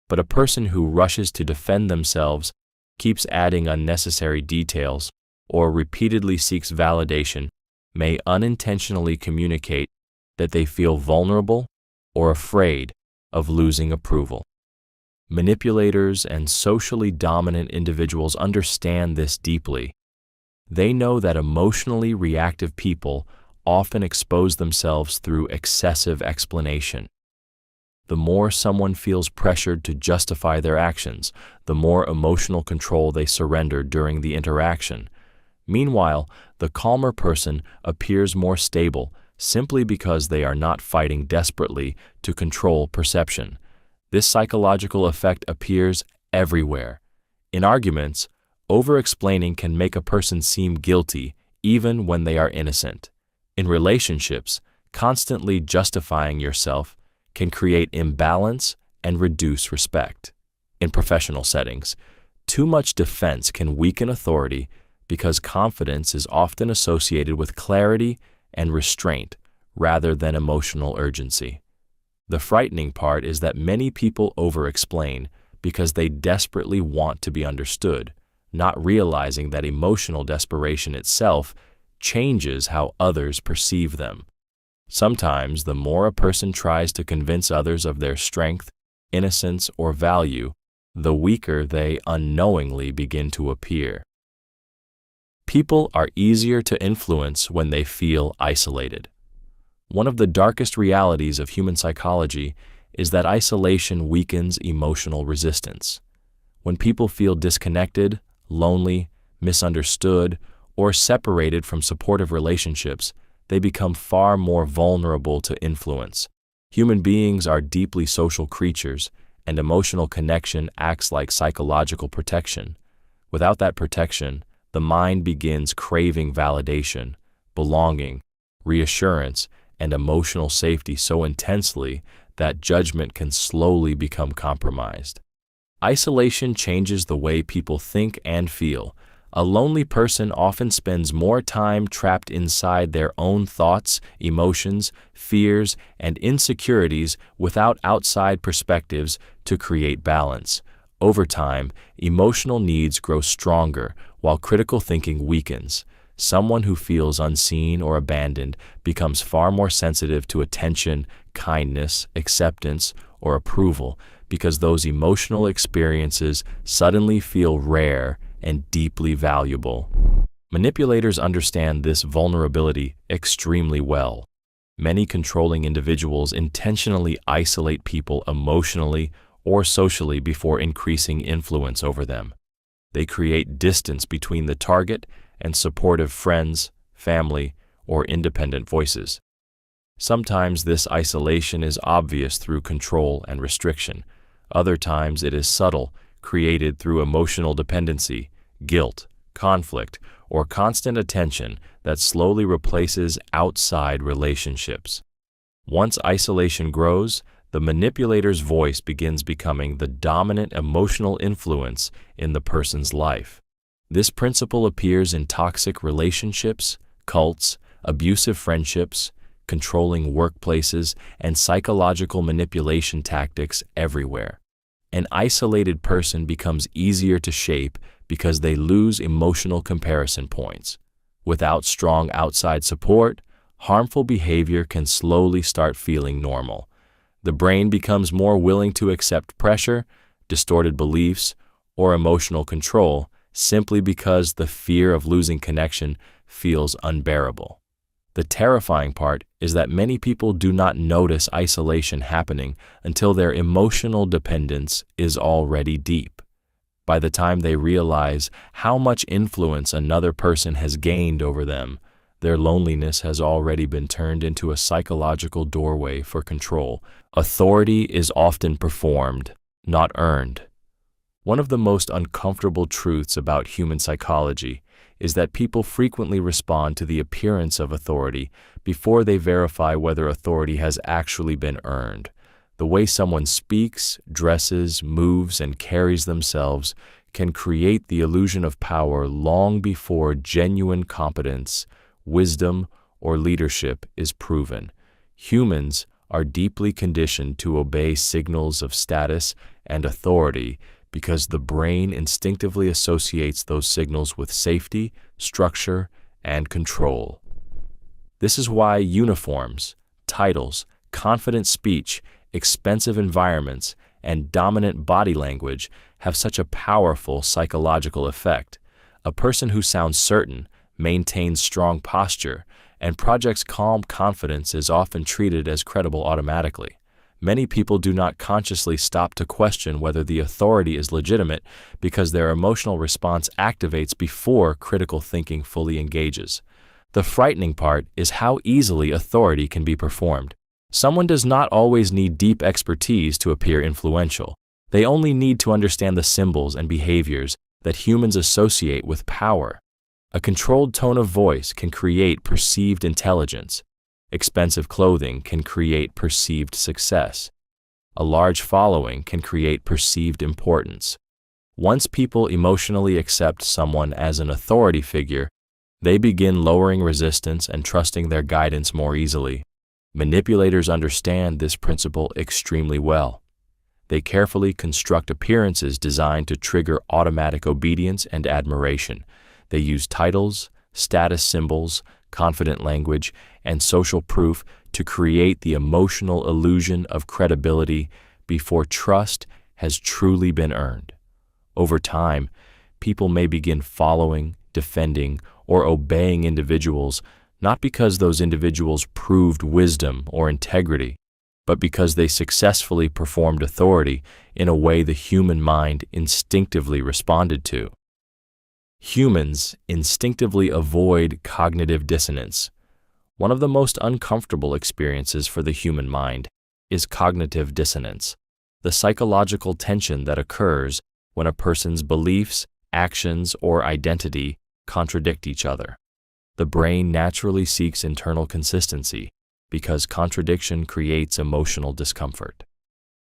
[SPEAKER 1] but a person who rushes to defend themselves, keeps adding unnecessary details, or repeatedly seeks validation may unintentionally communicate that they feel vulnerable or afraid of losing approval. Manipulators and socially dominant individuals understand this deeply. They know that emotionally reactive people often expose themselves through excessive explanation. The more someone feels pressured to justify their actions, the more emotional control they surrender during the interaction. Meanwhile, the calmer person appears more stable simply because they are not fighting desperately to control perception. This psychological effect appears everywhere. In arguments, over-explaining can make a person seem guilty even when they are innocent. In relationships, constantly justifying yourself can create imbalance and reduce respect. In professional settings, too much defense can weaken authority because confidence is often associated with clarity and restraint rather than emotional urgency. The frightening part is that many people over-explain because they desperately want to be understood, not realizing that emotional desperation itself changes how others perceive them. Sometimes, the more a person tries to convince others of their strength, innocence, or value, the weaker they unknowingly begin to appear. People are easier to influence when they feel isolated. One of the darkest realities of human psychology is that isolation weakens emotional resistance. When people feel disconnected, lonely, misunderstood, or separated from supportive relationships, they become far more vulnerable to influence. Human beings are deeply social creatures, and emotional connection acts like psychological protection. Without that protection, the mind begins craving validation, belonging, reassurance, and emotional safety so intensely that judgment can slowly become compromised. Isolation changes the way people think and feel. A lonely person often spends more time trapped inside their own thoughts, emotions, fears, and insecurities without outside perspectives to create balance. Over time, emotional needs grow stronger while critical thinking weakens. Someone who feels unseen or abandoned becomes far more sensitive to attention, kindness, acceptance, or approval because those emotional experiences suddenly feel rare and deeply valuable. Manipulators understand this vulnerability extremely well. Many controlling individuals intentionally isolate people emotionally or socially before increasing influence over them. They create distance between the target and supportive friends, family, or independent voices. Sometimes this isolation is obvious through control and restriction. Other times it is subtle, created through emotional dependency, guilt, conflict, or constant attention that slowly replaces outside relationships. Once isolation grows, the manipulator's voice begins becoming the dominant emotional influence in the person's life. This principle appears in toxic relationships, cults, abusive friendships, controlling workplaces, and psychological manipulation tactics everywhere. An isolated person becomes easier to shape because they lose emotional comparison points. Without strong outside support, harmful behavior can slowly start feeling normal. The brain becomes more willing to accept pressure, distorted beliefs, or emotional control simply because the fear of losing connection feels unbearable. The terrifying part is that many people do not notice isolation happening until their emotional dependence is already deep. By the time they realize how much influence another person has gained over them, their loneliness has already been turned into a psychological doorway for control. Authority is often performed, not earned. One of the most uncomfortable truths about human psychology is that people frequently respond to the appearance of authority before they verify whether authority has actually been earned. The way someone speaks, dresses, moves, and carries themselves can create the illusion of power long before genuine competence, wisdom, or leadership is proven. Humans are deeply conditioned to obey signals of status and authority because the brain instinctively associates those signals with safety, structure, and control. This is why uniforms, titles, confident speech, expensive environments, and dominant body language have such a powerful psychological effect. A person who sounds certain, maintains strong posture, and projects calm confidence is often treated as credible automatically. Many people do not consciously stop to question whether the authority is legitimate because their emotional response activates before critical thinking fully engages. The frightening part is how easily authority can be performed. Someone does not always need deep expertise to appear influential. They only need to understand the symbols and behaviors that humans associate with power. A controlled tone of voice can create perceived intelligence. Expensive clothing can create perceived success. A large following can create perceived importance. Once people emotionally accept someone as an authority figure, they begin lowering resistance and trusting their guidance more easily. Manipulators understand this principle extremely well. They carefully construct appearances designed to trigger automatic obedience and admiration. They use titles, status symbols, confident language, and social proof to create the emotional illusion of credibility before trust has truly been earned. Over time, people may begin following, defending, or obeying individuals not because those individuals proved wisdom or integrity, but because they successfully performed authority in a way the human mind instinctively responded to. Humans instinctively avoid cognitive dissonance. One of the most uncomfortable experiences for the human mind is cognitive dissonance, the psychological tension that occurs when a person's beliefs, actions, or identity contradict each other. The brain naturally seeks internal consistency because contradiction creates emotional discomfort.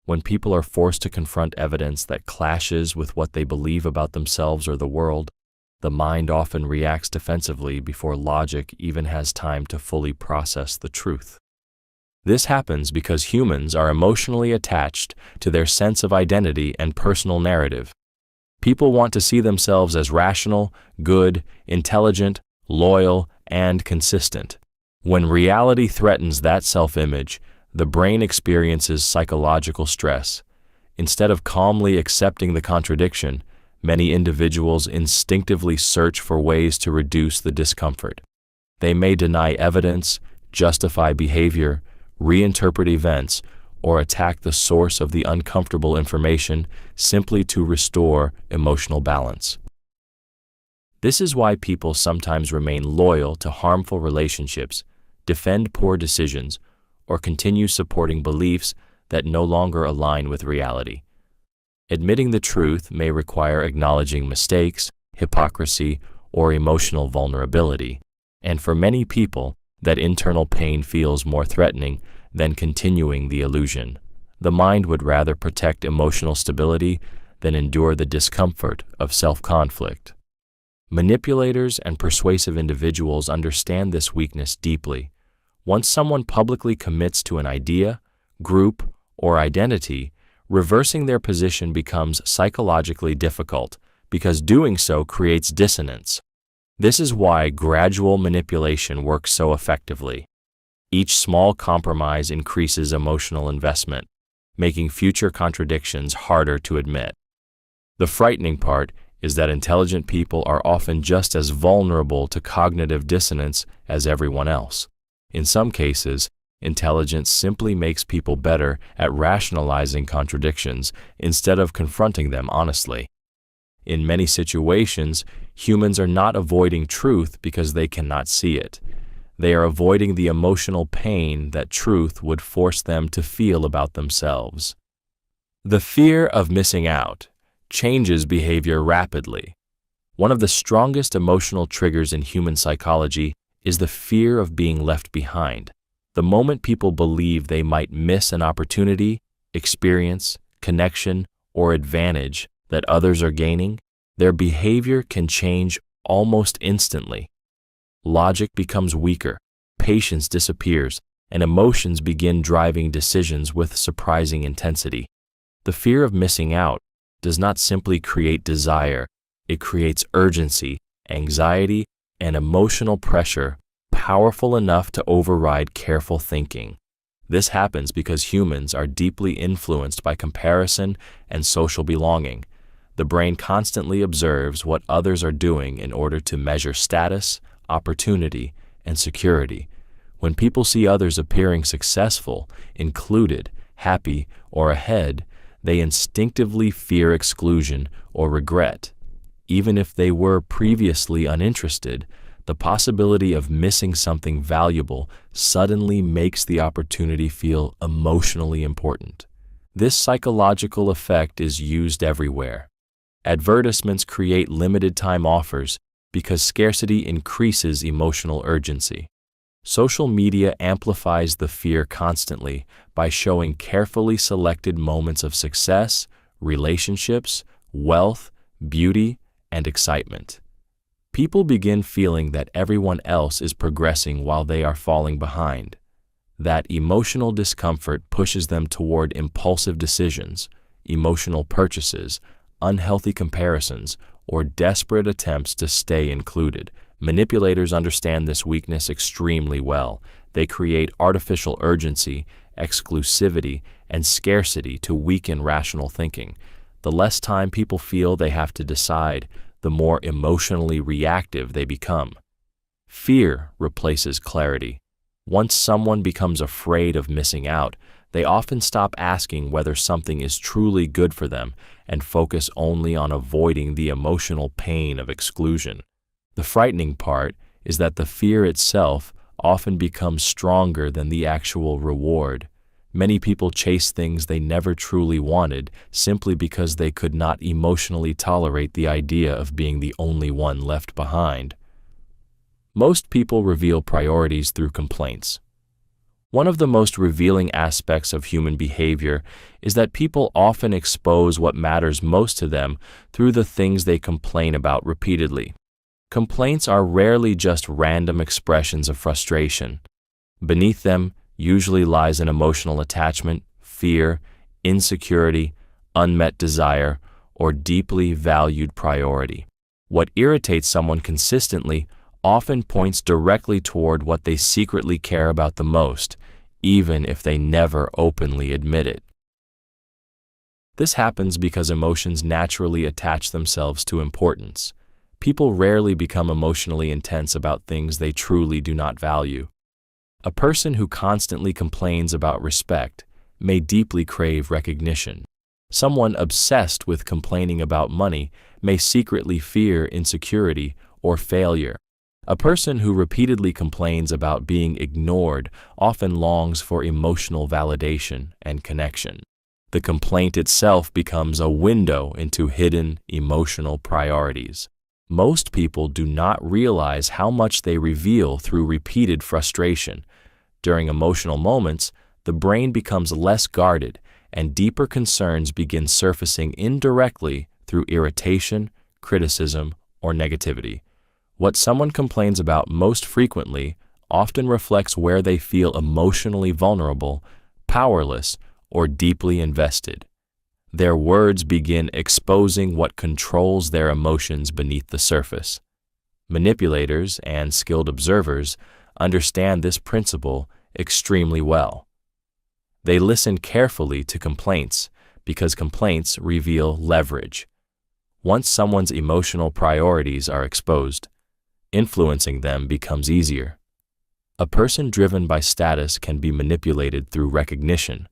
[SPEAKER 1] When people are forced to confront evidence that clashes with what they believe about themselves or the world, the mind often reacts defensively before logic even has time to fully process the truth. This happens because humans are emotionally attached to their sense of identity and personal narrative. People want to see themselves as rational, good, intelligent, loyal, and consistent. When reality threatens that self-image, the brain experiences psychological stress. Instead of calmly accepting the contradiction, many individuals instinctively search for ways to reduce the discomfort. They may deny evidence, justify behavior, reinterpret events, or attack the source of the uncomfortable information simply to restore emotional balance. This is why people sometimes remain loyal to harmful relationships, defend poor decisions, or continue supporting beliefs that no longer align with reality. Admitting the truth may require acknowledging mistakes, hypocrisy, or emotional vulnerability, and for many people, that internal pain feels more threatening than continuing the illusion. The mind would rather protect emotional stability than endure the discomfort of self-conflict. Manipulators and persuasive individuals understand this weakness deeply. Once someone publicly commits to an idea, group, or identity, reversing their position becomes psychologically difficult because doing so creates dissonance. This is why gradual manipulation works so effectively. Each small compromise increases emotional investment, making future contradictions harder to admit. The frightening part is that intelligent people are often just as vulnerable to cognitive dissonance as everyone else. In some cases, intelligence simply makes people better at rationalizing contradictions instead of confronting them honestly. In many situations, humans are not avoiding truth because they cannot see it. They are avoiding the emotional pain that truth would force them to feel about themselves. The fear of missing out changes behavior rapidly. One of the strongest emotional triggers in human psychology is the fear of being left behind. The moment people believe they might miss an opportunity, experience, connection, or advantage that others are gaining, their behavior can change almost instantly. Logic becomes weaker, patience disappears, and emotions begin driving decisions with surprising intensity. The fear of missing out does not simply create desire, it creates urgency, anxiety, and emotional pressure powerful enough to override careful thinking. This happens because humans are deeply influenced by comparison and social belonging. The brain constantly observes what others are doing in order to measure status, opportunity, and security. When people see others appearing successful, included, happy, or ahead, they instinctively fear exclusion or regret. Even if they were previously uninterested, the possibility of missing something valuable suddenly makes the opportunity feel emotionally important. This psychological effect is used everywhere. Advertisements create limited-time offers because scarcity increases emotional urgency. Social media amplifies the fear constantly by showing carefully selected moments of success, relationships, wealth, beauty, and excitement. People begin feeling that everyone else is progressing while they are falling behind. That emotional discomfort pushes them toward impulsive decisions, emotional purchases, unhealthy comparisons, or desperate attempts to stay included. Manipulators understand this weakness extremely well. They create artificial urgency, exclusivity, and scarcity to weaken rational thinking. The less time people feel they have to decide, the more emotionally reactive they become. Fear replaces clarity. Once someone becomes afraid of missing out, they often stop asking whether something is truly good for them and focus only on avoiding the emotional pain of exclusion. The frightening part is that the fear itself often becomes stronger than the actual reward. Many people chase things they never truly wanted simply because they could not emotionally tolerate the idea of being the only one left behind. Most people reveal priorities through complaints. One of the most revealing aspects of human behavior is that people often expose what matters most to them through the things they complain about repeatedly. Complaints are rarely just random expressions of frustration. Beneath them usually lies an emotional attachment, fear, insecurity, unmet desire, or deeply valued priority. What irritates someone consistently often points directly toward what they secretly care about the most, even if they never openly admit it. This happens because emotions naturally attach themselves to importance. People rarely become emotionally intense about things they truly do not value. A person who constantly complains about respect may deeply crave recognition. Someone obsessed with complaining about money may secretly fear insecurity or failure. A person who repeatedly complains about being ignored often longs for emotional validation and connection. The complaint itself becomes a window into hidden emotional priorities. Most people do not realize how much they reveal through repeated frustration. During emotional moments, the brain becomes less guarded, and deeper concerns begin surfacing indirectly through irritation, criticism, or negativity. What someone complains about most frequently often reflects where they feel emotionally vulnerable, powerless, or deeply invested. Their words begin exposing what controls their emotions beneath the surface. Manipulators and skilled observers understand this principle extremely well. They listen carefully to complaints because complaints reveal leverage. Once someone's emotional priorities are exposed, influencing them becomes easier. A person driven by status can be manipulated through recognition.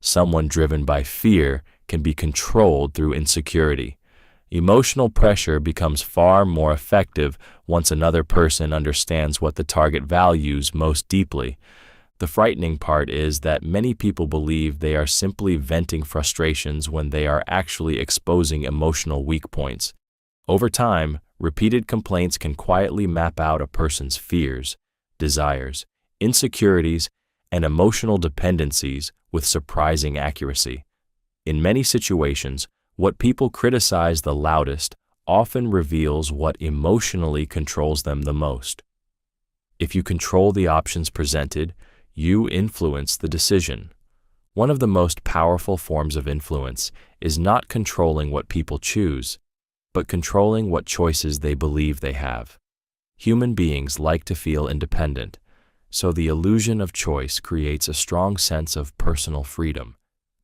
[SPEAKER 1] Someone driven by fear can be controlled through insecurity. Emotional pressure becomes far more effective once another person understands what the target values most deeply. The frightening part is that many people believe they are simply venting frustrations when they are actually exposing emotional weak points. Over time, repeated complaints can quietly map out a person's fears, desires, insecurities, and emotional dependencies with surprising accuracy. In many situations, what people criticize the loudest often reveals what emotionally controls them the most. If you control the options presented, you influence the decision. One of the most powerful forms of influence is not controlling what people choose, but controlling what choices they believe they have. Human beings like to feel independent, so the illusion of choice creates a strong sense of personal freedom.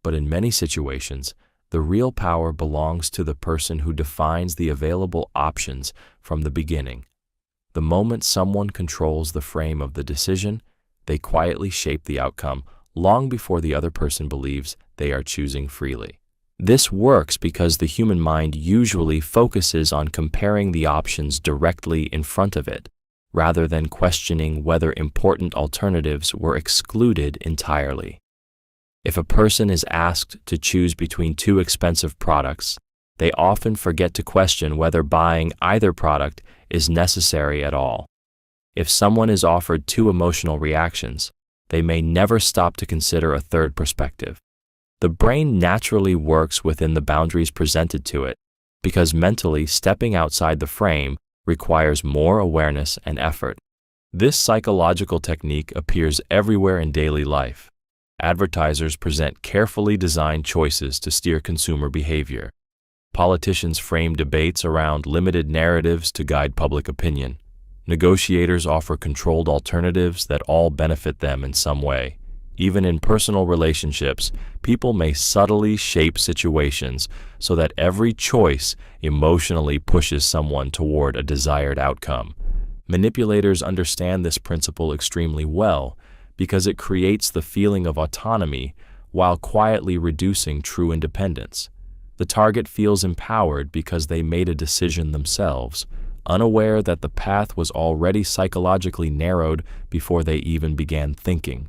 [SPEAKER 1] But in many situations, the real power belongs to the person who defines the available options from the beginning. The moment someone controls the frame of the decision, they quietly shape the outcome, long before the other person believes they are choosing freely. This works because the human mind usually focuses on comparing the options directly in front of it, rather than questioning whether important alternatives were excluded entirely. If a person is asked to choose between two expensive products, they often forget to question whether buying either product is necessary at all. If someone is offered two emotional reactions, they may never stop to consider a third perspective. The brain naturally works within the boundaries presented to it, because mentally stepping outside the frame requires more awareness and effort. This psychological technique appears everywhere in daily life. Advertisers present carefully designed choices to steer consumer behavior. Politicians frame debates around limited narratives to guide public opinion. Negotiators offer controlled alternatives that all benefit them in some way. Even in personal relationships, people may subtly shape situations so that every choice emotionally pushes someone toward a desired outcome. Manipulators understand this principle extremely well because it creates the feeling of autonomy while quietly reducing true independence. The target feels empowered because they made a decision themselves, unaware that the path was already psychologically narrowed before they even began thinking.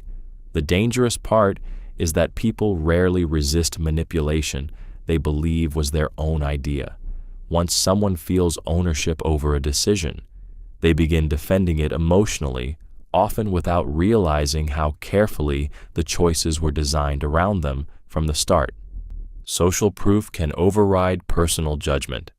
[SPEAKER 1] The dangerous part is that people rarely resist manipulation they believe was their own idea. Once someone feels ownership over a decision, they begin defending it emotionally, often without realizing how carefully the choices were designed around them from the start. Social proof can override personal judgment.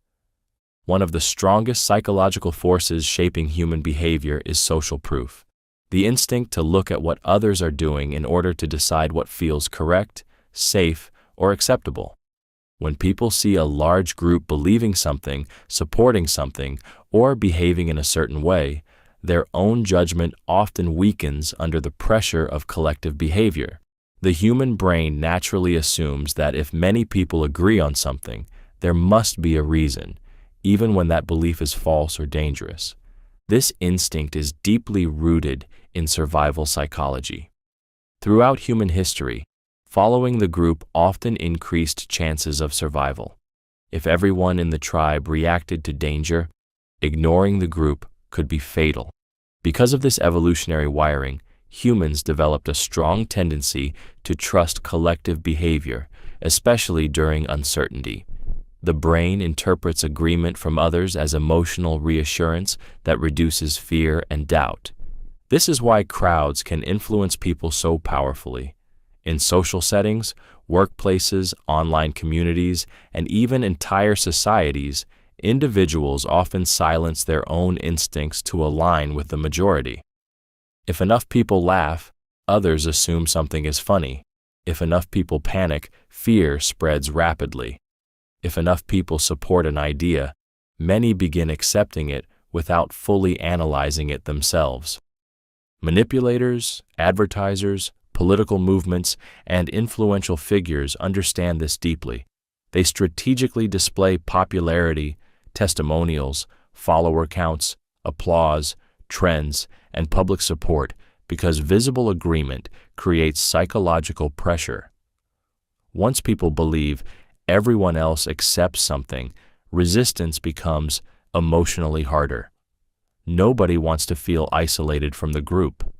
[SPEAKER 1] One of the strongest psychological forces shaping human behavior is social proof. The instinct to look at what others are doing in order to decide what feels correct, safe, or acceptable. When people see a large group believing something, supporting something, or behaving in a certain way, their own judgment often weakens under the pressure of collective behavior. The human brain naturally assumes that if many people agree on something, there must be a reason, even when that belief is false or dangerous. This instinct is deeply rooted in survival psychology. Throughout human history, following the group often increased chances of survival. If everyone in the tribe reacted to danger, ignoring the group could be fatal. Because of this evolutionary wiring, humans developed a strong tendency to trust collective behavior, especially during uncertainty. The brain interprets agreement from others as emotional reassurance that reduces fear and doubt. This is why crowds can influence people so powerfully. In social settings, workplaces, online communities, and even entire societies, individuals often silence their own instincts to align with the majority. If enough people laugh, others assume something is funny. If enough people panic, fear spreads rapidly. If enough people support an idea, many begin accepting it without fully analyzing it themselves. Manipulators, advertisers, political movements, and influential figures understand this deeply. They strategically display popularity, testimonials, follower counts, applause, trends, and public support because visible agreement creates psychological pressure. Once people believe everyone else accepts something, resistance becomes emotionally harder. Nobody wants to feel isolated from the group.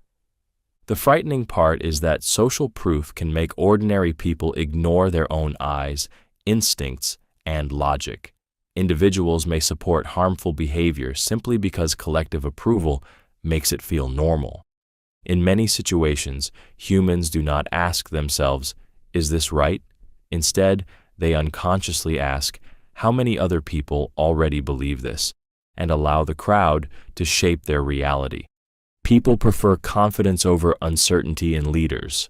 [SPEAKER 1] The frightening part is that social proof can make ordinary people ignore their own eyes, instincts, and logic. Individuals may support harmful behavior simply because collective approval makes it feel normal. In many situations, humans do not ask themselves, "Is this right?" Instead, they unconsciously ask, "How many other people already believe this?" and allow the crowd to shape their reality. People prefer confidence over uncertainty in leaders.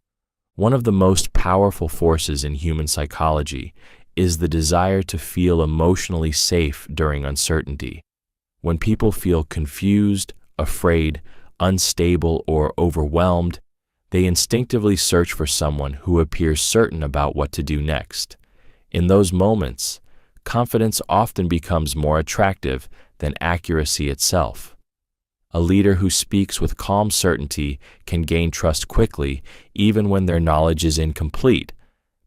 [SPEAKER 1] One of the most powerful forces in human psychology is the desire to feel emotionally safe during uncertainty. When people feel confused, afraid, unstable, or overwhelmed, they instinctively search for someone who appears certain about what to do next. In those moments, confidence often becomes more attractive than accuracy itself. A leader who speaks with calm certainty can gain trust quickly, even when their knowledge is incomplete,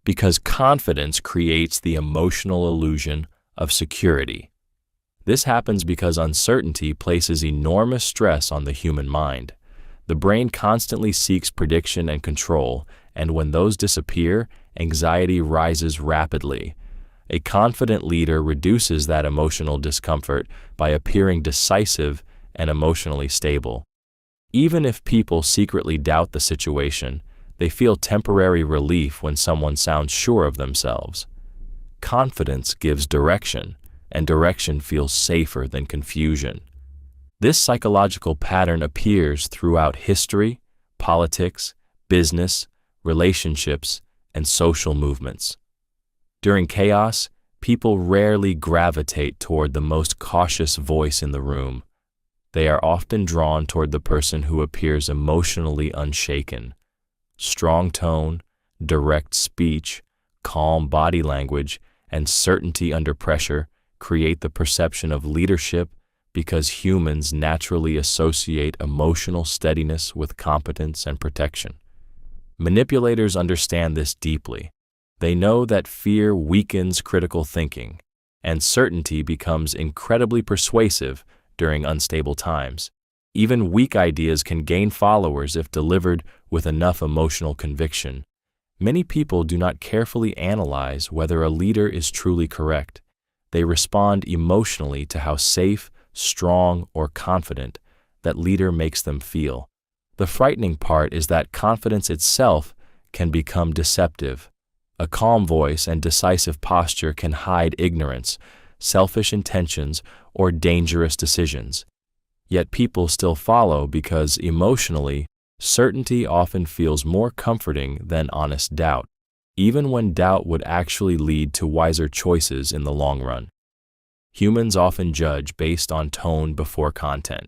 [SPEAKER 1] because confidence creates the emotional illusion of security. This happens because uncertainty places enormous stress on the human mind. The brain constantly seeks prediction and control, and when those disappear, anxiety rises rapidly. A confident leader reduces that emotional discomfort by appearing decisive and emotionally stable. Even if people secretly doubt the situation, they feel temporary relief when someone sounds sure of themselves. Confidence gives direction, and direction feels safer than confusion. This psychological pattern appears throughout history, politics, business, relationships, and social movements. During chaos, people rarely gravitate toward the most cautious voice in the room. They are often drawn toward the person who appears emotionally unshaken. Strong tone, direct speech, calm body language, and certainty under pressure create the perception of leadership because humans naturally associate emotional steadiness with competence and protection. Manipulators understand this deeply. They know that fear weakens critical thinking, and certainty becomes incredibly persuasive during unstable times. Even weak ideas can gain followers if delivered with enough emotional conviction. Many people do not carefully analyze whether a leader is truly correct. They respond emotionally to how safe, strong, or confident that leader makes them feel. The frightening part is that confidence itself can become deceptive. A calm voice and decisive posture can hide ignorance, selfish intentions, or dangerous decisions. Yet people still follow because emotionally, certainty often feels more comforting than honest doubt, even when doubt would actually lead to wiser choices in the long run. Humans often judge based on tone before content.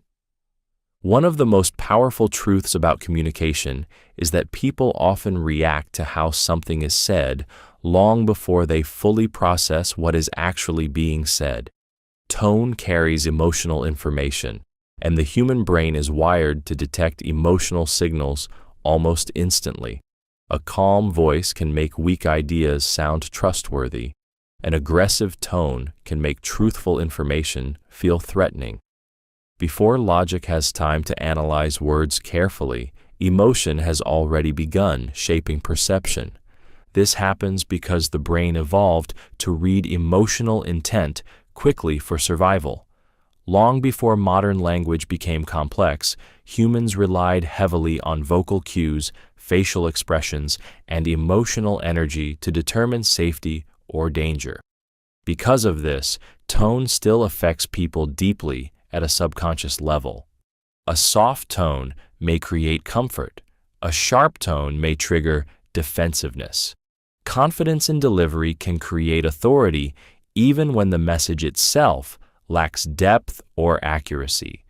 [SPEAKER 1] One of the most powerful truths about communication is that people often react to how something is said long before they fully process what is actually being said. Tone carries emotional information, and the human brain is wired to detect emotional signals almost instantly. A calm voice can make weak ideas sound trustworthy. An aggressive tone can make truthful information feel threatening. Before logic has time to analyze words carefully, emotion has already begun shaping perception. This happens because the brain evolved to read emotional intent quickly for survival. Long before modern language became complex, humans relied heavily on vocal cues, facial expressions, and emotional energy to determine safety or danger. Because of this, tone still affects people deeply at a subconscious level. A soft tone may create comfort. A sharp tone may trigger defensiveness. Confidence in delivery can create authority even when the message itself lacks depth or accuracy.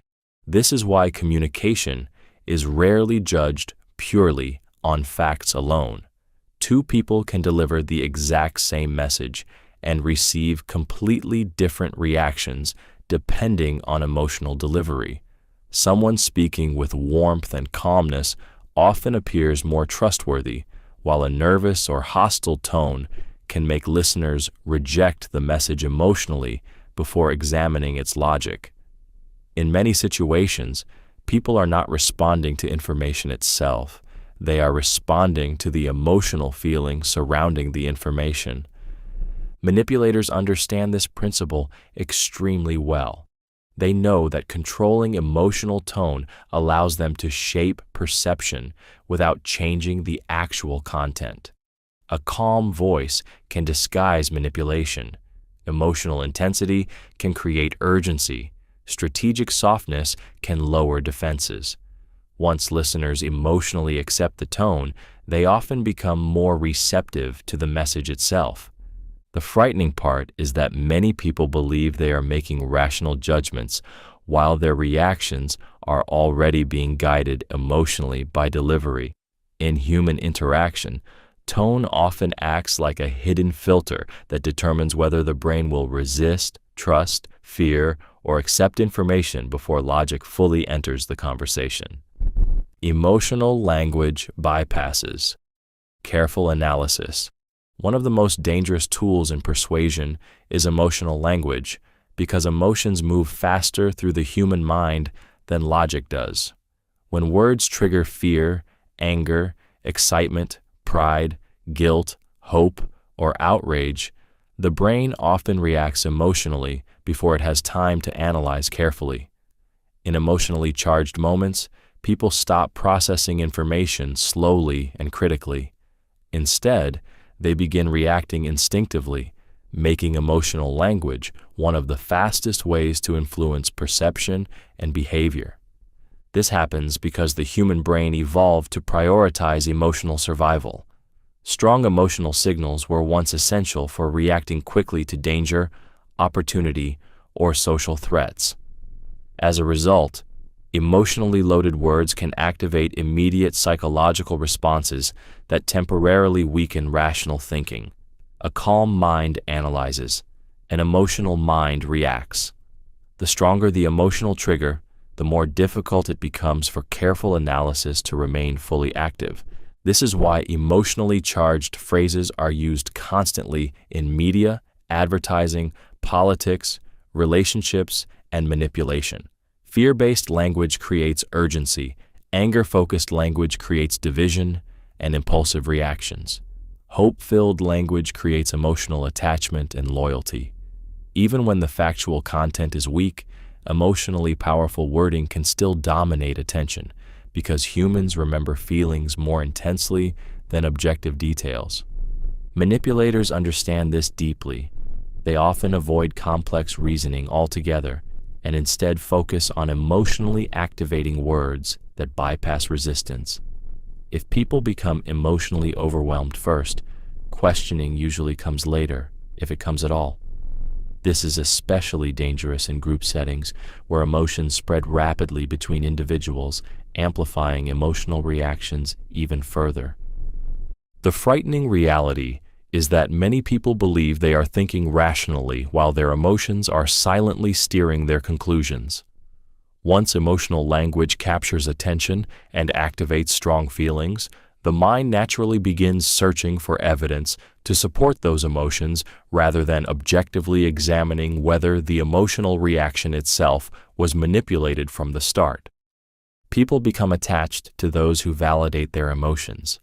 [SPEAKER 1] This is why communication is rarely judged purely on facts alone. Two people can deliver the exact same message and receive completely different reactions depending on emotional delivery. Someone speaking with warmth and calmness often appears more trustworthy, while a nervous or hostile tone can make listeners reject the message emotionally before examining its logic. In many situations, people are not responding to information itself. They are responding to the emotional feeling surrounding the information. Manipulators understand this principle extremely well. They know that controlling emotional tone allows them to shape perception without changing the actual content. A calm voice can disguise manipulation. Emotional intensity can create urgency. Strategic softness can lower defenses. Once listeners emotionally accept the tone, they often become more receptive to the message itself. The frightening part is that many people believe they are making rational judgments while their reactions are already being guided emotionally by delivery. In human interaction, tone often acts like a hidden filter that determines whether the brain will resist, trust, fear, or accept information before logic fully enters the conversation. Emotional language bypasses. Careful analysis. One of the most dangerous tools in persuasion is emotional language, because emotions move faster through the human mind than logic does. When words trigger fear, anger, excitement, pride, guilt, hope, or outrage, the brain often reacts emotionally before it has time to analyze carefully. In emotionally charged moments, people stop processing information slowly and critically. Instead, they begin reacting instinctively, making emotional language one of the fastest ways to influence perception and behavior. This happens because the human brain evolved to prioritize emotional survival. Strong emotional signals were once essential for reacting quickly to danger, opportunity, or social threats. As a result, emotionally loaded words can activate immediate psychological responses that temporarily weaken rational thinking. A calm mind analyzes, an emotional mind reacts. The stronger the emotional trigger, the more difficult it becomes for careful analysis to remain fully active. This is why emotionally charged phrases are used constantly in media, advertising, politics, relationships, and manipulation. Fear-based language creates urgency, anger-focused language creates division and impulsive reactions. Hope-filled language creates emotional attachment and loyalty. Even when the factual content is weak, emotionally powerful wording can still dominate attention because humans remember feelings more intensely than objective details. Manipulators understand this deeply. They often avoid complex reasoning altogether and instead focus on emotionally activating words that bypass resistance. If people become emotionally overwhelmed first, questioning usually comes later, if it comes at all. This is especially dangerous in group settings where emotions spread rapidly between individuals, amplifying emotional reactions even further. The frightening reality is that many people believe they are thinking rationally while their emotions are silently steering their conclusions. Once emotional language captures attention and activates strong feelings, the mind naturally begins searching for evidence to support those emotions rather than objectively examining whether the emotional reaction itself was manipulated from the start. People become attached to those who validate their emotions.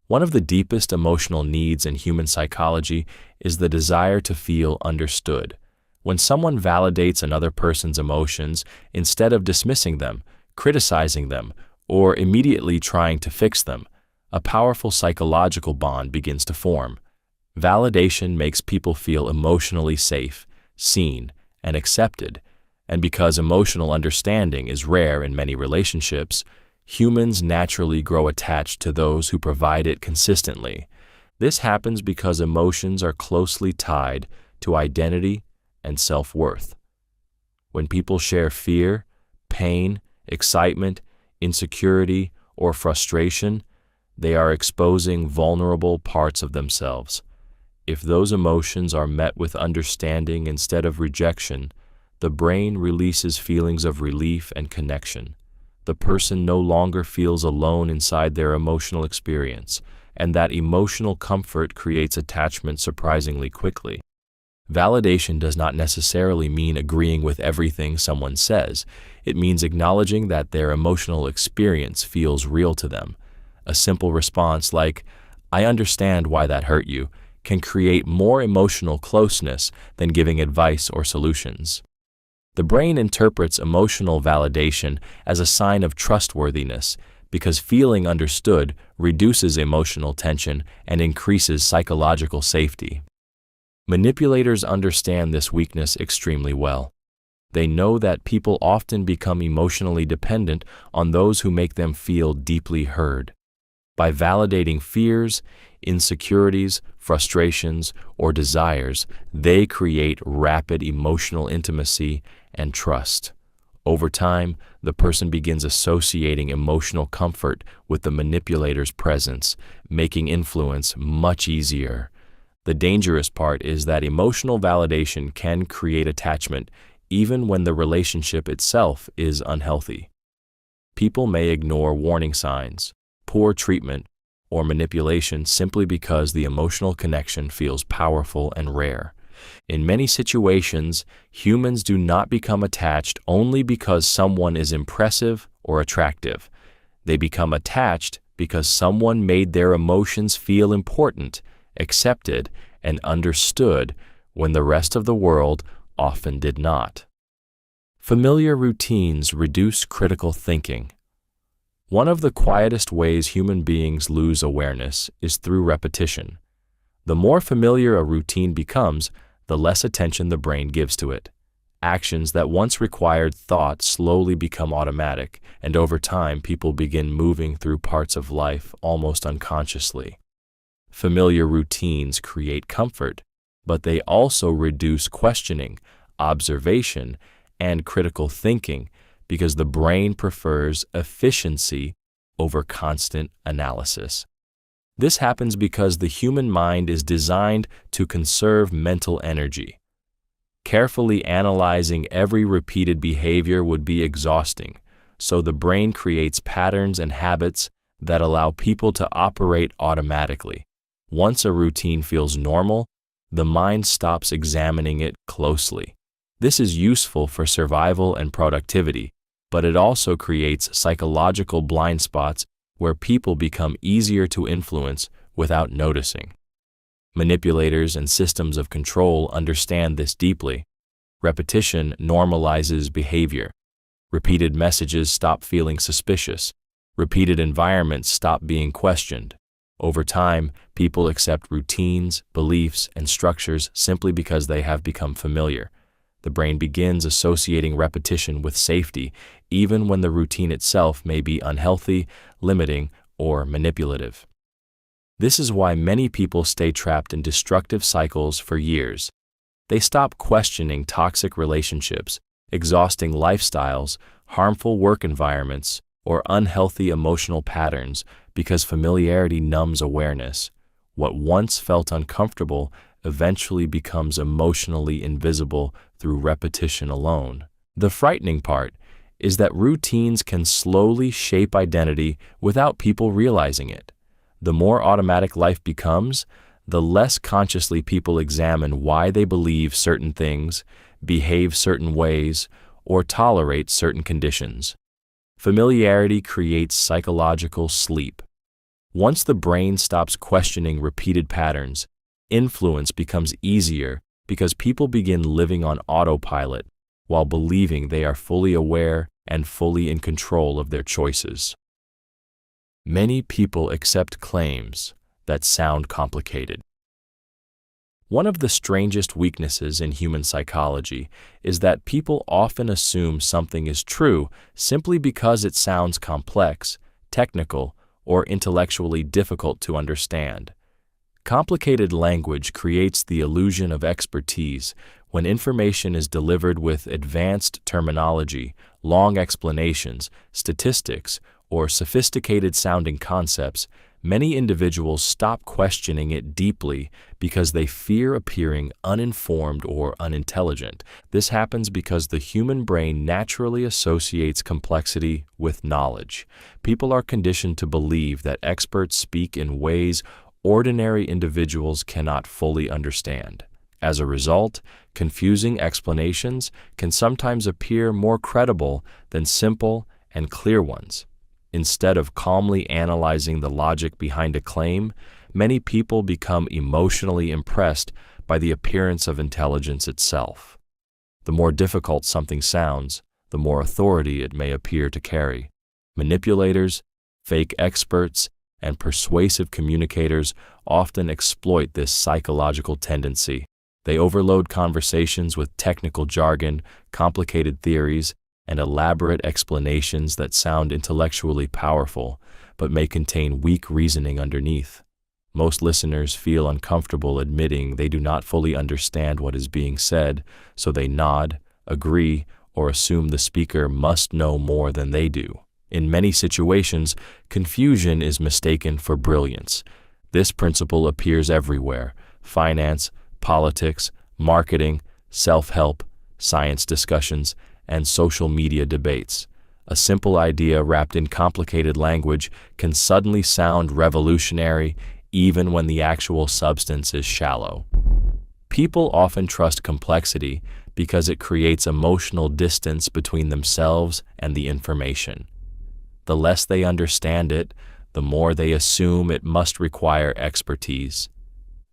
[SPEAKER 1] One of the deepest emotional needs in human psychology is the desire to feel understood. When someone validates another person's emotions, instead of dismissing them, criticizing them, or immediately trying to fix them, a powerful psychological bond begins to form. Validation makes people feel emotionally safe, seen, and accepted, and because emotional understanding is rare in many relationships, humans naturally grow attached to those who provide it consistently. This happens because emotions are closely tied to identity and self-worth. When people share fear, pain, excitement, insecurity, or frustration, they are exposing vulnerable parts of themselves. If those emotions are met with understanding instead of rejection, the brain releases feelings of relief and connection. The person no longer feels alone inside their emotional experience, and that emotional comfort creates attachment surprisingly quickly. Validation does not necessarily mean agreeing with everything someone says. It means acknowledging that their emotional experience feels real to them. A simple response like, "I understand why that hurt you," can create more emotional closeness than giving advice or solutions. The brain interprets emotional validation as a sign of trustworthiness because feeling understood reduces emotional tension and increases psychological safety. Manipulators understand this weakness extremely well. They know that people often become emotionally dependent on those who make them feel deeply heard. By validating fears, insecurities, frustrations, or desires, they create rapid emotional intimacy and trust. Over time, the person begins associating emotional comfort with the manipulator's presence, making influence much easier. The dangerous part is that emotional validation can create attachment even when the relationship itself is unhealthy. People may ignore warning signs, poor treatment, or manipulation simply because the emotional connection feels powerful and rare. In many situations, humans do not become attached only because someone is impressive or attractive. They become attached because someone made their emotions feel important, accepted, and understood when the rest of the world often did not. Familiar routines reduce critical thinking. One of the quietest ways human beings lose awareness is through repetition. The more familiar a routine becomes, the less attention the brain gives to it. Actions that once required thought slowly become automatic, and over time people begin moving through parts of life almost unconsciously. Familiar routines create comfort, but they also reduce questioning, observation, and critical thinking because the brain prefers efficiency over constant analysis. This happens because the human mind is designed to conserve mental energy. Carefully analyzing every repeated behavior would be exhausting, so the brain creates patterns and habits that allow people to operate automatically. Once a routine feels normal, the mind stops examining it closely. This is useful for survival and productivity, but it also creates psychological blind spots where people become easier to influence without noticing. Manipulators and systems of control understand this deeply. Repetition normalizes behavior. Repeated messages stop feeling suspicious. Repeated environments stop being questioned. Over time, people accept routines, beliefs, and structures simply because they have become familiar. The brain begins associating repetition with safety, even when the routine itself may be unhealthy, limiting, or manipulative. This is why many people stay trapped in destructive cycles for years. They stop questioning toxic relationships, exhausting lifestyles, harmful work environments, or unhealthy emotional patterns because familiarity numbs awareness. What once felt uncomfortable eventually becomes emotionally invisible through repetition alone. The frightening part is that routines can slowly shape identity without people realizing it. The more automatic life becomes, the less consciously people examine why they believe certain things, behave certain ways, or tolerate certain conditions. Familiarity creates psychological sleep. Once the brain stops questioning repeated patterns, influence becomes easier because people begin living on autopilot while believing they are fully aware and fully in control of their choices. Many people accept claims that sound complicated. One of the strangest weaknesses in human psychology is that people often assume something is true simply because it sounds complex, technical, or intellectually difficult to understand. Complicated language creates the illusion of expertise. When information is delivered with advanced terminology, long explanations, statistics, or sophisticated-sounding concepts, many individuals stop questioning it deeply because they fear appearing uninformed or unintelligent. This happens because the human brain naturally associates complexity with knowledge. People are conditioned to believe that experts speak in ways ordinary individuals cannot fully understand. As a result, confusing explanations can sometimes appear more credible than simple and clear ones. Instead of calmly analyzing the logic behind a claim, many people become emotionally impressed by the appearance of intelligence itself. The more difficult something sounds, the more authority it may appear to carry. Manipulators, fake experts, and persuasive communicators often exploit this psychological tendency. They overload conversations with technical jargon, complicated theories, and elaborate explanations that sound intellectually powerful, but may contain weak reasoning underneath. Most listeners feel uncomfortable admitting they do not fully understand what is being said, so they nod, agree, or assume the speaker must know more than they do. In many situations, confusion is mistaken for brilliance. This principle appears everywhere: finance, politics, marketing, self-help, science discussions, and social media debates. A simple idea wrapped in complicated language can suddenly sound revolutionary even when the actual substance is shallow. People often trust complexity because it creates emotional distance between themselves and the information. The less they understand it, the more they assume it must require expertise.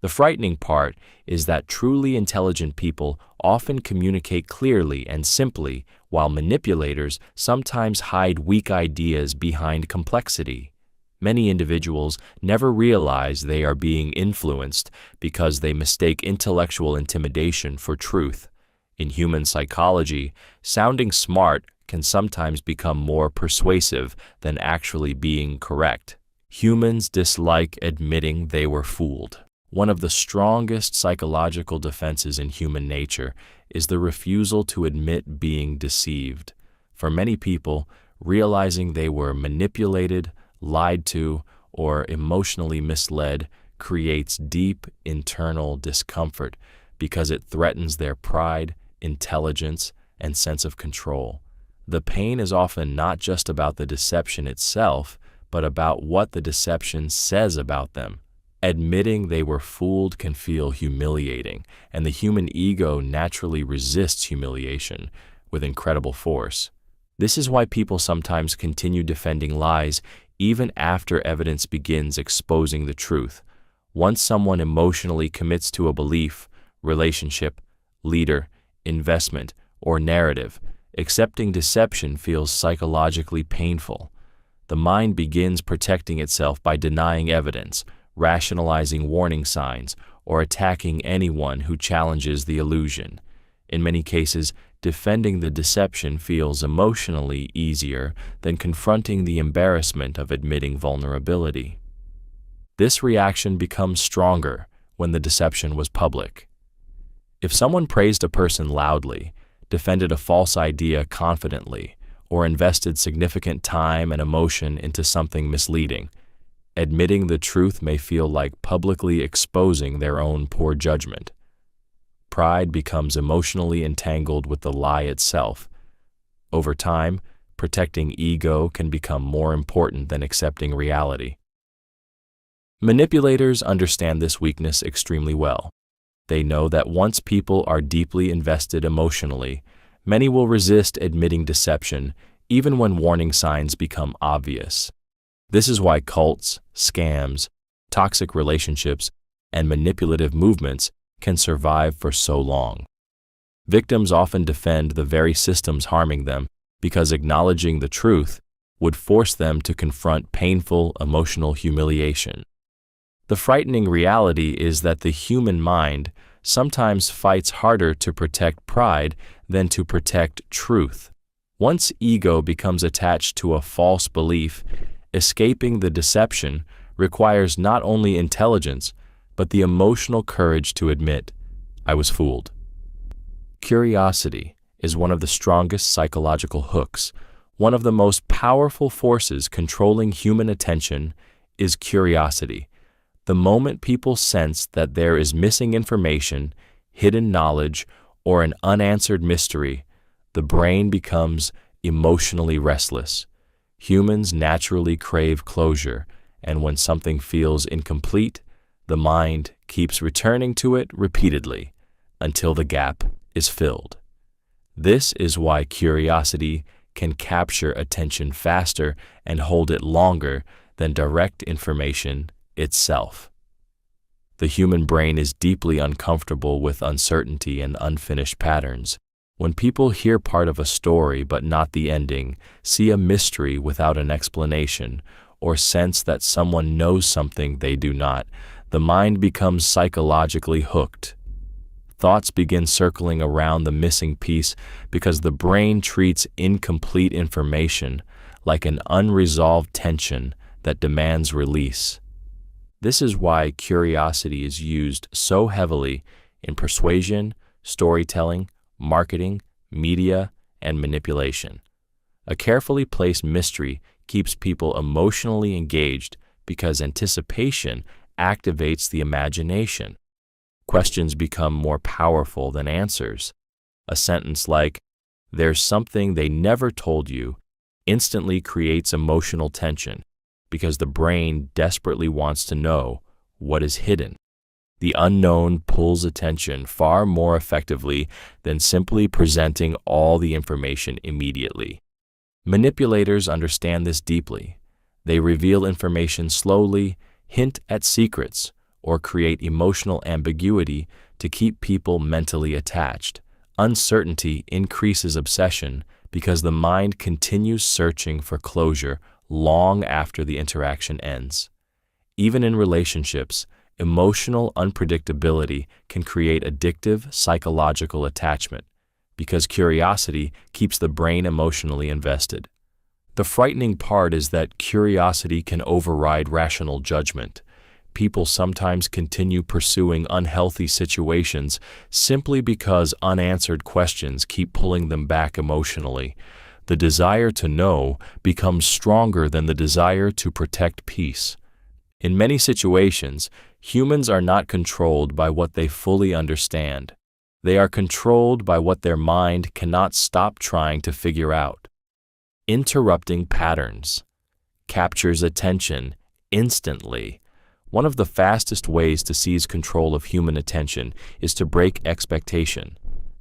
[SPEAKER 1] The frightening part is that truly intelligent people often communicate clearly and simply, while manipulators sometimes hide weak ideas behind complexity. Many individuals never realize they are being influenced because they mistake intellectual intimidation for truth. In human psychology, sounding smart can sometimes become more persuasive than actually being correct. Humans dislike admitting they were fooled. One of the strongest psychological defenses in human nature is the refusal to admit being deceived. For many people, realizing they were manipulated, lied to, or emotionally misled creates deep internal discomfort because it threatens their pride, intelligence, and sense of control. The pain is often not just about the deception itself, but about what the deception says about them. Admitting they were fooled can feel humiliating, and the human ego naturally resists humiliation with incredible force. This is why people sometimes continue defending lies even after evidence begins exposing the truth. Once someone emotionally commits to a belief, relationship, leader, investment, or narrative, accepting deception feels psychologically painful. The mind begins protecting itself by denying evidence, rationalizing warning signs, or attacking anyone who challenges the illusion. In many cases, defending the deception feels emotionally easier than confronting the embarrassment of admitting vulnerability. This reaction becomes stronger when the deception was public. If someone praised a person loudly, defended a false idea confidently, or invested significant time and emotion into something misleading, admitting the truth may feel like publicly exposing their own poor judgment. Pride becomes emotionally entangled with the lie itself. Over time, protecting ego can become more important than accepting reality. Manipulators understand this weakness extremely well. They know that once people are deeply invested emotionally, many will resist admitting deception even when warning signs become obvious. This is why cults, scams, toxic relationships, and manipulative movements can survive for so long. Victims often defend the very systems harming them because acknowledging the truth would force them to confront painful emotional humiliation. The frightening reality is that the human mind sometimes fights harder to protect pride than to protect truth. Once ego becomes attached to a false belief, escaping the deception requires not only intelligence, but the emotional courage to admit, "I was fooled." Curiosity is one of the strongest psychological hooks. One of the most powerful forces controlling human attention is curiosity. The moment people sense that there is missing information, hidden knowledge, or an unanswered mystery, the brain becomes emotionally restless. Humans naturally crave closure, and when something feels incomplete, the mind keeps returning to it repeatedly until the gap is filled. This is why curiosity can capture attention faster and hold it longer than direct information itself. The human brain is deeply uncomfortable with uncertainty and unfinished patterns. When people hear part of a story but not the ending, see a mystery without an explanation, or sense that someone knows something they do not, the mind becomes psychologically hooked. Thoughts begin circling around the missing piece because the brain treats incomplete information like an unresolved tension that demands release. This is why curiosity is used so heavily in persuasion, storytelling, marketing, media, and manipulation. A carefully placed mystery keeps people emotionally engaged because anticipation activates the imagination. Questions become more powerful than answers. A sentence like, "There's something they never told you," instantly creates emotional tension because the brain desperately wants to know what is hidden. The unknown pulls attention far more effectively than simply presenting all the information immediately. Manipulators understand this deeply. They reveal information slowly, hint at secrets, or create emotional ambiguity to keep people mentally attached. Uncertainty increases obsession because the mind continues searching for closure long after the interaction ends. Even in relationships, emotional unpredictability can create addictive psychological attachment because curiosity keeps the brain emotionally invested. The frightening part is that curiosity can override rational judgment. People sometimes continue pursuing unhealthy situations simply because unanswered questions keep pulling them back emotionally. The desire to know becomes stronger than the desire to protect peace. In many situations, humans are not controlled by what they fully understand. They are controlled by what their mind cannot stop trying to figure out. Interrupting patterns captures attention instantly. One of the fastest ways to seize control of human attention is to break expectation.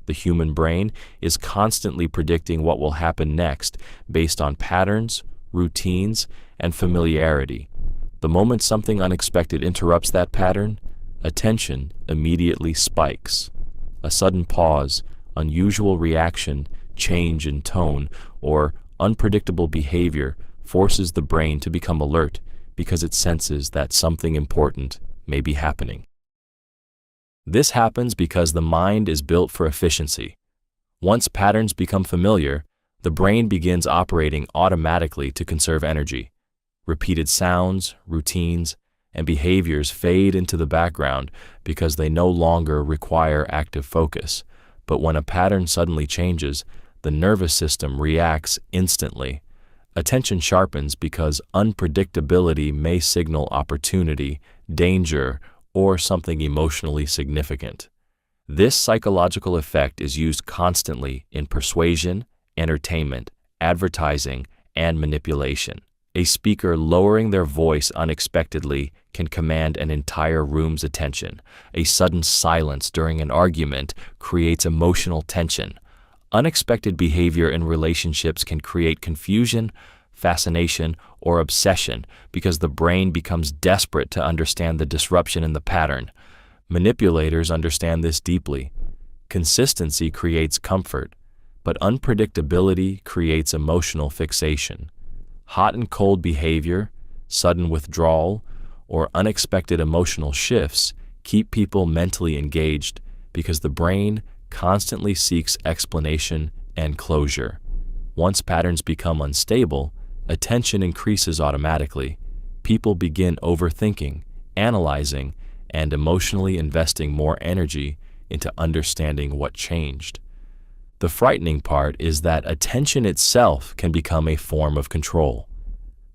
[SPEAKER 1] The human brain is constantly predicting what will happen next based on patterns, routines, and familiarity. The moment something unexpected interrupts that pattern, attention immediately spikes. A sudden pause, unusual reaction, change in tone, or unpredictable behavior forces the brain to become alert because it senses that something important may be happening. This happens because the mind is built for efficiency. Once patterns become familiar, the brain begins operating automatically to conserve energy. Repeated sounds, routines, and behaviors fade into the background because they no longer require active focus. But when a pattern suddenly changes, the nervous system reacts instantly. Attention sharpens because unpredictability may signal opportunity, danger, or something emotionally significant. This psychological effect is used constantly in persuasion, entertainment, advertising, and manipulation. A speaker lowering their voice unexpectedly can command an entire room's attention. A sudden silence during an argument creates emotional tension. Unexpected behavior in relationships can create confusion, fascination, or obsession because the brain becomes desperate to understand the disruption in the pattern. Manipulators understand this deeply. Consistency creates comfort, but unpredictability creates emotional fixation. Hot and cold behavior, sudden withdrawal, or unexpected emotional shifts keep people mentally engaged because the brain constantly seeks explanation and closure. Once patterns become unstable, attention increases automatically. People begin overthinking, analyzing, and emotionally investing more energy into understanding what changed. The frightening part is that attention itself can become a form of control.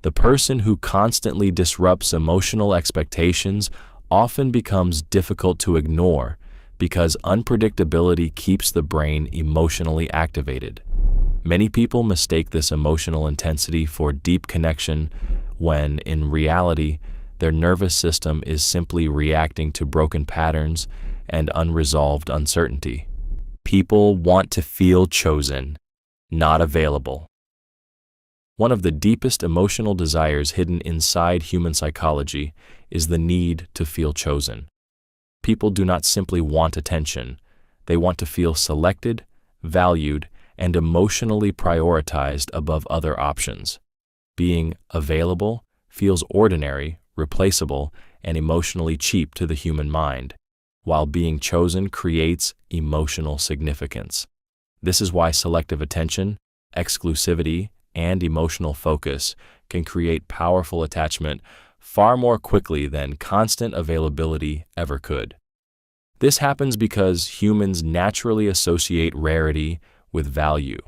[SPEAKER 1] The person who constantly disrupts emotional expectations often becomes difficult to ignore because unpredictability keeps the brain emotionally activated. Many people mistake this emotional intensity for deep connection when, in reality, their nervous system is simply reacting to broken patterns and unresolved uncertainty. People want to feel chosen, not available. One of the deepest emotional desires hidden inside human psychology is the need to feel chosen. People do not simply want attention. They want to feel selected, valued, and emotionally prioritized above other options. Being available feels ordinary, replaceable, and emotionally cheap to the human mind, while being chosen creates emotional significance. This is why selective attention, exclusivity, and emotional focus can create powerful attachment far more quickly than constant availability ever could. This happens because humans naturally associate rarity with value.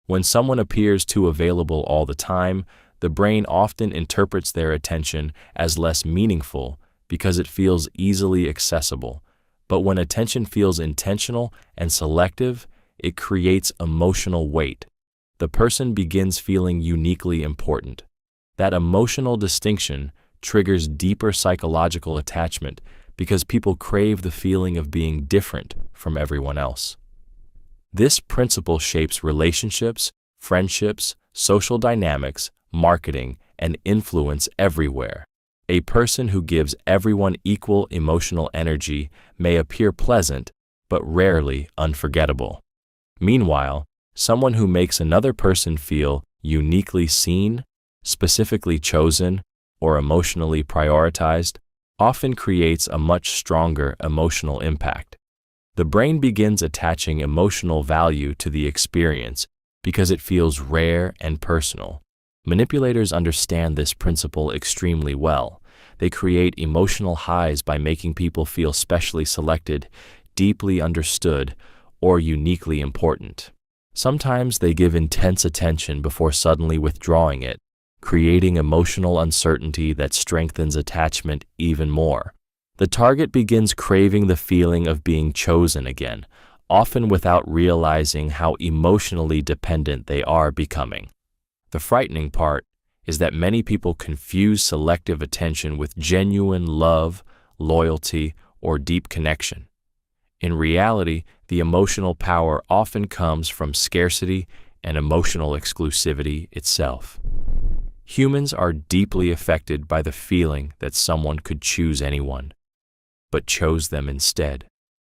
[SPEAKER 1] When someone appears too available all the time, the brain often interprets their attention as less meaningful because it feels easily accessible. But when attention feels intentional and selective, it creates emotional weight. The person begins feeling uniquely important. That emotional distinction triggers deeper psychological attachment because people crave the feeling of being different from everyone else. This principle shapes relationships, friendships, social dynamics, marketing, and influence everywhere. A person who gives everyone equal emotional energy may appear pleasant, but rarely unforgettable. Meanwhile, someone who makes another person feel uniquely seen, specifically chosen, or emotionally prioritized often creates a much stronger emotional impact. The brain begins attaching emotional value to the experience because it feels rare and personal. Manipulators understand this principle extremely well. They create emotional highs by making people feel specially selected, deeply understood, or uniquely important. Sometimes they give intense attention before suddenly withdrawing it, creating emotional uncertainty that strengthens attachment even more. The target begins craving the feeling of being chosen again, often without realizing how emotionally dependent they are becoming. The frightening part is that many people confuse selective attention with genuine love, loyalty, or deep connection. In reality, the emotional power often comes from scarcity and emotional exclusivity itself. Humans are deeply affected by the feeling that someone could choose anyone, but chose them instead.